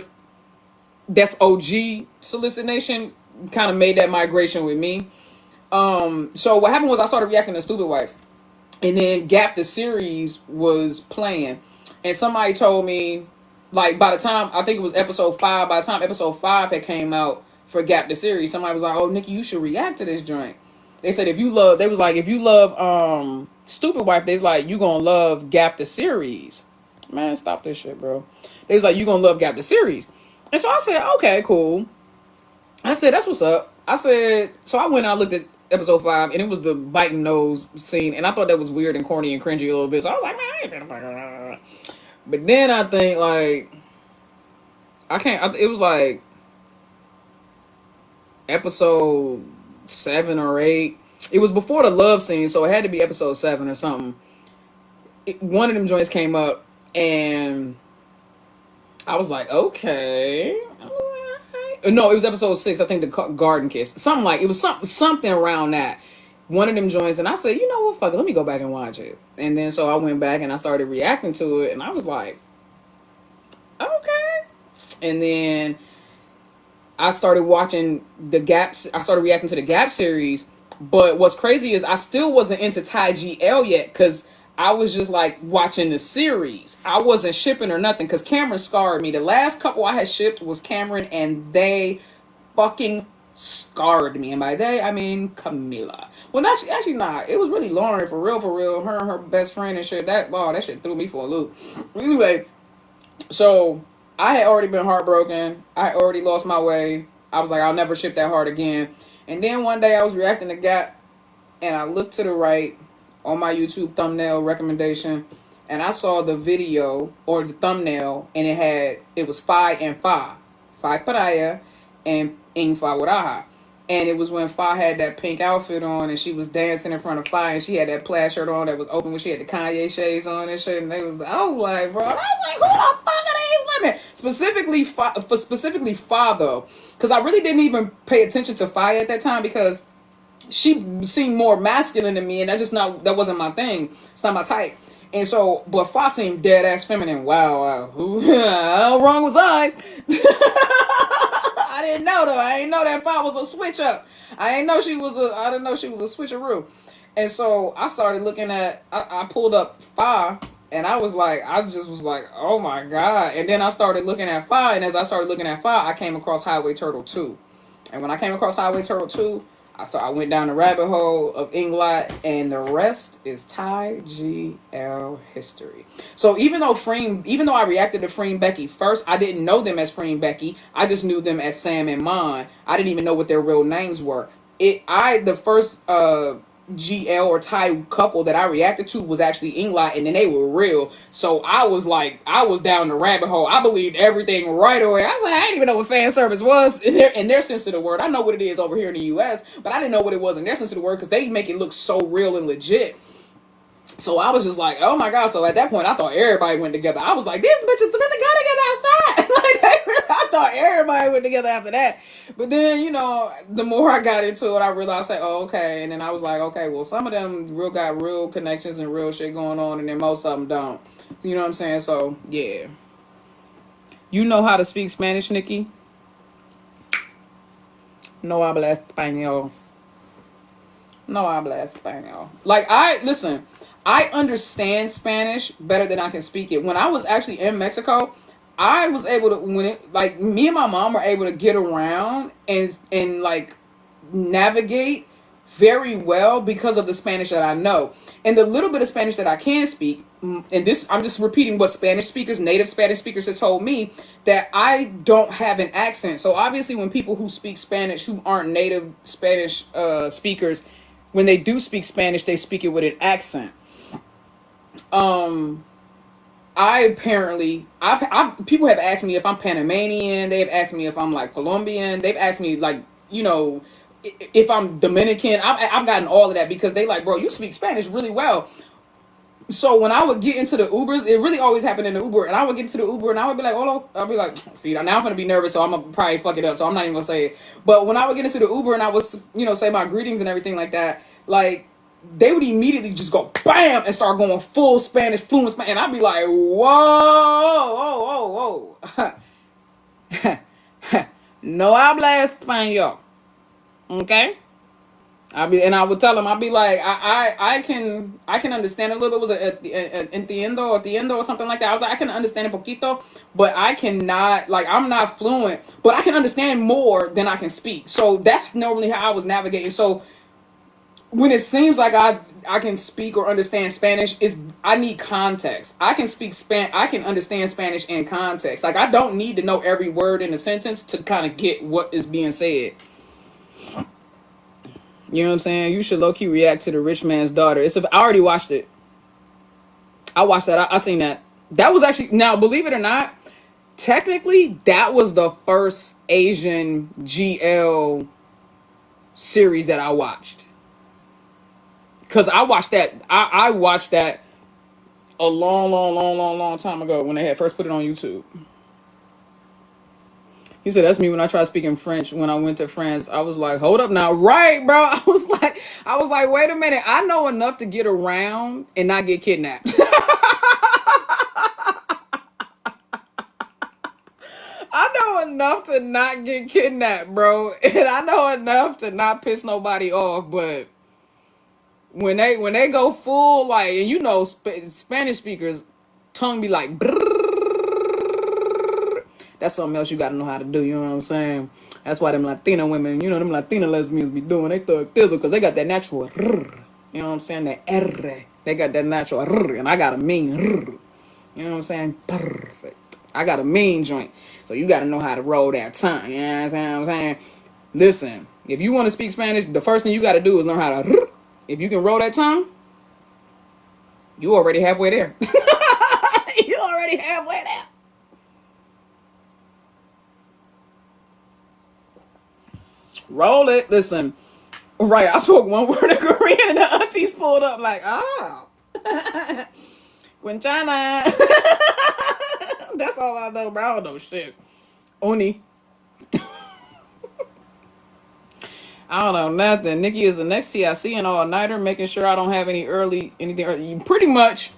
that's OG Solicit Nation kind of made that migration with me. So what happened was I started reacting to Stupid Wife, and then Gap the series was playing, and somebody told me, like by the time I think it was episode 5, by the time episode 5 had came out for Gap the series, somebody was like, "Oh, Nikki, you should react to this joint." They said if you love Stupid Wife, they was like, you gonna love Gap the series. Man, stop this shit, bro. They was like, you gonna love Gap the series. And so I said, okay, cool. I said, that's what's up. I said, so I went and I looked at episode 5, and it was the biting nose scene, and I thought that was weird and corny and cringy a little bit. So I was like, man, I ain't finna fuck around. But then I think, like, it was like episode 7 or 8. It was before the love scene, so it had to be episode 7 or something. One of them joints came up, and I was like, okay. No, it was episode 6. I think the garden kiss, something like it was something around that. One of them joints, and I said, you know what, fuck it, let me go back and watch it. And then so I went back and I started reacting to it, and I was like, okay. And then I started watching the Gaps. I started reacting to the Gap series. But what's crazy is I still wasn't into Ty GL yet, because I was just like watching the series. I wasn't shipping or nothing, because Cameron scarred me. The last couple I had shipped was Cameron, and they fucking scarred me. And by they, I mean Camila. Well, actually not. It was really Lauren, for real, for real. Her and her best friend and shit. That shit threw me for a loop. Anyway, so I had already been heartbroken. I already lost my way. I was like, I'll never ship that hard again. And then one day I was reacting to Gap, and I looked to the right on my YouTube thumbnail recommendation, and I saw the video or the thumbnail, and it was Fi and Fa Paraya and Ing Fa Waraha. And it was when Fa had that pink outfit on, and she was dancing in front of Fi, and she had that plaid shirt on that was open when she had the Kanye shades on and shit. And I was like, bro, I was like, who the fuck are these women? Specifically Fa though, because I really didn't even pay attention to Fi at that time, because she seemed more masculine than me, and that wasn't my thing. It's not my type. And so, but Fa seemed dead ass feminine. Wow. How wrong was I? I didn't know though. I didn't know that Fa was a switch up. I didn't know she was a switcheroo. And so I started looking at. I pulled up Fa, and I just was like, oh my god. And then I started looking at Fa, and as I started looking at Fa, I came across Highway Turtle 2. And when I came across Highway Turtle 2, I went down the rabbit hole of Inglot, and the rest is Ty GL history. So even though I reacted to Freem Becky first, I didn't know them as Freem Becky. I just knew them as Sam and Mon. I didn't even know what their real names were. The first GL or Thai couple that I reacted to was actually Inglot, and then they were real. So I was down the rabbit hole. I believed everything right away. I was like, I didn't even know what fan service was in their sense of the word. I know what it is over here in the US, but I didn't know what it was in their sense of the word, because they make it look so real and legit. So I was just like, oh my god. So at that point, I thought everybody went together. I was like, these bitches really got together outside. I thought everybody went together after that. But then, the more I got into it, I realized, oh, okay. And then I was like, okay, well, some of them got real connections and real shit going on, and then most of them don't. So, you know what I'm saying? So, yeah. You know how to speak Spanish, Nikki? No habla español. No habla español. Listen, I understand Spanish better than I can speak it. When I was actually in Mexico, I was able to, me and my mom were able to get around and navigate very well because of the Spanish that I know. And the little bit of Spanish that I can speak, and this, I'm just repeating what native Spanish speakers have told me, that I don't have an accent. So obviously when people who speak Spanish, who aren't native Spanish speakers, when they do speak Spanish, they speak it with an accent. People have asked me if I'm Panamanian. They've asked me if I'm Colombian. They've asked me if I'm Dominican. I've gotten all of that, because they bro, you speak Spanish really well. So when I would get into the Ubers, it really always happened in the Uber, and I would get into the Uber and I would be like, oh, I'll be like, see, now I'm going to be nervous, so I'm going to probably fuck it up, so I'm not even going to say it. But when I would get into the Uber and I would, say my greetings and everything like that, they would immediately just go bam and start going full Spanish, fluent Spanish, and I'd be like, whoa. No habla español. Okay? I would tell him, I'd be like, I can understand it a little bit. It was entiendo or something like that. I was like, I can understand a poquito, but I cannot, like, I'm not fluent, but I can understand more than I can speak. So that's normally how I was navigating. So when it seems like I can speak or understand Spanish, is I need context. I can I can understand Spanish in context. Like, I don't need to know every word in a sentence to kind of get what is being said. You know what I'm saying? You should low-key react to The Rich Man's Daughter. I already watched it. I watched that. I seen that. That was actually, now, believe it or not, technically, that was the first Asian GL series that I watched. Because I watched that. I watched that a long time ago when they had first put it on YouTube. He said, that's me when I tried speaking French when I went to France. I was like, hold up now. Right, bro. I was like, wait a minute. I know enough to get around and not get kidnapped. I know enough to not get kidnapped, bro. And I know enough to not piss nobody off. But when they go full, like, and you know, Spanish speakers, tongue be like, brrr. That's something else you got to know how to do. You know what I'm saying? That's why them Latina women, you know, them Latina lesbians be doing. They thug thizzle because they got that natural rrr. You know what I'm saying? That R. They got that natural rrr. And I got a mean rrr. You know what I'm saying? Perfect. I got a mean joint. So you got to know how to roll that tongue. You know what I'm saying? Listen, if you want to speak Spanish, the first thing you got to do is learn how to rrr. If you can roll that tongue, you already halfway there. You already halfway there. Roll it. Listen. Right, I spoke one word of Korean and the aunties pulled up like, oh. Quinchana. That's all I know, bro. I don't know shit. Oni. I don't know nothing. Nikki is the next TIC and all-nighter, making sure I don't have anything early. Pretty much,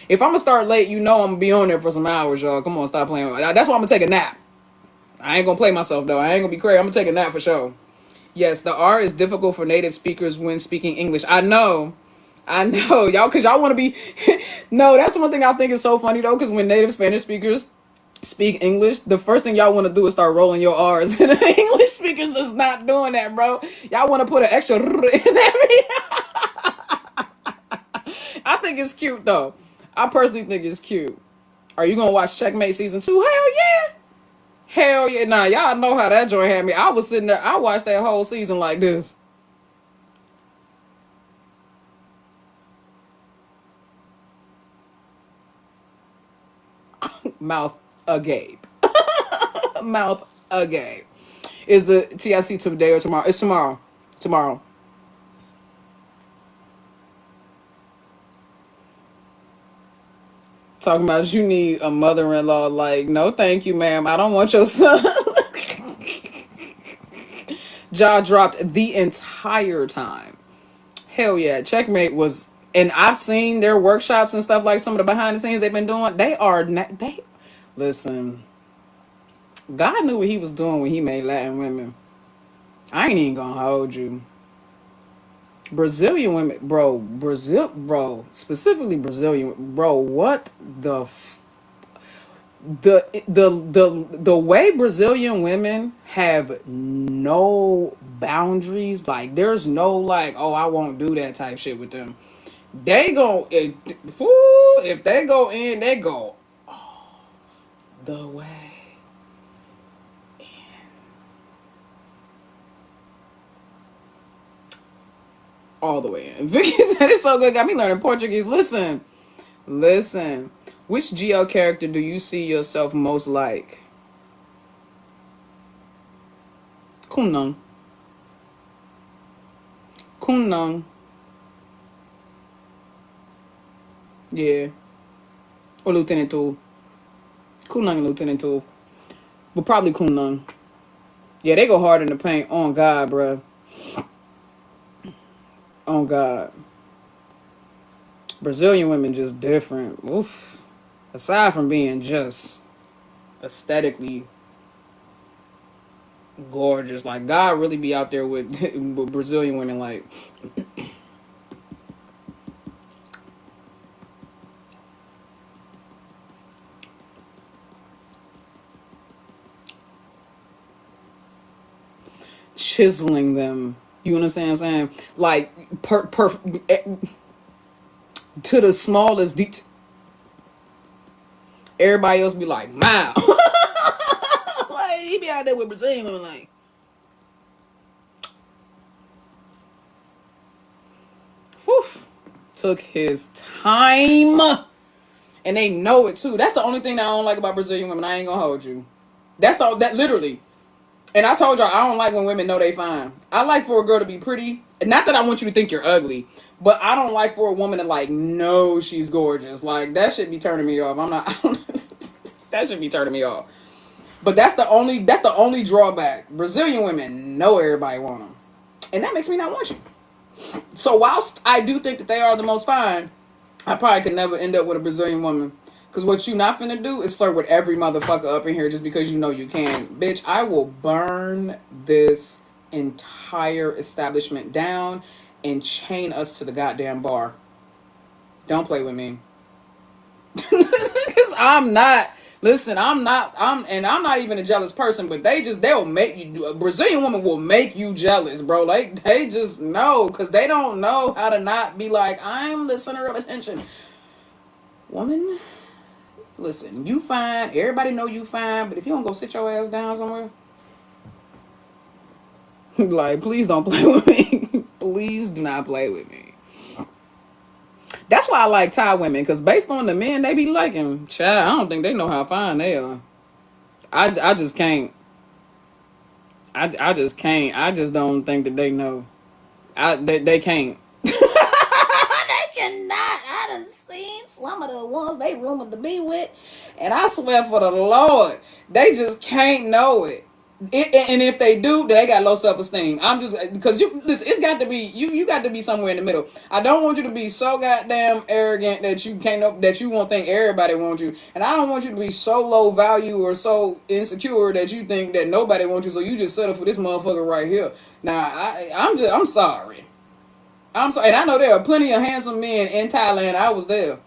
if I'm going to start late, you know I'm going to be on there for some hours, y'all. Come on, stop playing. That's why I'm going to take a nap. I ain't going to play myself, though. I ain't going to be crazy. I'm going to take a nap for sure. Yes, the R is difficult for native speakers when speaking English. I know, y'all, because y'all want to be... No, that's one thing I think is so funny, though, because when native Spanish speakers speak English, the first thing y'all want to do is start rolling your R's. And the English speakers is not doing that, bro. Y'all want to put an extra in every... I think it's cute, though. I personally think it's cute. Are you going to watch Checkmate Season 2? Hell yeah. Hell yeah. Nah, y'all know how that joint had me. I was sitting there, I watched that whole season like this. Mouth agape. Mouth agape. Is the TIC today or tomorrow? It's tomorrow. Tomorrow. Talking about you need a mother-in-law. Like, no thank you, ma'am. I don't want your son. Jaw dropped the entire time. Hell yeah. Checkmate was... And I've seen their workshops and stuff, like some of the behind the scenes they've been doing. Listen, God knew what he was doing when he made Latin women. I ain't even gonna hold you. Brazilian women, bro, specifically Brazilian, bro, what the way Brazilian women have no boundaries, like there's no like, oh, I won't do that type shit with them. They go, if they go in, they go all the way in. All the way in. Vicky said it's so good, got me learning Portuguese. Listen. Which GL character do you see yourself most like? Kunang. Yeah. Or Lieutenant Tool. Kunang and Lieutenant Tool. But probably Kunang. Yeah, they go hard in the paint. On God, bruh. On God. Brazilian women just different. Oof. Aside from being just aesthetically gorgeous. Like, God really be out there with, with Brazilian women, like, chiseling them. You understand what I'm saying? Like, to the smallest detail. Everybody else be like, wow. Like, he be out there with Brazilian women, like, whew, took his time. And they know it too. That's the only thing that I don't like about Brazilian women. I ain't gonna hold you. That's all that literally. And I told y'all, I don't like when women know they fine. I like for a girl to be pretty. Not that I want you to think you're ugly, but I don't like for a woman to like know she's gorgeous. Like, that should be turning me off. That should be turning me off. But that's the only drawback. Brazilian women know everybody want them. And that makes me not want you. So whilst I do think that they are the most fine, I probably could never end up with a Brazilian woman. Because what you not finna do is flirt with every motherfucker up in here just because you know you can. Bitch, I will burn this entire establishment down and chain us to the goddamn bar. Don't play with me. Because I'm not even a jealous person, but they'll make you, a Brazilian woman will make you jealous, bro. Like, they just know, because they don't know how to not be like, I'm the center of attention. Woman, listen, you fine, everybody know you fine, but if you don't go sit your ass down somewhere, like, please don't play with me. Please do not play with me. That's why I like Thai women, because based on the men they be liking, child, I don't think they know how fine they are. I just can't. I just can't. I just don't think that they know. They can't. They cannot. I done seen some of the ones they rumored to be with, and I swear for the Lord, they just can't know it. And if they do, they got low self-esteem. I'm just, because it's got to be you got to be somewhere in the middle. I don't want you to be so goddamn arrogant that you can't, that you won't think everybody wants you, and I don't want you to be so low value or so insecure that you think that nobody wants you, so you just settle for this motherfucker right here. Now I'm sorry, and I know there are plenty of handsome men in Thailand. I was there.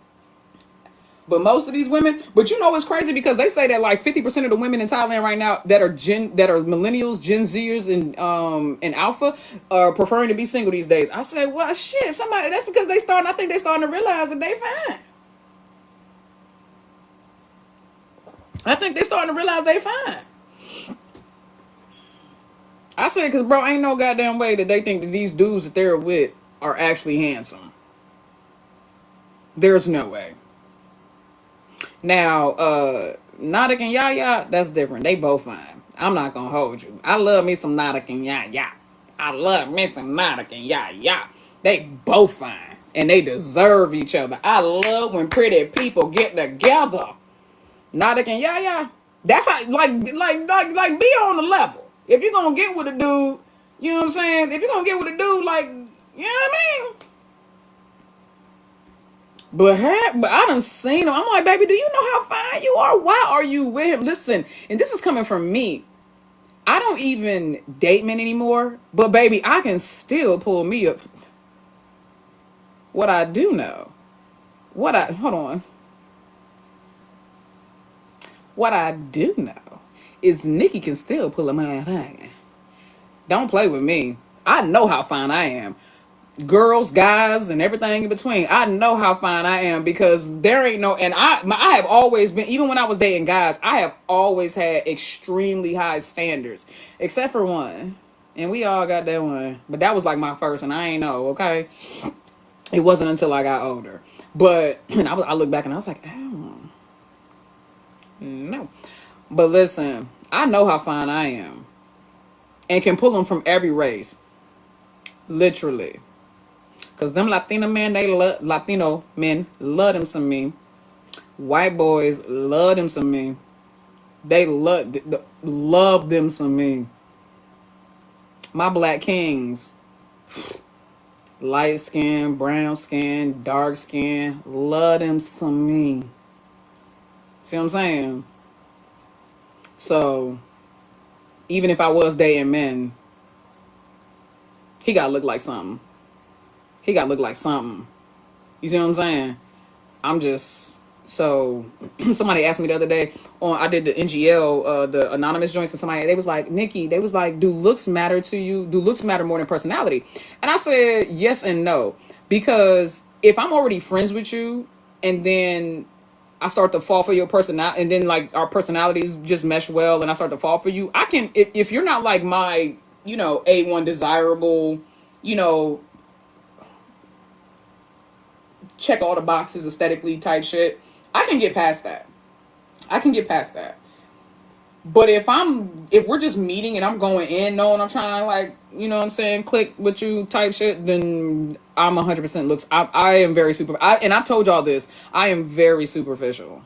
But most of these women, but you know what's crazy, because they say that like 50% of the women in Thailand right now that are millennials, Gen Zers, and Alpha are preferring to be single these days. I say, well, shit, that's because I think they starting to realize that they fine. I think they starting to realize they fine. I say, because bro, ain't no goddamn way that they think that these dudes that they're with are actually handsome. There's no way. Now, Nadik and Yaya, that's different. They both fine. I'm not gonna hold you. I love me some Nadik and Yaya. I love me some Nadik and Yaya. They both fine, and they deserve each other. I love when pretty people get together. Nadik and Yaya, that's how, like be on the level. If you're gonna get with a dude, you know what I'm saying? If you're gonna get with a dude, like, you know what I mean? But I done seen him. I'm like, baby, do you know how fine you are? Why are you with him? Listen, and this is coming from me. I don't even date men anymore. But baby, I can still pull me up. What I do know. Hold on. What I do know is Nikki can still pull a motherfucker. Don't play with me. I know how fine I am. Girls, guys, and everything in between. I know how fine I am, because there ain't no, and I have always been, even when I was dating guys, I have always had extremely high standards, except for one, and we all got that one, but that was like my first, and I ain't know, okay? It wasn't until I got older, but I look back and I was like, oh, no. But listen, I know how fine I am, and can pull them from every race, literally. Because them Latino men love them some me. White boys love them some me. They love them some me. My black kings, light skin, brown skin, dark skin, love them some me. See what I'm saying? So, even if I was dating men, he gotta look like something. He gotta look like something. You see what I'm saying? I'm just so. Somebody asked me the other day on I did the NGL, the anonymous joints, and somebody they was like, Nikki, they was like, do looks matter to you? Do looks matter more than personality? And I said yes and no, because if I'm already friends with you, and then I start to fall for your personality, and then like our personalities just mesh well, and I start to fall for you, I can if you're not like my A1 desirable, you know, check all the boxes aesthetically type shit, I can get past that. I can get past that. But if we're just meeting and I'm going in knowing I'm trying to like, you know what I'm saying, click with you type shit, then I'm 100% looks. I am very and I've told y'all this, I am very superficial.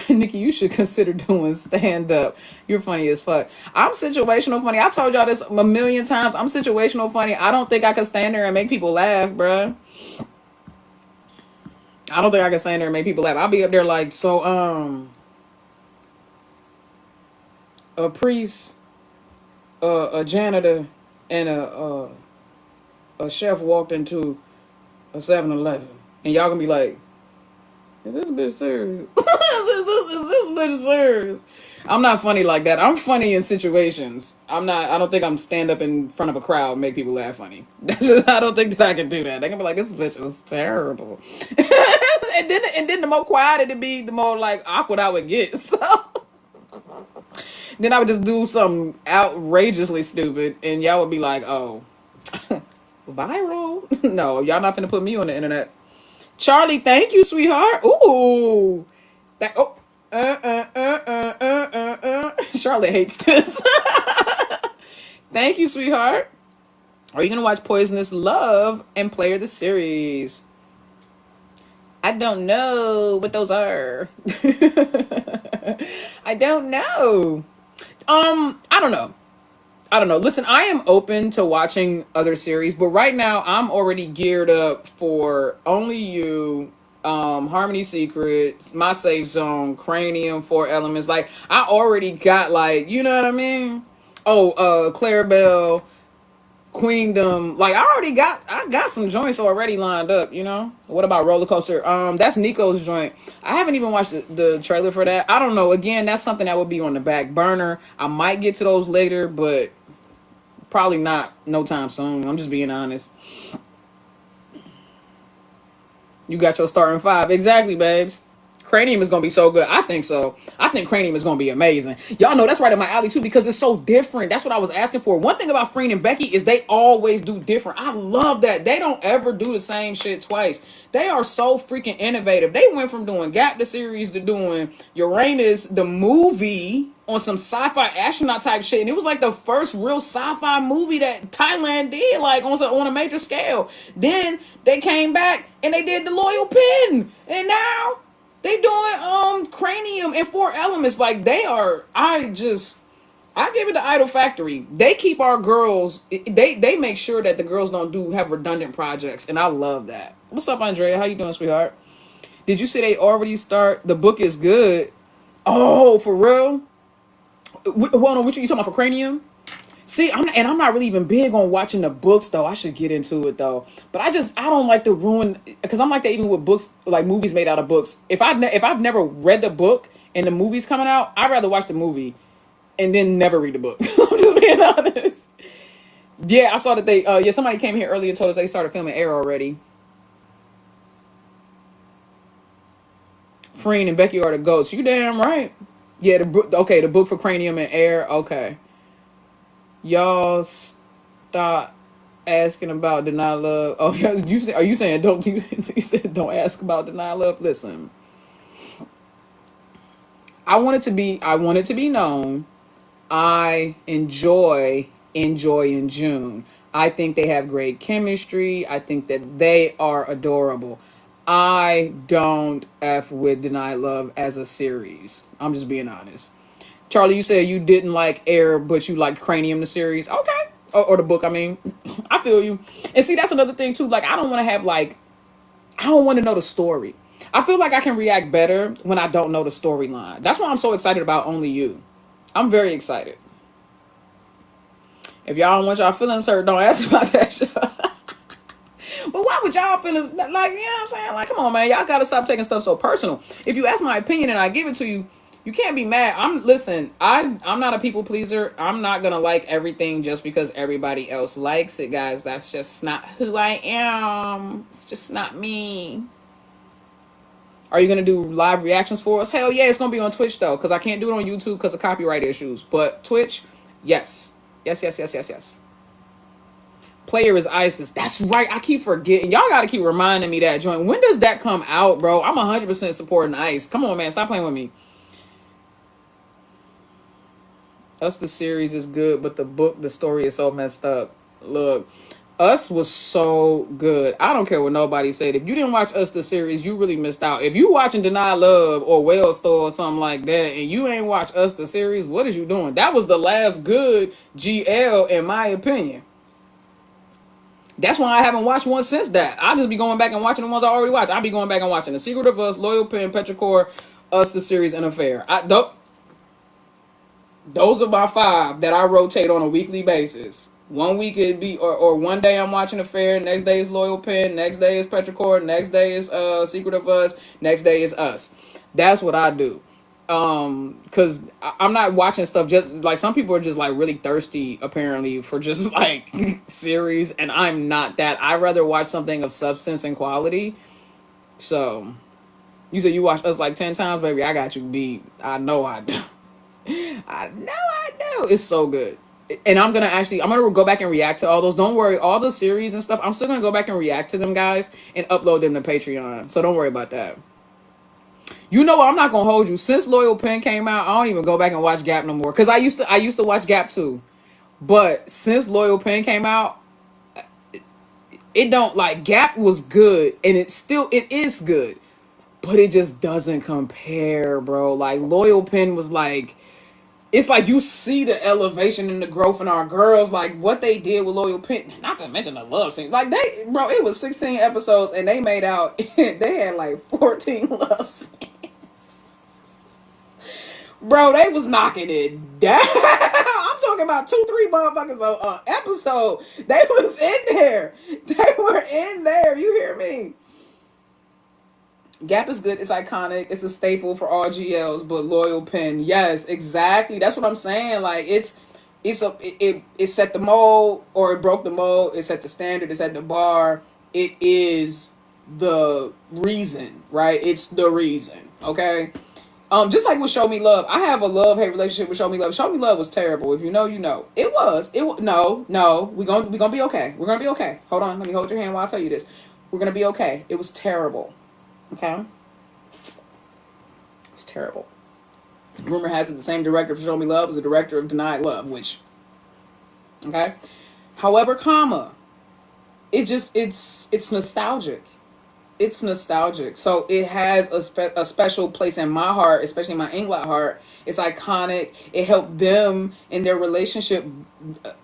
Nikki, you should consider doing stand up. You're funny as fuck. I'm situational funny. I told y'all this a million times. I'm situational funny. I don't think I can stand there and make people laugh, bruh. I don't think I can stand there and make people laugh. I'll be up there like, so, a priest, a janitor, and a chef walked into a 7-Eleven, and y'all gonna be like, is this bitch serious? Is this bitch serious? I'm not funny like that. I'm funny in situations. I don't think I'm stand up in front of a crowd and make people laugh funny. I don't think that I can do that. They're gonna be like, this bitch is terrible. and then the more quiet it'd be, the more like awkward I would get. So then I would just do something outrageously stupid, and y'all would be like, oh, viral? No, y'all not finna put me on the internet. Charlie, thank you, sweetheart. Ooh. Charlotte hates this. Thank you, sweetheart. Are you going to watch Poisonous Love and Player the series? I don't know what those are. I don't know. I don't know. Listen, I am open to watching other series, but right now I'm already geared up for Only You, Harmony Secret, My Safe Zone, Cranium, Four Elements. Like, I already got, like, you know what I mean? Oh, Clarabelle, Queendom. Like, I got some joints already lined up, you know? What about Roller Coaster? That's Nico's joint. I haven't even watched the trailer for that. I don't know. Again, that's something that would be on the back burner. I might get to those later, but probably not no time soon. I'm just being honest. You got your starting 5. Exactly, babes. Cranium is going to be so good. I think so. I think Cranium is going to be amazing. Y'all know that's right in my alley too, because it's so different. That's what I was asking for. One thing about Freen and Becky is they always do different. I love that. They don't ever do the same shit twice. They are so freaking innovative. They went from doing Gap the series to doing Uranus the movie on some sci-fi astronaut type shit, and it was like the first real sci-fi movie that Thailand did, like on a major scale. Then they came back and they did The Loyal Pin, and now they doing Cranium and Four Elements. Like, they are, I give it the Idol Factory. They keep our girls, they make sure that the girls don't have redundant projects, and I love that. What's up, Andrea? How you doing, sweetheart? Did you say they already start? The book is good. Oh, for real? Hold on, what you talking about for Cranium? See, I'm not really even big on watching the books though. I should get into it though, but I don't like to ruin, because I'm like that even with books, like movies made out of books. If I've never read the book and the movie's coming out, I'd rather watch the movie and then never read the book. I'm just being honest. Yeah, I saw that somebody came here earlier and told us they started filming Air already. Freen and Becky are the goats. You damn right. Yeah, the book for Cranium and Air. Okay. Y'all stop asking about Deny Love. Oh, are you saying don't you said don't ask about Deny Love? Listen. I want it to be known I enjoy in June. I think they have great chemistry. I think that they are adorable. I don't F with Deny Love as a series. I'm just being honest. Charlie, you said you didn't like Air, but you liked Cranium, the series. Okay. Or the book, I mean. I feel you. And see, that's another thing, too. Like, I don't want to know the story. I feel like I can react better when I don't know the storyline. That's why I'm so excited about Only You. I'm very excited. If y'all don't want y'all feelings hurt, don't ask about that show. But why would y'all feelings, like, you know what I'm saying? Like, come on, man. Y'all gotta stop taking stuff so personal. If you ask my opinion and I give it to you, you can't be mad. I'm not a people pleaser. I'm not gonna like everything just because everybody else likes it, guys. That's just not who I am. It's just not me. Are you gonna do live reactions for us? Hell yeah, it's gonna be on Twitch though, because I can't do it on YouTube because of copyright issues. But Twitch, yes. Yes. Player is ISIS. That's right. I keep forgetting. Y'all gotta keep reminding me that joint. When does that come out, bro? I'm 100% supporting ICE. Come on, man. Stop playing with me. Us, the series is good, but the story is so messed up. Look, Us was so good. I don't care what nobody said. If you didn't watch Us, the series, you really missed out. If you watching Deny Love or Whale Store or something like that, and you ain't watch Us, the series, what is you doing? That was the last good GL, in my opinion. That's why I haven't watched one since that. I'll just be going back and watching the ones I already watched. I'll be going back and watching The Secret of Us, Loyal Pen, Petrichor, Us, the series, and Affair. Those are my 5 that I rotate on a weekly basis. One week it'd be, or one day I'm watching Affair, next day is Loyal Pen, next day is Petrichor, next day is Secret of Us, next day is Us. That's what I do. Because I'm not watching stuff just like some people are just like really thirsty apparently for just like series, and I'm not that. I'd rather watch something of substance and quality. So you said you watched Us like 10 times, baby. I got you beat. I know I do. I know I do. It's so good. And I'm gonna go back and react to all those. Don't worry, all the series and stuff, I'm still gonna go back and react to them, guys, and upload them to Patreon. So don't worry about that. You know what? I'm not gonna hold you. Since Loyal Pen came out, I don't even go back and watch Gap no more. Cause I used to watch Gap too. But since Loyal Pen came out, it don't, like, Gap was good, and it is good. But it just doesn't compare, bro. Like, Loyal Pen was like, it's like you see the elevation and the growth in our girls, like what they did with Loyal Pen. Not to mention the love scene. Like it was 16 episodes and they made out, they had like 14 love scenes. Bro, they was knocking it down. I'm talking about 2-3 motherfuckers a episode. They was in there. They were in there. You hear me? Gap is good. It's iconic. It's a staple for all GLs. But Loyal Pen, yes, exactly. That's what I'm saying. Like it set the mold, or it broke the mold. It set the standard. It set the bar. It is the reason, right? It's the reason. Okay. Just like with Show Me Love, I have a love-hate relationship with Show Me Love. Show Me Love was terrible. If you know, you know. It was. No. We're gonna be okay. We're gonna be okay. Hold on. Let me hold your hand while I tell you this. We're gonna be okay. It was terrible. Okay? It was terrible. Rumor has it the same director for Show Me Love was the director of Denied Love, which, okay? However, it's nostalgic. It's nostalgic. So it has a special place in my heart, especially my Englot heart. It's iconic. It helped them in their relationship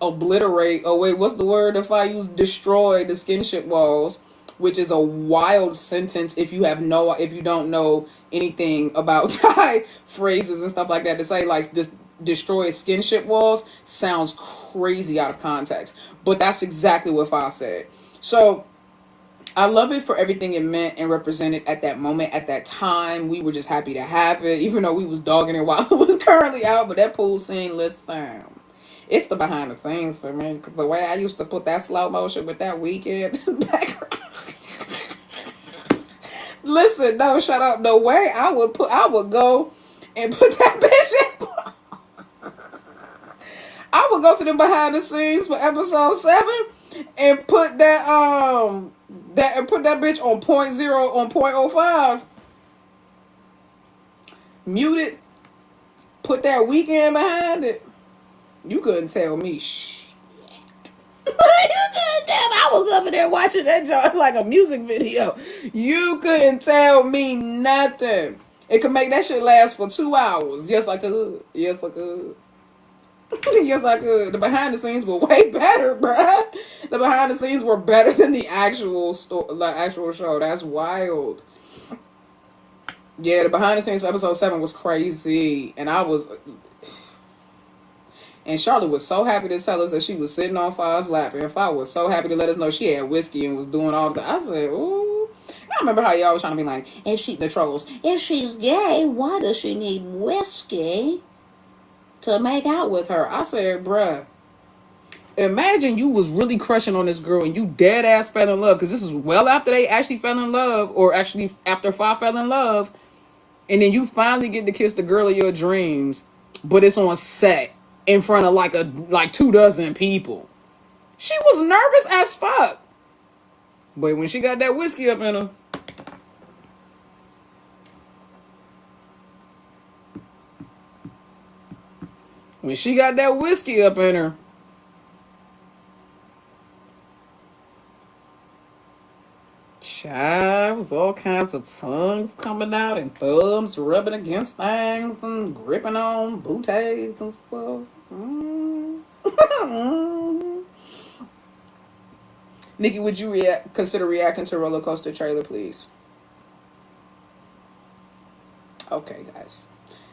obliterate, what's the word if I use, destroy the skinship walls, which is a wild sentence if you don't know anything about Thai phrases and stuff like that. To say like this destroy skinship walls sounds crazy out of context, but that's exactly what Fa said. So I love it for everything it meant and represented at that moment, at that time. We were just happy to have it, even though we was dogging it while it was currently out. But that pool scene, listen, it's the behind the scenes for me. The way I used to put that slow motion with that Weekend in the background. Listen, no, shut up. The way I would go and put that bitch in. I would go to the behind the scenes for episode 7 and put that bitch on 0.0 on 0.05. Mute it. Put that Weekend behind it. You couldn't tell me shit. You couldn't tell. I was over there watching that joint like a music video. You couldn't tell me nothing. It could make that shit last for 2 hours. Yes, I could. Yes, I could. Yes, I could. The behind the scenes were way better, bruh. The behind the scenes were better than the actual show. That's wild. Yeah, the behind the scenes for episode 7 was crazy, and I was And Charlotte was so happy to tell us that she was sitting on Fa's lap. And Fa was so happy to let us know she had whiskey and was doing all that. I said, ooh. I remember how y'all was trying to be like, the trolls, if she's gay, why does she need whiskey to make out with her? I said, bruh, imagine you was really crushing on this girl and you dead ass fell in love, because this is well after they actually fell in love, or actually after Fa fell in love, and then you finally get to kiss the girl of your dreams, but it's on set in front of like 24 people. She was nervous as fuck. But when she got that whiskey up in her, child, was all kinds of tongues coming out and thumbs rubbing against things and gripping on booties and stuff. Nikki, would you consider reacting to Roller Coaster Trailer, please? Okay, guys.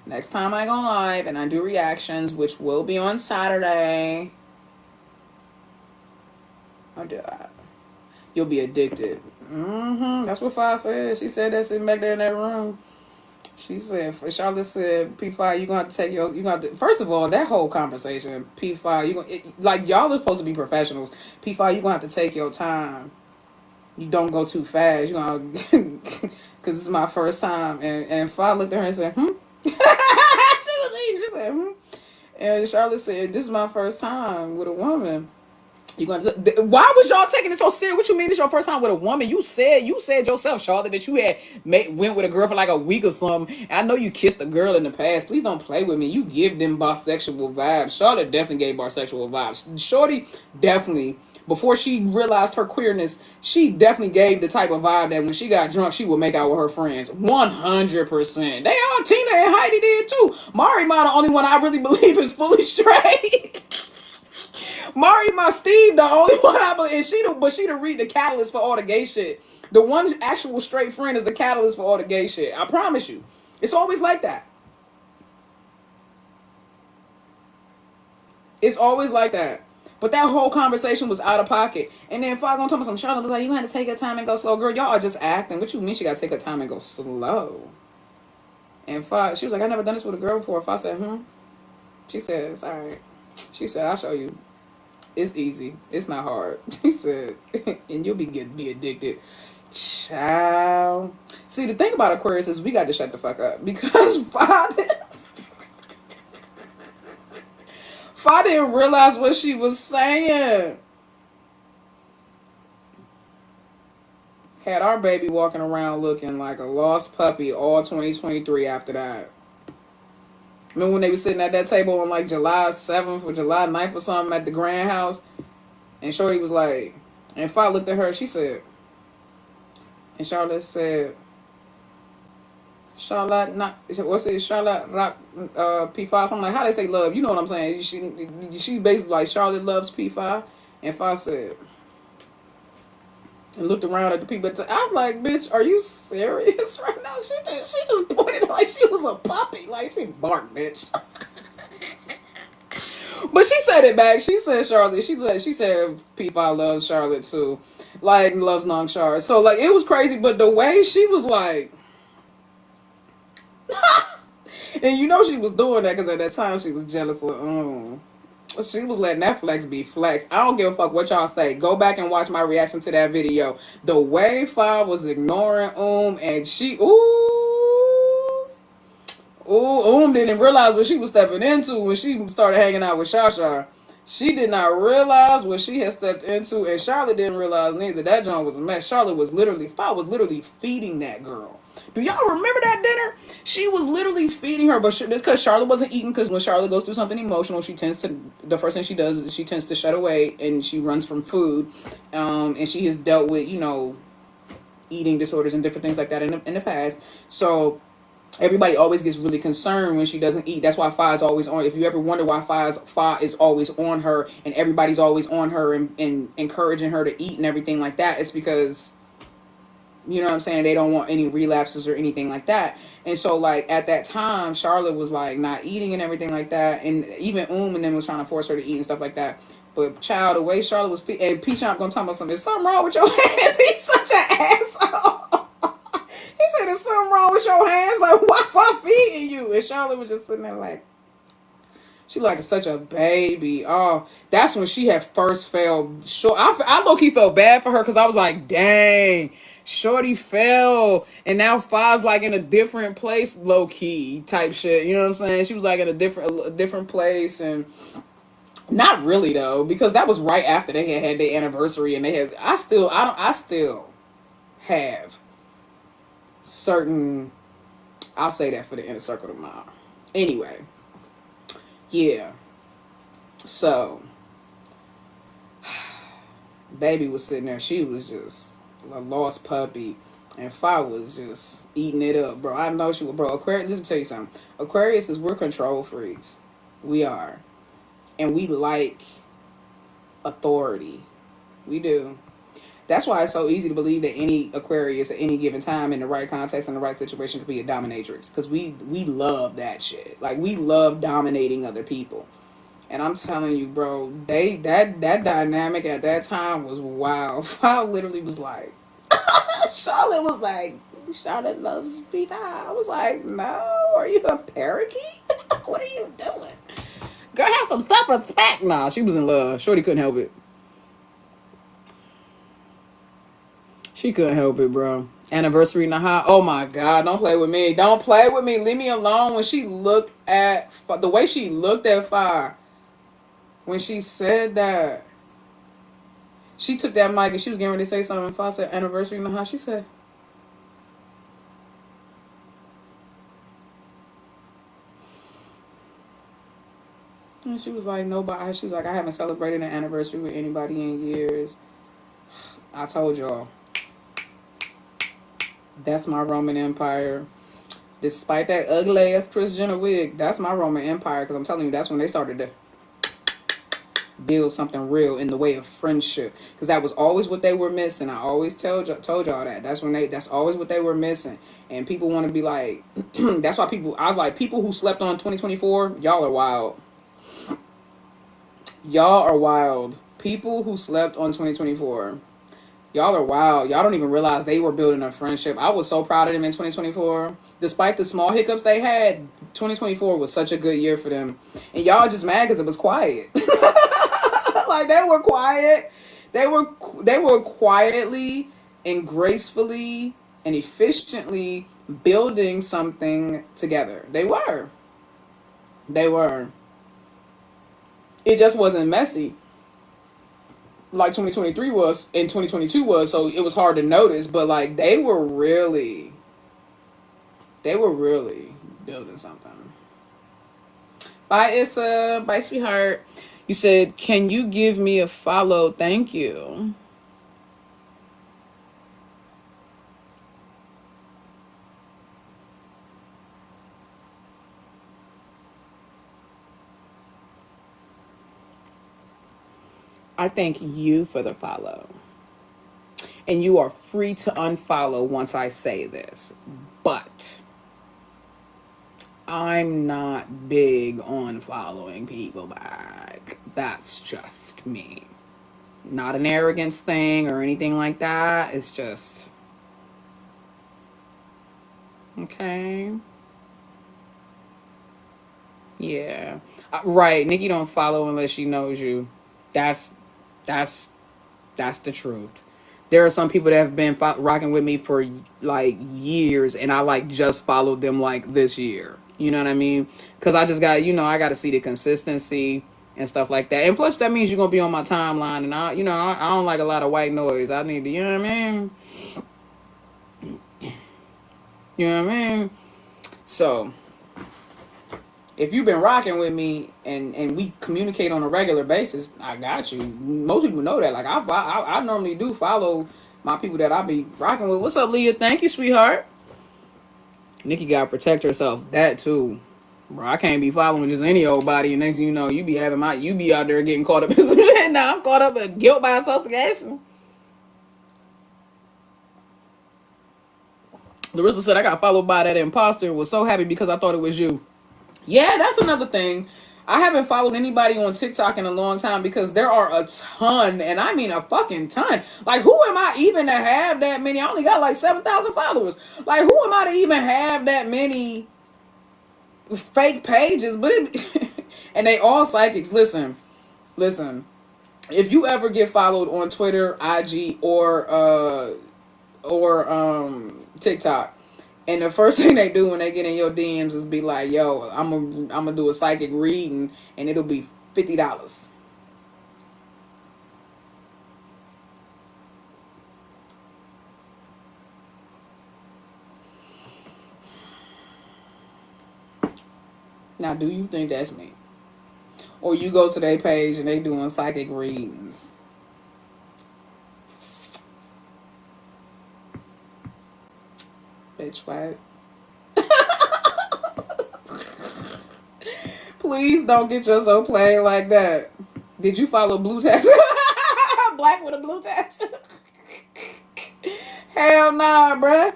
Next time I go live and I do reactions, which will be on Saturday, I'll do that. You'll be addicted. That's what Fa said. She said that sitting back there in that room. She said, Charlotte said, P5, you're going to have to take your, first of all, that whole conversation, P5, like, y'all are supposed to be professionals. P5, you're going to have to take your time. You don't go too fast. You're going to, because this is my first time. And Fa looked at her and said, she was eating. She said, And Charlotte said, this is my first time with a woman. Why was y'all taking it so serious? What you mean it's your first time with a woman? You said yourself, Charlotte, that you had went with a girl for like a week or something. I know you kissed a girl in the past. Please don't play with me. You give them bisexual vibes. Charlotte definitely gave bisexual vibes. Shorty definitely, before she realized her queerness, she definitely gave the type of vibe that when she got drunk, she would make out with her friends. 100%. They all, Tina and Heidi did too. Mari, the only one I really believe is fully straight. Mari, my Steve, the only one I believe, and she the read the catalyst for all the gay shit. The one actual straight friend is the catalyst for all the gay shit. I promise you. It's always like that. It's always like that. But that whole conversation was out of pocket. And then Fa gonna tell me some Charlotte was like, you had to take your time and go slow. Girl, y'all are just acting. What you mean she gotta take her time and go slow? And Fa, she was like, I never done this with a girl before. Fa said, She said, it's all right. She said, I'll show you. It's easy. It's not hard. She said, and you'll be addicted. Child. See, the thing about Aquarius is we got to shut the fuck up. Because Fa didn't realize what she was saying. Had our baby walking around looking like a lost puppy all 2023 after that. Remember when they were sitting at that table on like July 7th or July 9th or something at the Grand House? And Shorty was like, and Fa looked at her, she said, and Charlotte said, Charlotte rock P5, something like, how they say love? You know what I'm saying? She basically like, Charlotte loves P5. And Fa said, and looked around at the people. I'm like, bitch, are you serious right now? She just pointed like she was a puppy. Like, she barked, bitch. But she said it back. She said Charlotte. She said P5 loves Charlotte too. Like, loves Nong Char. So, like, it was crazy. But the way she was like... and you know she was doing that because at that time she was jealous for... She was letting that flex be flexed. I don't give a fuck what y'all say. Go back and watch my reaction to that video. The way Fa was ignoring and she, didn't realize what she was stepping into when she started hanging out with Shasha. She did not realize what she had stepped into, and Charlotte didn't realize neither. That John was a mess. Fa was literally feeding that girl. Do y'all remember that dinner? She was literally feeding her, but it's because Charlotte wasn't eating, because when Charlotte goes through something emotional, the first thing she does is she tends to shut away, and she runs from food, and she has dealt with, eating disorders and different things like that in the past. So everybody always gets really concerned when she doesn't eat. That's why Fa is always on. If you ever wonder why Fa is always on her, and everybody's always on her and encouraging her to eat and everything like that, it's because You know what I'm saying? They don't want any relapses or anything like that. And so, like, at that time, Charlotte was, like, not eating and everything like that. And even and them was trying to force her to eat and stuff like that. But, child, the way Charlotte was... And P-Chomp gonna talk about something. There's something wrong with your hands. He's such an asshole. He said, there's something wrong with your hands. Like, why am I feeding you? And Charlotte was just sitting there like... She like such a baby. Oh, that's when she had first fell short. I low-key felt bad for her because I was like, dang, Shorty fell. And now Fa's like in a different place, low-key type shit. You know what I'm saying? She was like in a different place. And not really though, because that was right after they had their anniversary. And I still have certain, I'll say that for the inner circle of mine. Anyway. Yeah. So, baby was sitting there. She was just a lost puppy. And Fa was just eating it up, bro. I know she was, bro. Aquarius, just to tell you something. Aquarius is, we're control freaks. We are. And we like authority. We do. That's why it's so easy to believe that any Aquarius at any given time in the right context and the right situation could be a dominatrix. Because we love that shit. Like, we love dominating other people. And I'm telling you, bro, that dynamic at that time was wild. I literally was like, Charlotte was like, Charlotte loves me now. I was like, no, are you a parakeet? What are you doing? Girl, have some self-respect. Nah, she was in love. Shorty couldn't help it. She couldn't help it, bro. Anniversary in the high. Oh my God, don't play with me. Don't play with me. Leave me alone. When she looked at, the way she looked at Fire, when she said that, she took that mic and she was getting ready to say something. Fire said, anniversary in the high. She said, and she was like, nobody. She was like, I haven't celebrated an anniversary with anybody in years. I told y'all. That's my Roman Empire. Despite that ugly ass Kris Jenner wig, that's my Roman Empire. Because I'm telling you, that's when they started to build something real in the way of friendship. Because that was always what they were missing. I always told y'all that. That's always what they were missing. And people want to be like, that's why I was like, people who slept on 2024, y'all are wild. Y'all are wild. People who slept on 2024. Y'all are wild. Y'all don't even realize they were building a friendship. I was so proud of them in 2024. Despite the small hiccups they had, 2024 was such a good year for them. And y'all just mad because it was quiet. Like, they were quiet. They were quietly and gracefully and efficiently building something together. They were. It just wasn't messy like 2023 was and 2022 was, so it was hard to notice, but like they were really building something. Bye, Issa. Bye, sweetheart. You said, can you give me a follow? Thank you. I thank you for the follow. And you are free to unfollow once I say this. But I'm not big on following people back. That's just me. Not an arrogance thing or anything like that. It's just... Okay. Yeah. Right. Nikki don't follow unless she knows you. That's the truth. There are some people that have been rocking with me for like years, and I like just followed them like this year. You know what I mean? Because I just got, I got to see the consistency and stuff like that. And plus, that means you're gonna be on my timeline, and I don't like a lot of white noise. I need to, you know what I mean? You know what I mean? So, if you've been rocking with me and we communicate on a regular basis, I got you. Most people know that. Like, I normally do follow my people that I be rocking with. What's up, Leah? Thank you, sweetheart. Nikki gotta protect herself. That too. Bro, I can't be following just any old body, and next thing you know, you be out there getting caught up in some shit. Now I'm caught up in guilt by association. Larissa said, I got followed by that imposter and was so happy because I thought it was you. Yeah, that's another thing. I haven't followed anybody on TikTok in a long time because there are a ton, and I mean a fucking ton. Like, who am I even to have that many? I only got like 7,000 followers. Like, who am I to even have that many fake pages? But and they all psychics. Listen. If you ever get followed on Twitter, IG, or TikTok, and the first thing they do when they get in your DMs is be like, yo, I'm gonna do a psychic reading and it'll be $50. Now, do you think that's me? Or you go to their page and they doing psychic readings? Bitch, what? Please don't get yourself played like that. Did you follow blue tattoo? Black with a blue tattoo? Hell nah, bruh.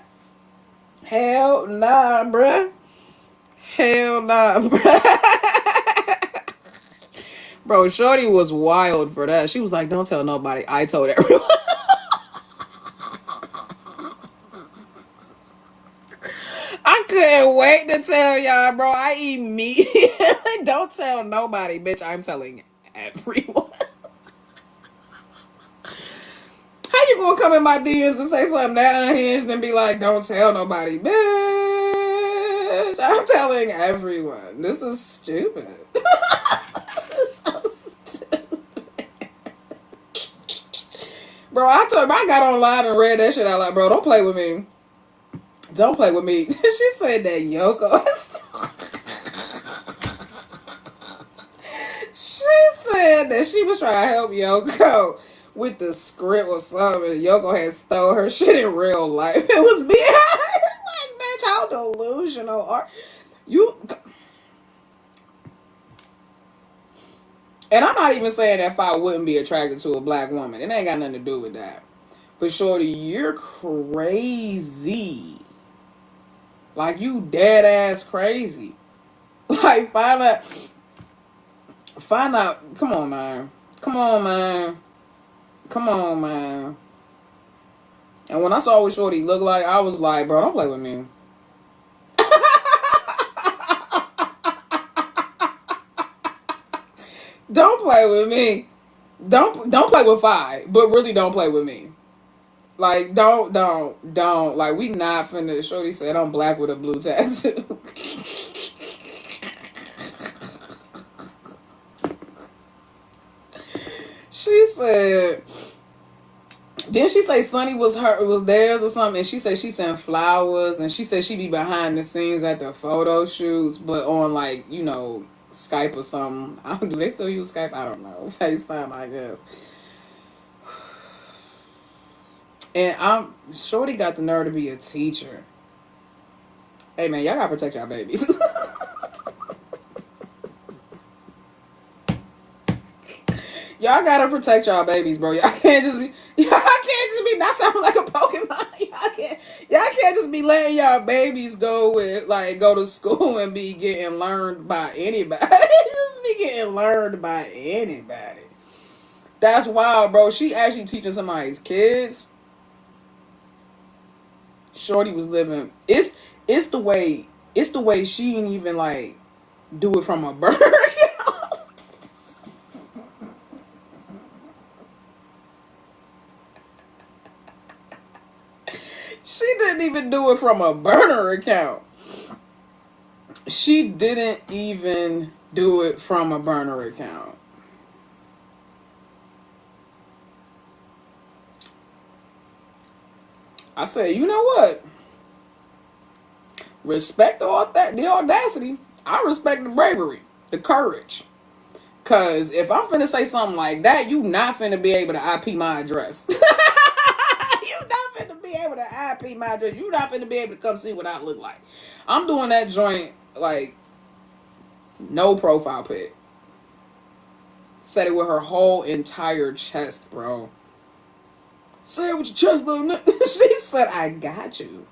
Hell nah, bruh. Hell nah, bruh. Bro, Shorty was wild for that. She was like, don't tell nobody. I told everyone. I couldn't wait to tell y'all, bro. I immediately don't tell nobody, bitch. I'm telling everyone. How you gonna come in my DMs and say something that unhinged and be like, don't tell nobody, bitch? I'm telling everyone. This is stupid. This is so stupid. Bro, I got on live and read that shit out like, bro, don't play with me. Don't play with me. She said that Yoko. She said that she was trying to help Yoko with the script or something. Yoko had stole her shit in real life. It was me. Like, bitch, how delusional are you? And I'm not even saying that if I wouldn't be attracted to a black woman. It ain't got nothing to do with that. But shorty, you're crazy. Like, you dead ass crazy. Like, find out. Come on, man. And when I saw what shorty looked like, I was like, bro, don't play with me. Don't play with me. Don't play with Fi, but really don't play with me. Like, don't. Like, we not finna. Shorty said I'm black with a blue tattoo. She said, didn't she say Sunny was theirs or something? And she said she sent flowers, and she said she be behind the scenes at the photo shoots, but on, like, you know, Skype or something. Do they still use Skype? I don't know. FaceTime, I guess. And Shorty got the nerve to be a teacher. Hey, man, y'all gotta protect y'all babies. Y'all gotta protect y'all babies, bro. Y'all can't just be not sounding like a Pokemon. Y'all can't just be letting y'all babies go to school and be getting learned by anybody. Just be getting learned by anybody. That's wild, bro. She actually teaching somebody's kids. Shorty was living. It's the way she didn't even like do it from a bird. She didn't even do it from a burner account. She didn't even do it from a burner account. I said, you know what? Respect the audacity. I respect the bravery, the courage. Because if I'm finna say something like that, you not finna be able to IP my address. You not finna be able to IP my address. You not finna be able to come see what I look like. I'm doing that joint, like, no profile pic. Said it with her whole entire chest, bro. Say it with your chest, little nigga. She said, I got you.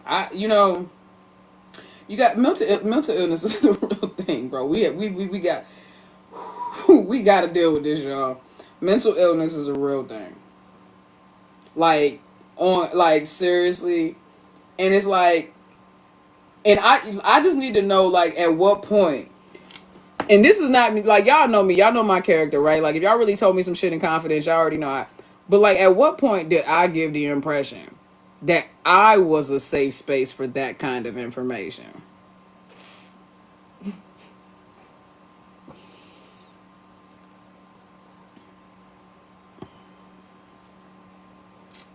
You got mental illness is a real thing, bro. We got we got to deal with this, y'all. Mental illness is a real thing. Like seriously, and it's like, and I just need to know, like, at what point. And this is not me, like, y'all know me, y'all know my character, right? Like, if y'all really told me some shit in confidence, y'all already know but like, at what point did I give the impression that I was a safe space for that kind of information?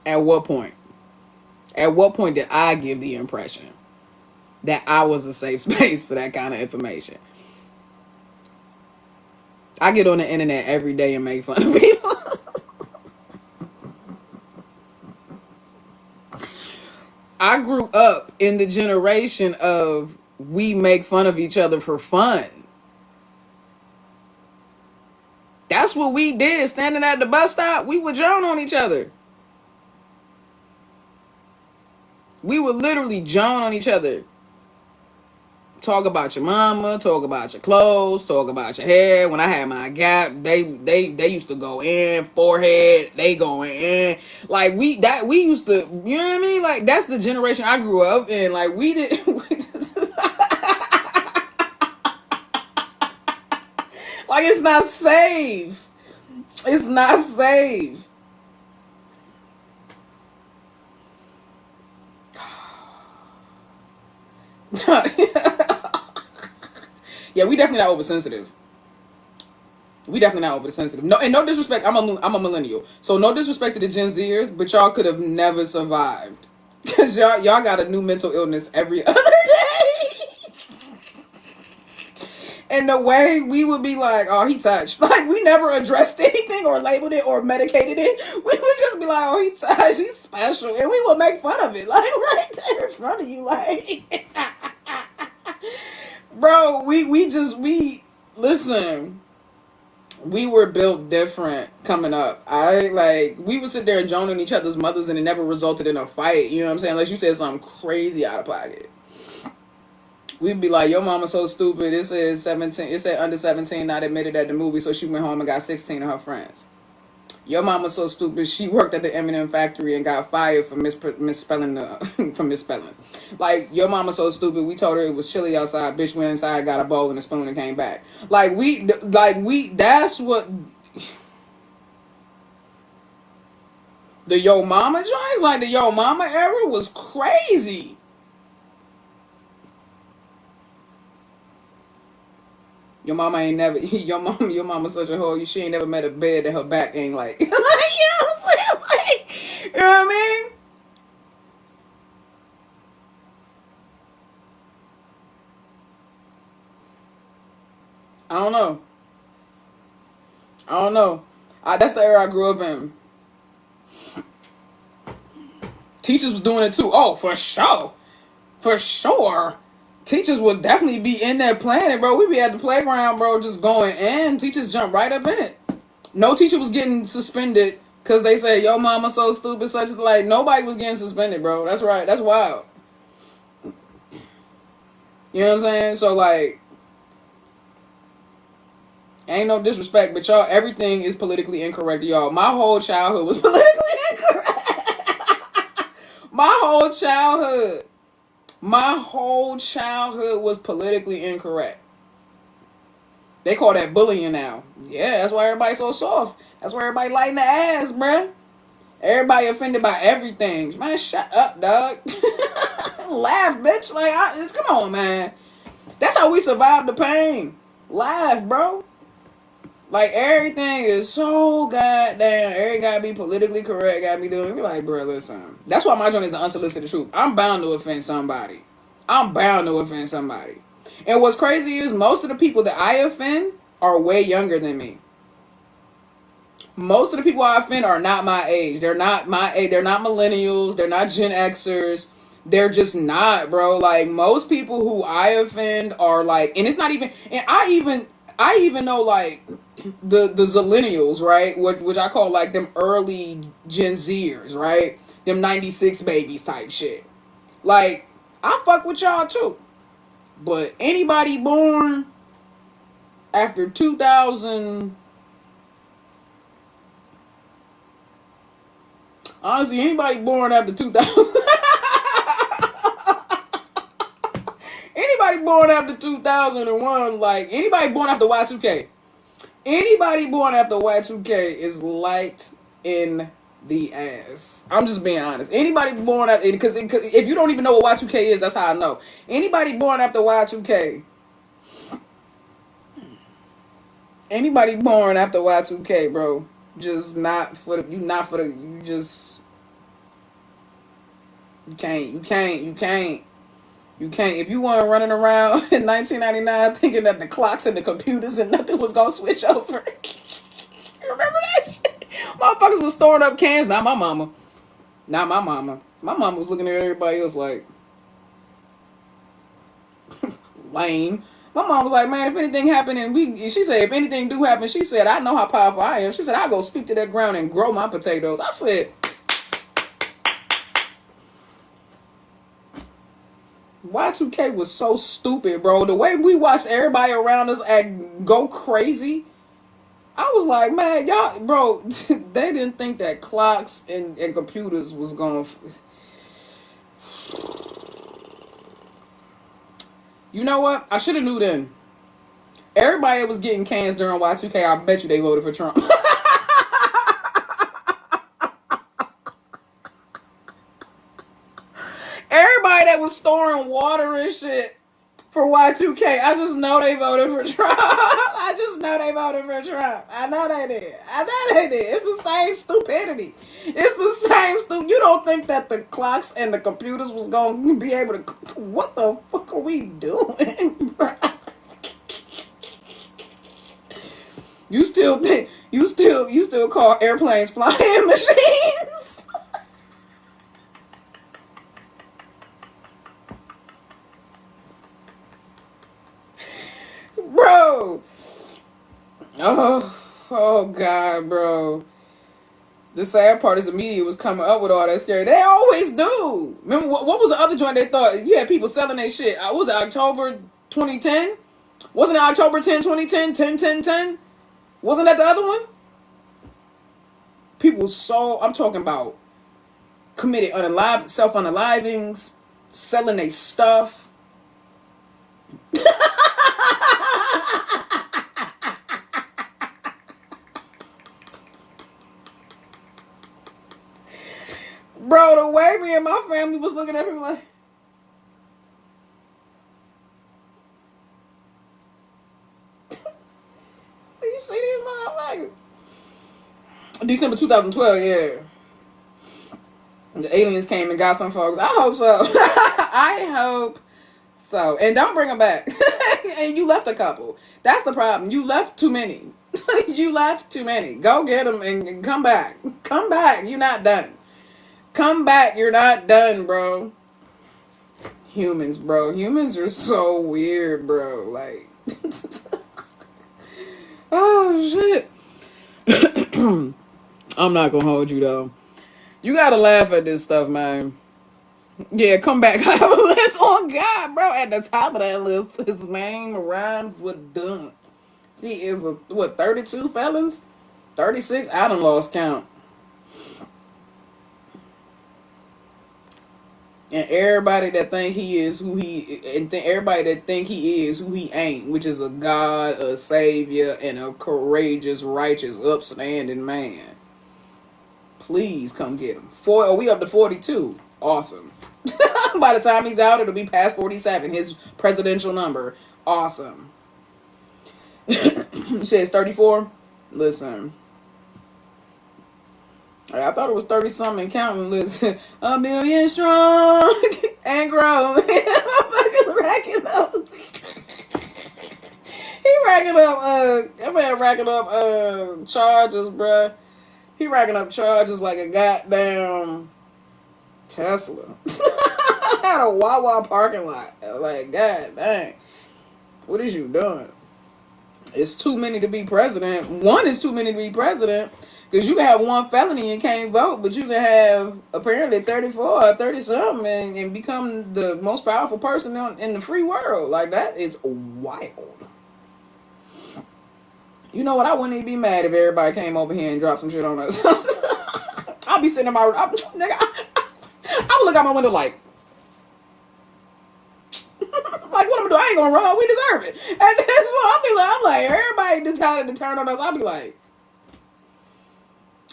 At what point? At what point did I give the impression that I was a safe space for that kind of information? I get on the internet every day and make fun of people. I grew up in the generation of we make fun of each other for fun. That's what we did. Standing at the bus stop, we would joan on each other. We would literally joan on each other. Talk about your mama, talk about your clothes, talk about your hair. When I had my gap, they used to go in, forehead, they going in. Like, we used to, you know what I mean? Like, that's the generation I grew up in. Like, we did like, it's not safe. It's not safe. Yeah, we definitely not oversensitive. We definitely not oversensitive. No, and no disrespect. I'm a millennial, so no disrespect to the Gen Zers, but y'all could have never survived because y'all got a new mental illness every other day. And the way we would be like, "Oh, he touched," like we never addressed anything or labeled it or medicated it. We would just be like, "Oh, he touched. He's special," and we would make fun of it, like right there in front of you, like. Bro, we listen. We were built different coming up. We would sit there and joan on each other's mothers, and it never resulted in a fight. You know what I'm saying? Unless you said something crazy out of pocket. We'd be like, "Your mama's so stupid. It said 17. It said under 17 not admitted at the movie, so she went home and got 16 of her friends. Your mama's so stupid. She worked at the M&M factory and got fired for misspelling for misspellings. Like, your mama's so stupid. We told her it was chilly outside. Bitch went inside, got a bowl and a spoon, and came back. That's what the Yo Mama joints, like the Yo Mama era was crazy. Your mama ain't never, your mama's such a hoe, she ain't never met a bed that her back ain't like, you know what I'm saying? Like, you know what I mean? I don't know. That's the era I grew up in. Teachers was doing it too. Oh, for sure. For sure. Teachers would definitely be in there playing it, bro. We'd be at the playground, bro, just going in. Teachers jump right up in it. No teacher was getting suspended because they say, "Yo, mama so stupid," such as, like, nobody was getting suspended, bro. That's right. That's wild. You know what I'm saying? So, like, ain't no disrespect, but y'all, everything is politically incorrect, y'all. My whole childhood was politically incorrect. My whole childhood was politically incorrect. They call that bullying now. Yeah, that's why everybody's so soft. That's why everybody lighting the ass, bruh. Everybody offended by everything. Man, shut up, dog. Laugh, bitch. Like, come on, man. That's how we survive the pain. Laugh, bro. Like, everything is so goddamn, everything gotta be politically correct, gotta be doing. You're like, bro, listen. That's why my joint is the unsolicited truth. I'm bound to offend somebody. And what's crazy is most of the people that I offend are way younger than me. Most of the people I offend are not my age. They're not my age. They're not millennials. They're not Gen Xers. They're just not, bro. Like, most people who I offend are like, and it's not even, and I even know, like, the zillennials, right? Which I call, like, them early Gen Zers, right? Them 96 babies type shit. Like, I fuck with y'all too. But anybody born after 2000, honestly, anybody born after 2000, anybody born after 2001, like anybody born after Y2K, anybody born after Y2K is light in the ass. I'm just being honest. Anybody born after, because if you don't even know what Y2K is, that's how I know. Anybody born after Y2K, anybody born after Y2K, bro, just not for the, you just, you can't. If you weren't running around in 1999 thinking that the clocks and the computers and nothing was gonna switch over. You remember that shit? Motherfuckers was storing up cans. Not my mama. Not my mama. My mama was looking at everybody else like, lame. My mom was like, man, if anything happened and she said, if anything do happen, she said, I know how powerful I am. She said, I'll go speak to that ground and grow my potatoes. I said, Y2K was so stupid, bro. The way we watched everybody around us go crazy, I was like, man, y'all, bro, they didn't think that clocks and computers was going to... You know what? I should have knew then. Everybody that was getting cans during Y2K, I bet you they voted for Trump. Everybody that was storing water and shit for Y2K, I just know they voted for Trump. I just know they voted for Trump. I know they did. It's the same stupidity. It's the same stupid. You don't think that the clocks and the computers was going to be able to... What the fuck are we doing, bro? You still think... You still call airplanes flying machines? Bro. Oh God, bro. The sad part is the media was coming up with all that scary. They always do. Remember what was the other joint they thought? You had people selling their shit. Was it October 2010? Wasn't it October 10, 2010? 10. Wasn't that the other one? People I'm talking about committed self-unalivings, selling their stuff. Bro, the way me and my family was looking at people like, you see these motherfuckers? December 2012, yeah. The aliens came and got some folks. I hope so. I hope so. And don't bring them back. And you left a couple. That's the problem. You left too many. You left too many. Go get them and come back. Come back. You're not done. Come back. You're not done, bro. Humans, bro. Humans are so weird, bro. Like, oh, shit. I'm not gonna hold you, though. You gotta laugh at this stuff, man. Yeah, come back. I have a list on God, bro. At the top of that list, his name rhymes with dumb. He is 32 felons? 36? I done lost count. And everybody that think he is who everybody that think he is who he ain't, which is a God, a savior, and a courageous, righteous, upstanding man. Please come get him. We up to 42. Awesome. By the time he's out, it'll be past 47. His presidential number. Awesome. You said it's 34? Listen. I thought it was 30 something counting. Listen, 1 million strong and growing. I'm racking up. He racking up. That man racking up charges, bruh. He racking up charges like a goddamn Tesla. At a Wawa parking lot. Like, god dang. What is you doing? It's too many to be president. One is too many to be president. Because you can have one felony and can't vote, but you can have apparently 34 or 30 something and become the most powerful person in the free world. Like, that is wild. You know what? I wouldn't even be mad if everybody came over here and dropped some shit on us. I'll be sitting in my I would look out my window like what I'm gonna do? I ain't gonna run. We deserve it. And that's what I'm like, everybody decided to turn on us. I'll be like,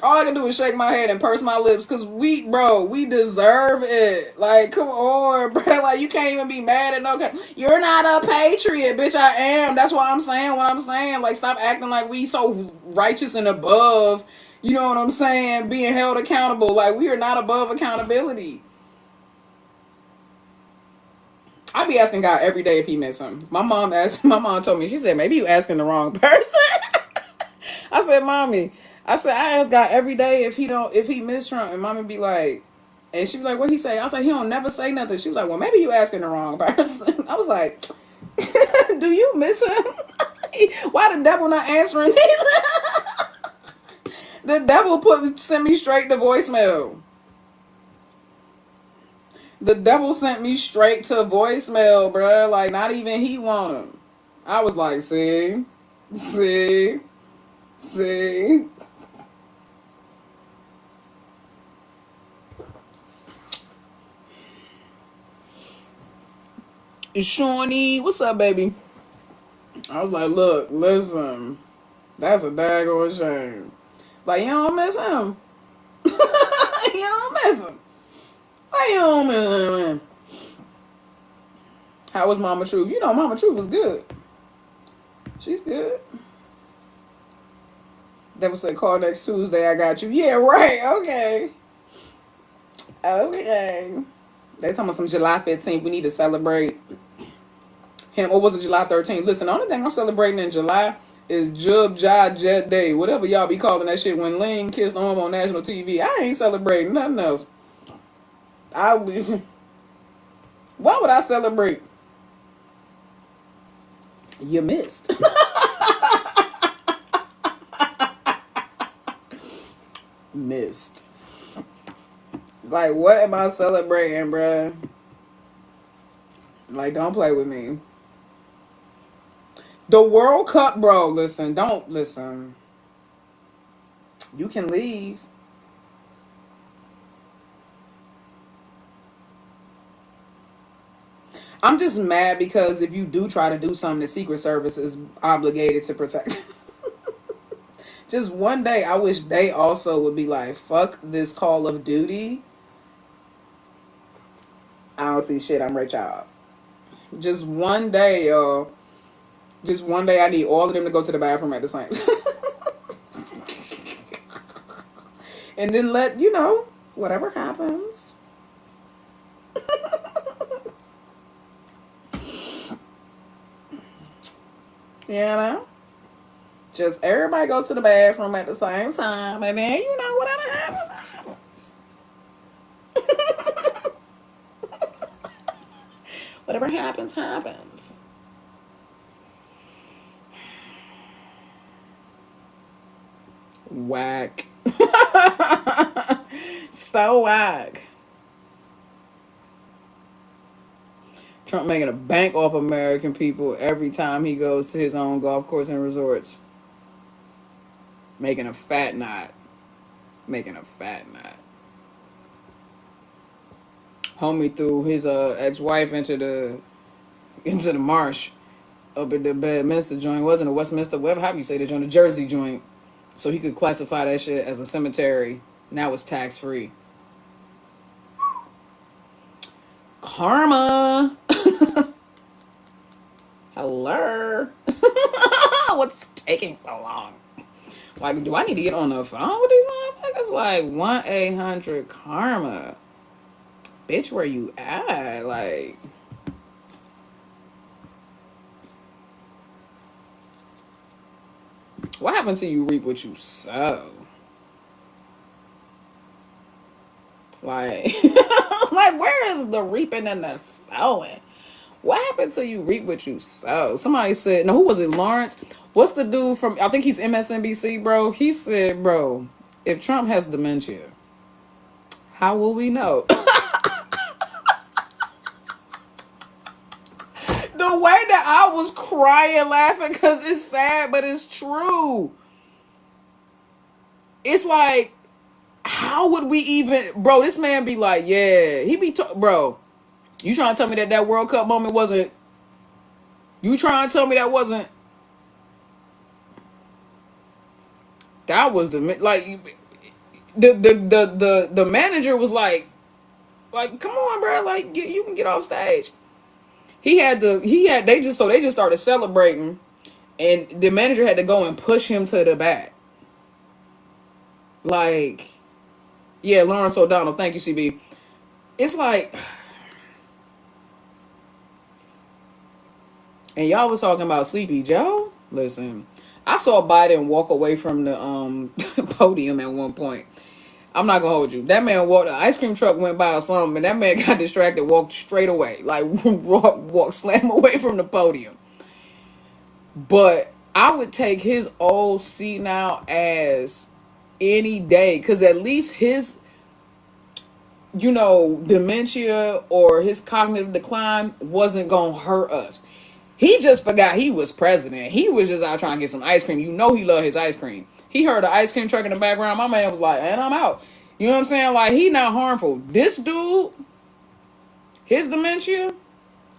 all I can do is shake my head and purse my lips because we deserve it. Like, come on, bro. Like, you can't even be mad at no. You're not a patriot, bitch. I am. That's what I'm saying. What I'm saying. Like, stop acting like we so righteous and above. You know what I'm saying? Being held accountable. Like, we are not above accountability. I be asking God every day if he meant something. My mom told me, she said, maybe you asking the wrong person. I said, Mommy, I ask God every day if he missed Trump. And Mommy be like, and she be like, what he say? I was like, he don't never say nothing. She was like, well, maybe you asking the wrong person. I was like, do you miss him? Why the devil not answering? The devil sent me straight to voicemail. The devil sent me straight to voicemail, bruh. Like, not even he want him. I was like, see. Shawnee, what's up, baby? I was like, look, listen. That's a daggone shame. Like, you don't miss him. You don't miss him. Why you don't miss him? How was Mama Truth? You know Mama Truth was good. She's good. Devil said, call next Tuesday, I got you. Yeah, right. Okay. They talking about from July 15th. We need to celebrate him. Or was it July 13th? Listen, the only thing I'm celebrating in July is Jub Jai Jet Day. Whatever y'all be calling that shit when Ling kissed him on national TV. I ain't celebrating nothing else. Why would I celebrate? You missed. Missed. Like, what am I celebrating, bruh? Like, don't play with me. The World Cup, bro. Listen. You can leave. I'm just mad because if you do try to do something, the Secret Service is obligated to protect. Just one day, I wish they also would be like, fuck this Call of Duty. I don't see shit, I'm rich off. Just one day, y'all. Just one day, I need all of them to go to the bathroom at the same time. And then let, whatever happens. Just everybody go to the bathroom at the same time, and then whatever happens. Whatever happens. Whack. So whack. Trump making a bank off American people every time he goes to his own golf course and resorts. Making a fat knot. Homie threw his ex-wife into the marsh up at the Bedminster joint. Wasn't it Westminster? Whatever, how you say the joint, the Jersey joint. So he could classify that shit as a cemetery. Now it's tax-free. Karma. Hello. What's taking so long? Like, do I need to get on the phone with these motherfuckers? Like, 1-800-KARMA. Bitch, where you at? Like, what happened to you reap what you sow? Like, like, where is the reaping and the sowing? What happened to you reap what you sow? Somebody said, no, who was it? Lawrence? What's the dude from, I think he's MSNBC, bro. He said, bro, If Trump has dementia, how will we know? The way that I was crying laughing because it's sad, but it's true. It's like, how would we even, bro? This man be like, yeah, he be, bro. You trying to tell me that that World Cup moment wasn't? You trying to tell me that wasn't? That was the like, the manager was like, come on, bro, like you can get off stage. They just started celebrating, and the manager had to go and push him to the back. Like, yeah, Lawrence O'Donnell, thank you, CB. It's like, and y'all was talking about Sleepy Joe. Listen, I saw Biden walk away from the podium at one point. I'm not gonna hold you. That man walked. The ice cream truck went by or something, and that man got distracted, walked straight away, like walk slam away from the podium. But I would take his old seat now as any day, because at least his, dementia or his cognitive decline wasn't gonna hurt us. He just forgot he was president. He was just out trying to get some ice cream. He loved his ice cream. He heard the ice cream truck in the background. My man was like, and I'm out. You know what I'm saying? Like, he not harmful. This dude, his dementia,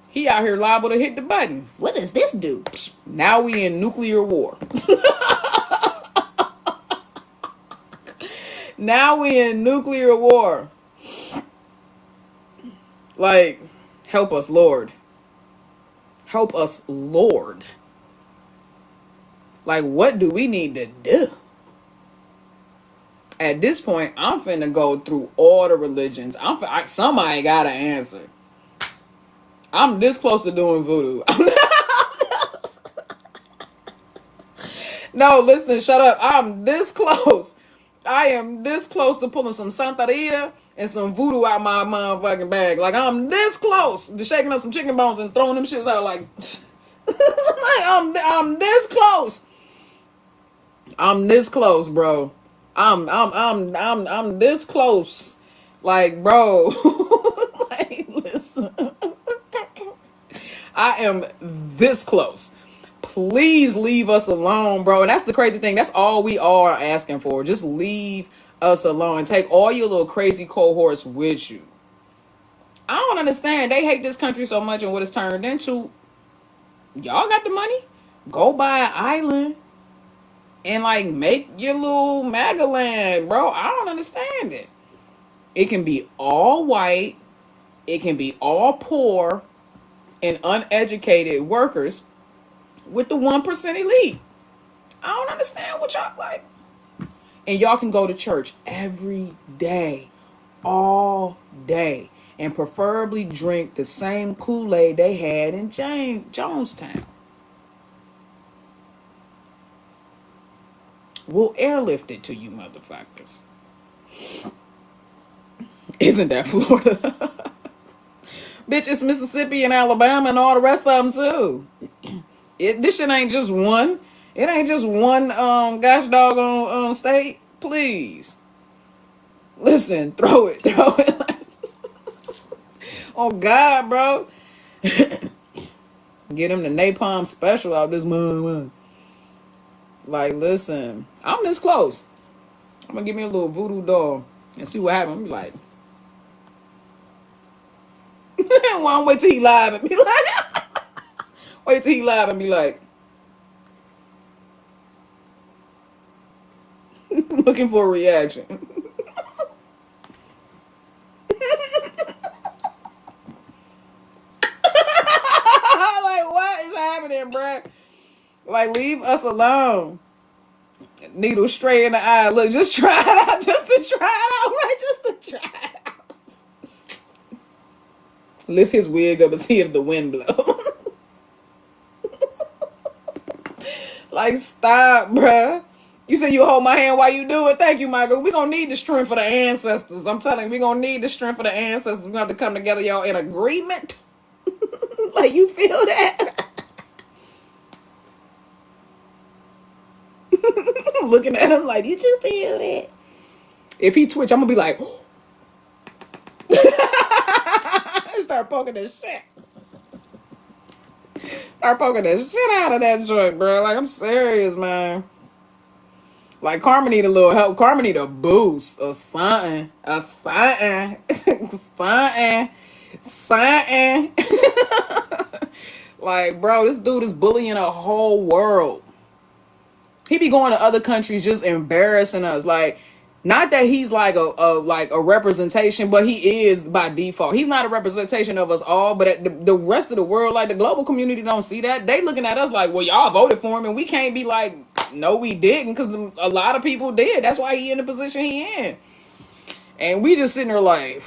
he out here liable to hit the button. What does this do? Now we in nuclear war. Now we in nuclear war. Like, help us, Lord. Help us, Lord. Like, what do we need to do? At this point, I'm finna go through all the religions. Somebody gotta answer. I'm this close to doing voodoo. No, listen, shut up. I'm this close. I am this close to pulling some Santeria and some voodoo out my motherfucking bag. Like, I'm this close to shaking up some chicken bones and throwing them shits out. Like, like I'm this close. I'm this close, bro. I'm this close. Like, bro. Like, listen. I am this close. Please leave us alone, bro. And that's the crazy thing. That's all we are asking for. Just leave us alone and take all your little crazy cohorts with you. I don't understand. They hate this country so much and what it's turned into. Y'all got the money? Go buy an island and like make your little MAGA land, bro. I don't understand it. It can be all white. It can be all poor and uneducated workers with the 1% elite. I don't understand what y'all like. And y'all can go to church every day, all day, and preferably drink the same Kool-Aid they had in Jonestown. We'll airlift it to you motherfuckers. Isn't that Florida? Bitch, it's Mississippi and Alabama and all the rest of them too. This shit ain't just one. It ain't just one gosh doggone state. Please. Listen, throw it. Oh God, bro. Get him the napalm special out this month. Like, listen, I'm this close. I'm gonna give me a little voodoo doll and see what happens. I'm like, well, wait till he live and be like, wait till he live and be like, looking for a reaction. Like, what is happening, bruh? Like, leave us alone. Needle straight in the eye. Look, just try it out. Just to try it out, right? Just to try it out. Lift his wig up and see if the wind blows. Like, stop, bruh. You said you hold my hand while you do it. Thank you, Michael. We're going to need the strength for the ancestors. I'm telling you, we're going to need the strength for the ancestors. We're going to have to come together, y'all, in agreement. Like, you feel that? Looking at him like, did you feel that? If he twitch, I'm gonna be like, start poking this shit. Start poking the shit out of that joint, bro. Like, I'm serious, man. Like, Karma need a little help. Karma need a boost or something. A something. something. Like, bro, this dude is bullying a whole world. He be going to other countries just embarrassing us. Like, not that he's like a representation, but he is by default. He's not a representation of us all, but at the rest of the world, like the global community, don't see that. They looking at us like, well, y'all voted for him, and we can't be like, no, we didn't, because a lot of people did. That's why he in the position he in. And we just sitting there like,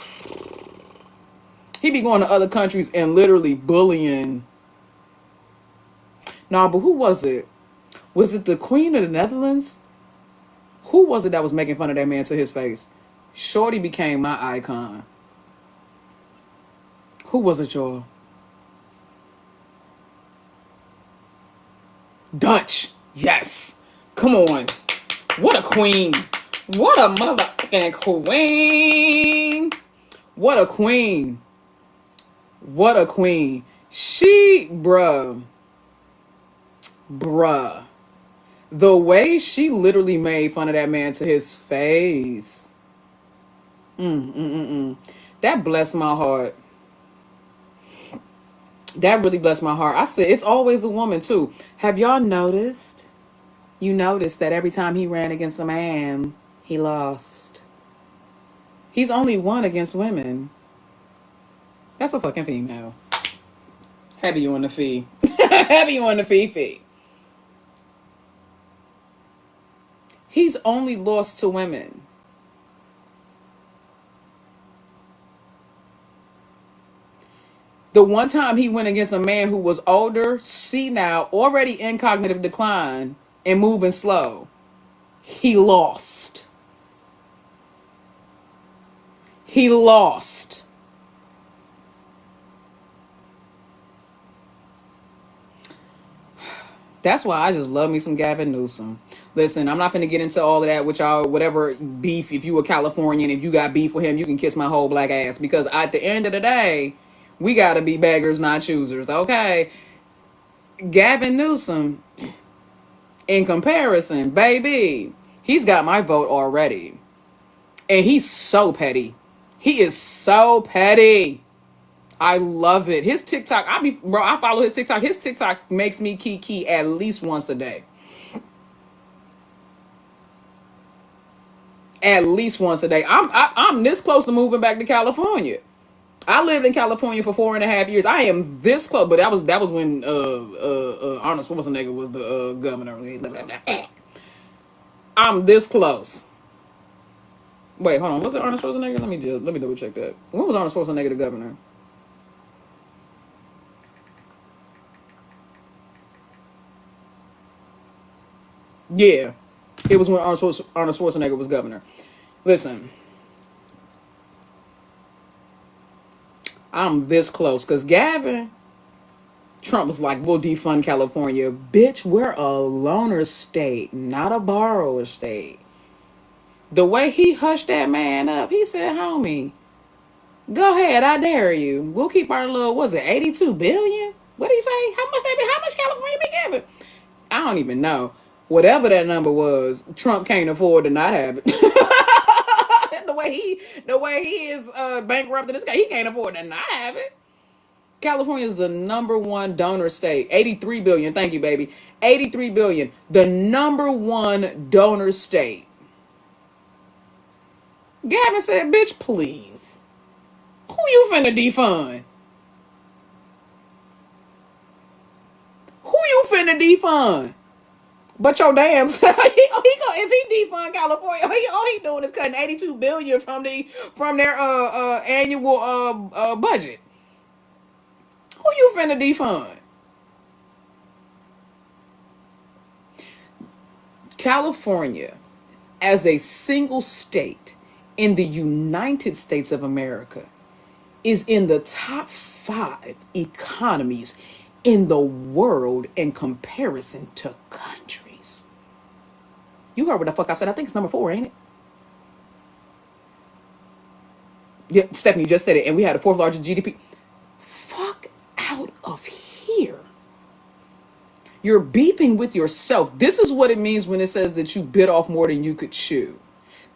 he be going to other countries and literally bullying. Nah, but who was it? Was it the Queen of the Netherlands? Who was it that was making fun of that man to his face? Shorty became my icon. Who was it, y'all? Dutch. Yes. Come on. What a queen. What a motherfucking queen. What a queen. What a queen. She, bruh. The way she literally made fun of that man to his face. That blessed my heart. That really blessed my heart. I said, it's always a woman too. Have y'all noticed? You noticed that every time he ran against a man, he lost. He's only won against women. That's a fucking female. Heavy on the fee. Heavy on the fee. He's only lost to women. The one time he went against a man who was older, senile, already in cognitive decline, and moving slow, he lost. He lost. That's why I just love me some Gavin Newsom. Listen, I'm not going to get into all of that with y'all, whatever beef. If you a Californian, if you got beef with him, you can kiss my whole black ass. Because at the end of the day, we got to be beggars, not choosers, okay? Gavin Newsom, in comparison, baby, he's got my vote already. And he's so petty. He is so petty. I love it. His TikTok, I follow his TikTok. His TikTok makes me kiki at least once a day. At least once a day. I'm this close to moving back to California. I lived in California for 4.5 years. I am this close, but that was when Arnold Schwarzenegger was the governor. I'm this close. Wait, hold on. Was it Arnold Schwarzenegger? Let me double check that. When was Arnold Schwarzenegger the governor? Yeah, it was when Arnold Schwarzenegger was governor. Listen, I'm this close because Gavin Trump was like, we'll defund California. Bitch, we're a loaner state, not a borrower state. The way he hushed that man up, he said, homie, go ahead, I dare you. We'll keep our little, was it 82 billion? What did he say? How much California be giving? I don't even know. Whatever that number was, Trump can't afford to not have it. the way he is bankrupted this guy, he can't afford to not have it. California is the number one donor state. 83 billion. Thank you, baby. 83 billion. The number one donor state. Gavin said, bitch, please. Who you finna defund? Who you finna defund? But your damn self, if he defund California, all he doing is cutting 82 billion from their annual budget. Who you finna defund? California, as a single state in the United States of America, is in the top 5 economies in the world in comparison to countries. You heard what the fuck I said. I think it's number 4, ain't it? Yeah, Stephanie just said it. And we had the fourth largest GDP. Fuck out of here. You're beefing with yourself. This is what it means when it says that you bit off more than you could chew.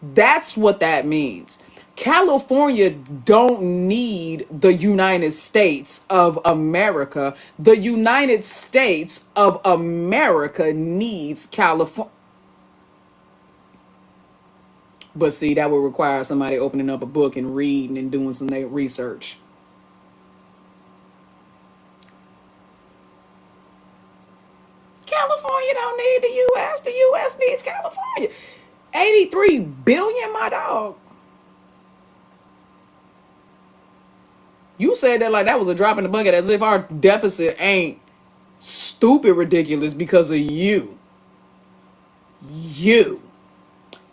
That's what that means. California don't need the United States of America. The United States of America needs California. But see, that would require somebody opening up a book and reading and doing some research. California don't need the U.S. The U.S. needs California. 83 billion, my dog. You said that like that was a drop in the bucket, as if our deficit ain't stupid ridiculous because of you. You.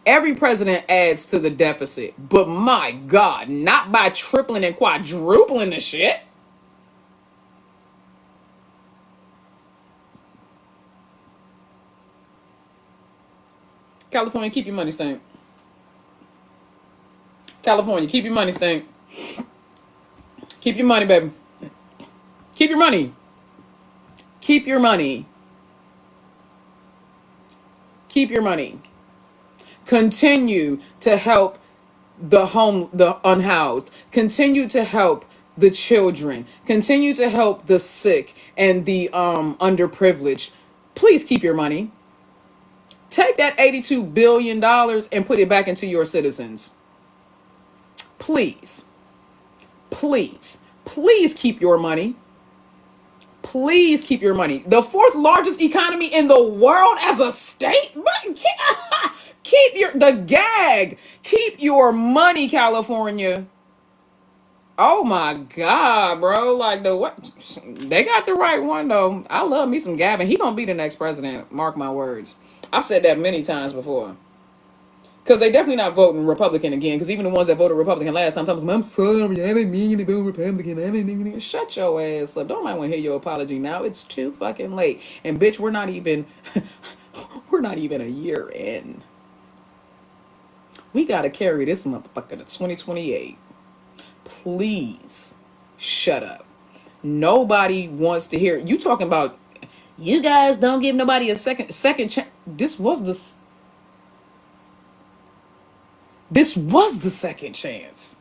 Every president adds to the deficit, but my God, not by tripling and quadrupling the shit. California, keep your money stink. California, keep your money stink. Keep your money, baby. Keep your money. Keep your money. Keep your money. Continue to help the unhoused. Continue to help the children. Continue to help the sick and the underprivileged. Please keep your money. Take that $82 billion and put it back into your citizens. Please. Please. Please keep your money. Please keep your money. The fourth largest economy in the world as a state? Keep the gag. Keep your money, California. Oh my God, bro. Like they got the right one though. I love me some Gavin. He gonna be the next president. Mark my words. I said that many times before. Because they definitely not voting Republican again. Because even the ones that voted Republican last time, I'm sorry, I didn't mean to vote Republican. I didn't even. Shut your ass up. Don't mind want to hear your apology now. It's too fucking late. And bitch, we're not even a year in. We gotta carry this motherfucker to 2028. Please shut up. Nobody wants to hear you talking about. You guys don't give nobody a second chance. This was the second chance.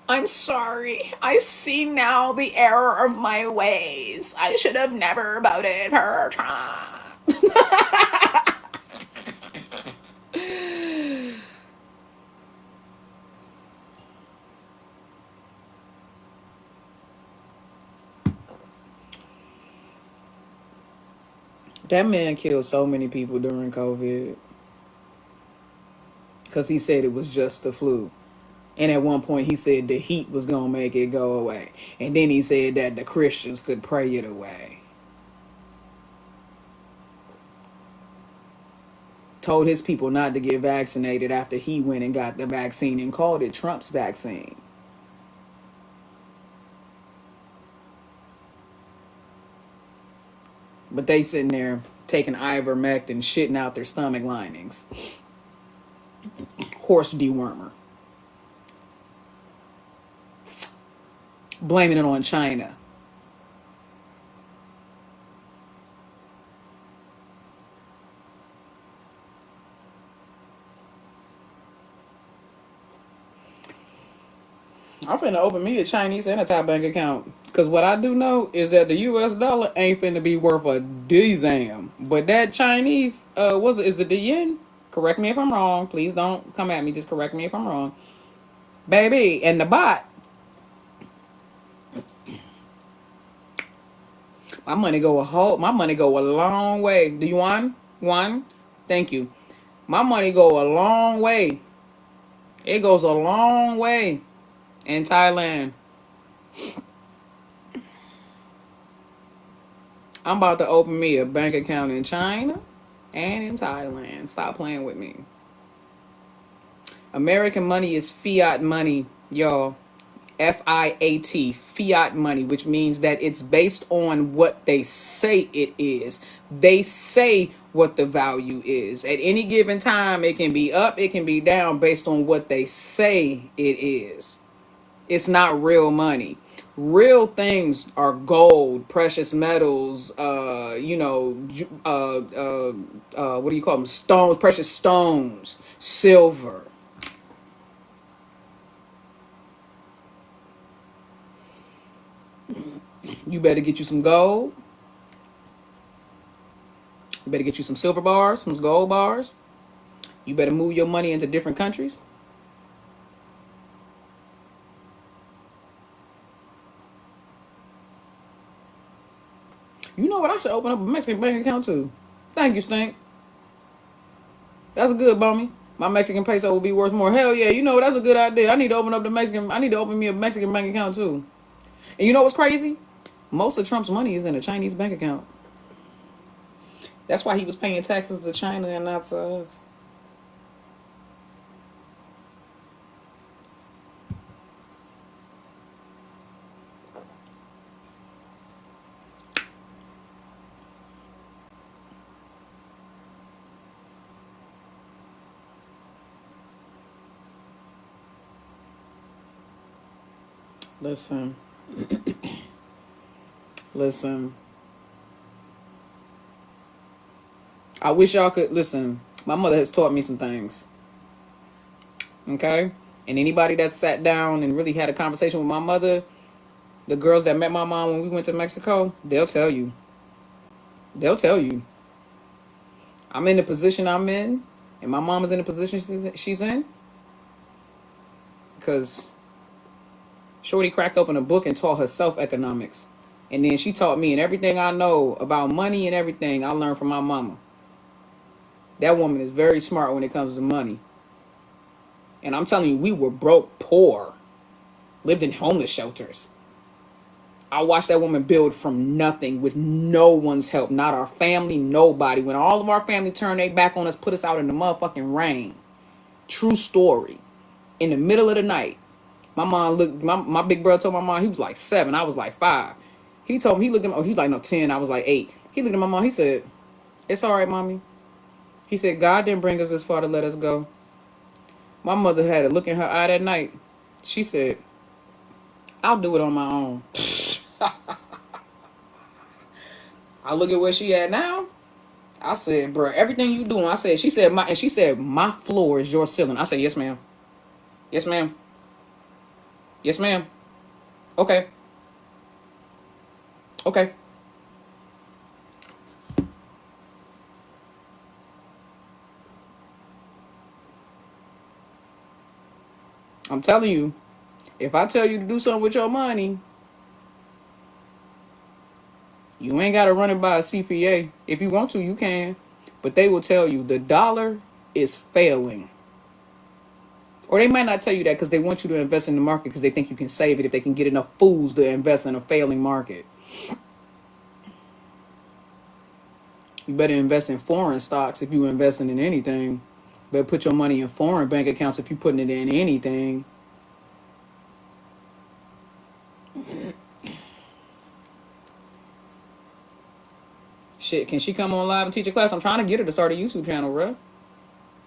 I'm sorry. I see now the error of my ways. I should have never voted for Trump. That man killed so many people during COVID because he said it was just the flu. And at one point he said the heat was going to make it go away. And then he said that the Christians could pray it away. Told his people not to get vaccinated after he went and got the vaccine and called it Trump's vaccine. But they sitting there taking ivermectin and shitting out their stomach linings. Horse dewormer. Blaming it on China. I'm finna open me a Chinese and a Thai bank account. Because what I do know is that the US dollar ain't finna be worth a D-zam. But that Chinese, is the yen? Correct me if I'm wrong. Please don't come at me. Just correct me if I'm wrong. Baby, and the bot. My money go a long way. Do you want one? Thank you. My money go a long way. It goes a long way in Thailand. I'm about to open me a bank account in China and in Thailand. Stop playing with me. American money is fiat money, y'all. Fiat, fiat money, which means that it's based on what they say it is. They say what the value is. At any given time, it can be up, it can be down based on what they say it is. It's not real money. Real things are gold, precious metals, what do you call them? Stones, precious stones, silver. You better get you some gold. You better get you some silver bars, some gold bars. You better move your money into different countries. You know what? I should open up a Mexican bank account too. Thank you, Stink. That's a good, Bummy. My Mexican peso will be worth more. Hell yeah, you know that's a good idea. I need to open me a Mexican bank account too. And you know what's crazy? Most of Trump's money is in a Chinese bank account. That's why he was paying taxes to China and not to us. Listen. Listen. I wish y'all could listen. My mother has taught me some things. Okay? And anybody that sat down and really had a conversation with my mother, the girls that met my mom when we went to Mexico, they'll tell you. They'll tell you. I'm in the position I'm in, and my mom is in the position she's in, because Shorty cracked open a book and taught herself economics. And then she taught me, and everything I know about money and everything, I learned from my mama. That woman is very smart when it comes to money. And I'm telling you, we were broke, poor, lived in homeless shelters. I watched that woman build from nothing with no one's help, not our family, nobody. When all of our family turned their back on us, put us out in the motherfucking rain. True story. In the middle of the night, my mom looked, my big brother told my mom, he was like 7, I was like 5. He told me, he looked at me, he was like, no, 10, I was like 8. He looked at my mom, he said, it's all right, mommy. He said, God didn't bring us this far to let us go. My mother had a look in her eye that night. She said, I'll do it on my own. I look at where she at now. I said, bro, everything you doing. She said, my floor is your ceiling. I said, yes, ma'am. Yes, ma'am. Yes, ma'am. Okay. Okay. I'm telling you, if I tell you to do something with your money, you ain't got to run it by a CPA. If you want to, you can. But they will tell you the dollar is failing. Or they might not tell you that because they want you to invest in the market because they think you can save it if they can get enough fools to invest in a failing market. You better invest in foreign stocks if you're investing in anything. Better put your money in foreign bank accounts if you're putting it in anything. Shit, can she come on live and teach a class? I'm trying to get her to start a YouTube channel, bro.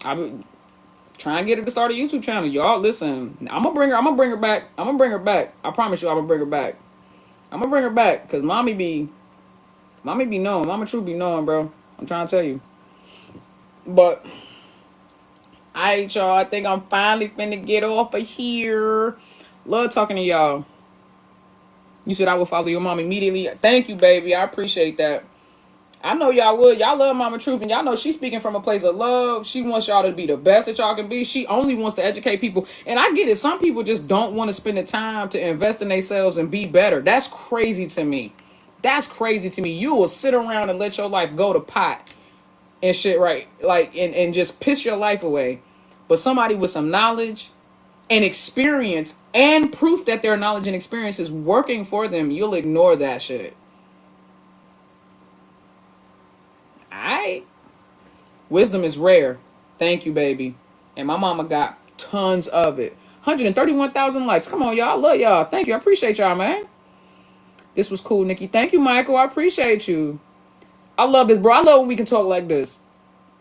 I'm trying to get her to start a YouTube channel. Y'all, listen. I'm gonna bring her back. I promise you, I'm gonna bring her back. I'm gonna bring her back because mommy be knowing. Mama True be knowing, bro. I'm trying to tell you. But alright, y'all. I think I'm finally finna get off of here. Love talking to y'all. You said I will follow your mom immediately. Thank you, baby. I appreciate that. I know y'all would. Y'all love Mama Truth, and y'all know she's speaking from a place of love. She wants y'all to be the best that y'all can be. She only wants to educate people. And I get it. Some people just don't want to spend the time to invest in themselves and be better. That's crazy to me. That's crazy to me. You will sit around and let your life go to pot and shit, right? Like, and just piss your life away. But somebody with some knowledge and experience and proof that their knowledge and experience is working for them, you'll ignore that shit. Alright. Wisdom is rare. Thank you, baby. And my mama got Tons of it. 131,000 likes. Come on, y'all. I love y'all. Thank you. I appreciate y'all, man. This was cool, Nikki. Thank you, Michael. I appreciate you. I love this, bro. I love when we can talk like this.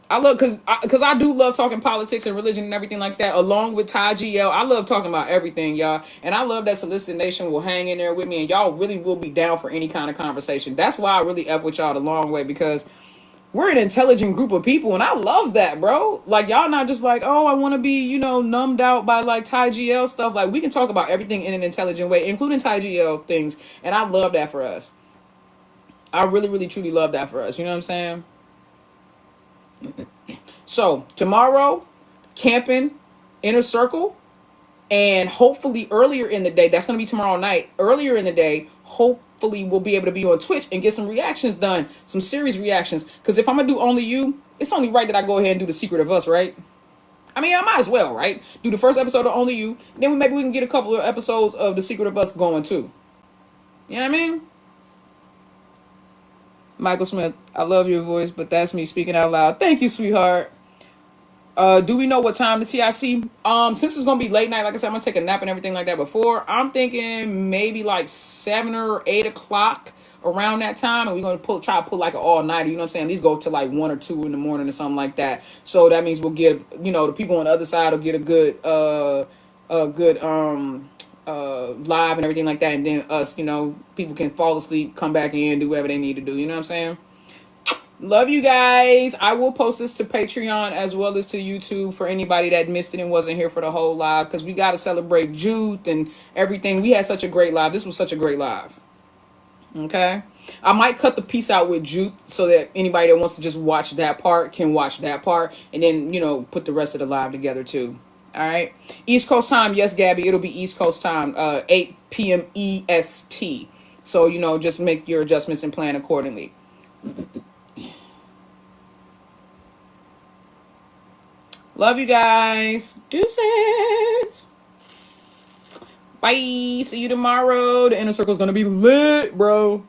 I love, because I do love talking politics and religion and everything like that, along with Ty GL. I love talking about everything, y'all. And I love that Solicited Nation will hang in there with me, and y'all really will be down for any kind of conversation. That's why I really F with y'all the long way, because we're an intelligent group of people, and I love that, bro. Like, y'all not just like, oh, I want to be, you know, numbed out by, like, Ty GL stuff. Like, we can talk about everything in an intelligent way, including Ty GL things, and I love that for us. I really, really, truly love that for us. You know what I'm saying? So, tomorrow, camping, inner circle, and hopefully earlier in the day, that's going to be tomorrow night, earlier in the day, hopefully we'll be able to be on Twitch and get some reactions done, some serious reactions. Because if I'm going to do only you, it's only right that I go ahead and do the Secret of Us, right? I mean, I might as well, right? Do the first episode of Only You, then maybe we can get a couple of episodes of the Secret of Us going too. You know what I mean? Michael Smith, I love your voice, but that's me speaking out loud. Thank you, sweetheart. Do we know what time the TIC? Since it's gonna be late night, like I said, I'm gonna take a nap and everything like that before. I'm thinking maybe like 7 or 8 o'clock around that time, and we're gonna try to pull like an all-nighter. You know what I'm saying? At least go to like 1 or 2 in the morning or something like that. So that means we'll get, you know, the people on the other side will get a good live and everything like that, and then us, you know, people can fall asleep, come back in, do whatever they need to do. You know what I'm saying? Love you guys. I will post this to Patreon as well as to YouTube for anybody that missed it and wasn't here for the whole live, because we got to celebrate Jude and everything. We had such a great live. This was such a great live. Okay. I might cut the piece out with Jude so that anybody that wants to just watch that part can watch that part, and then, you know, put the rest of the live together too. All right. East Coast time. Yes, Gabby. It'll be East Coast time, 8 p.m. EST. So, you know, just make your adjustments and plan accordingly. Love you guys. Deuces. Bye. See you tomorrow. The inner circle is going to be lit, bro.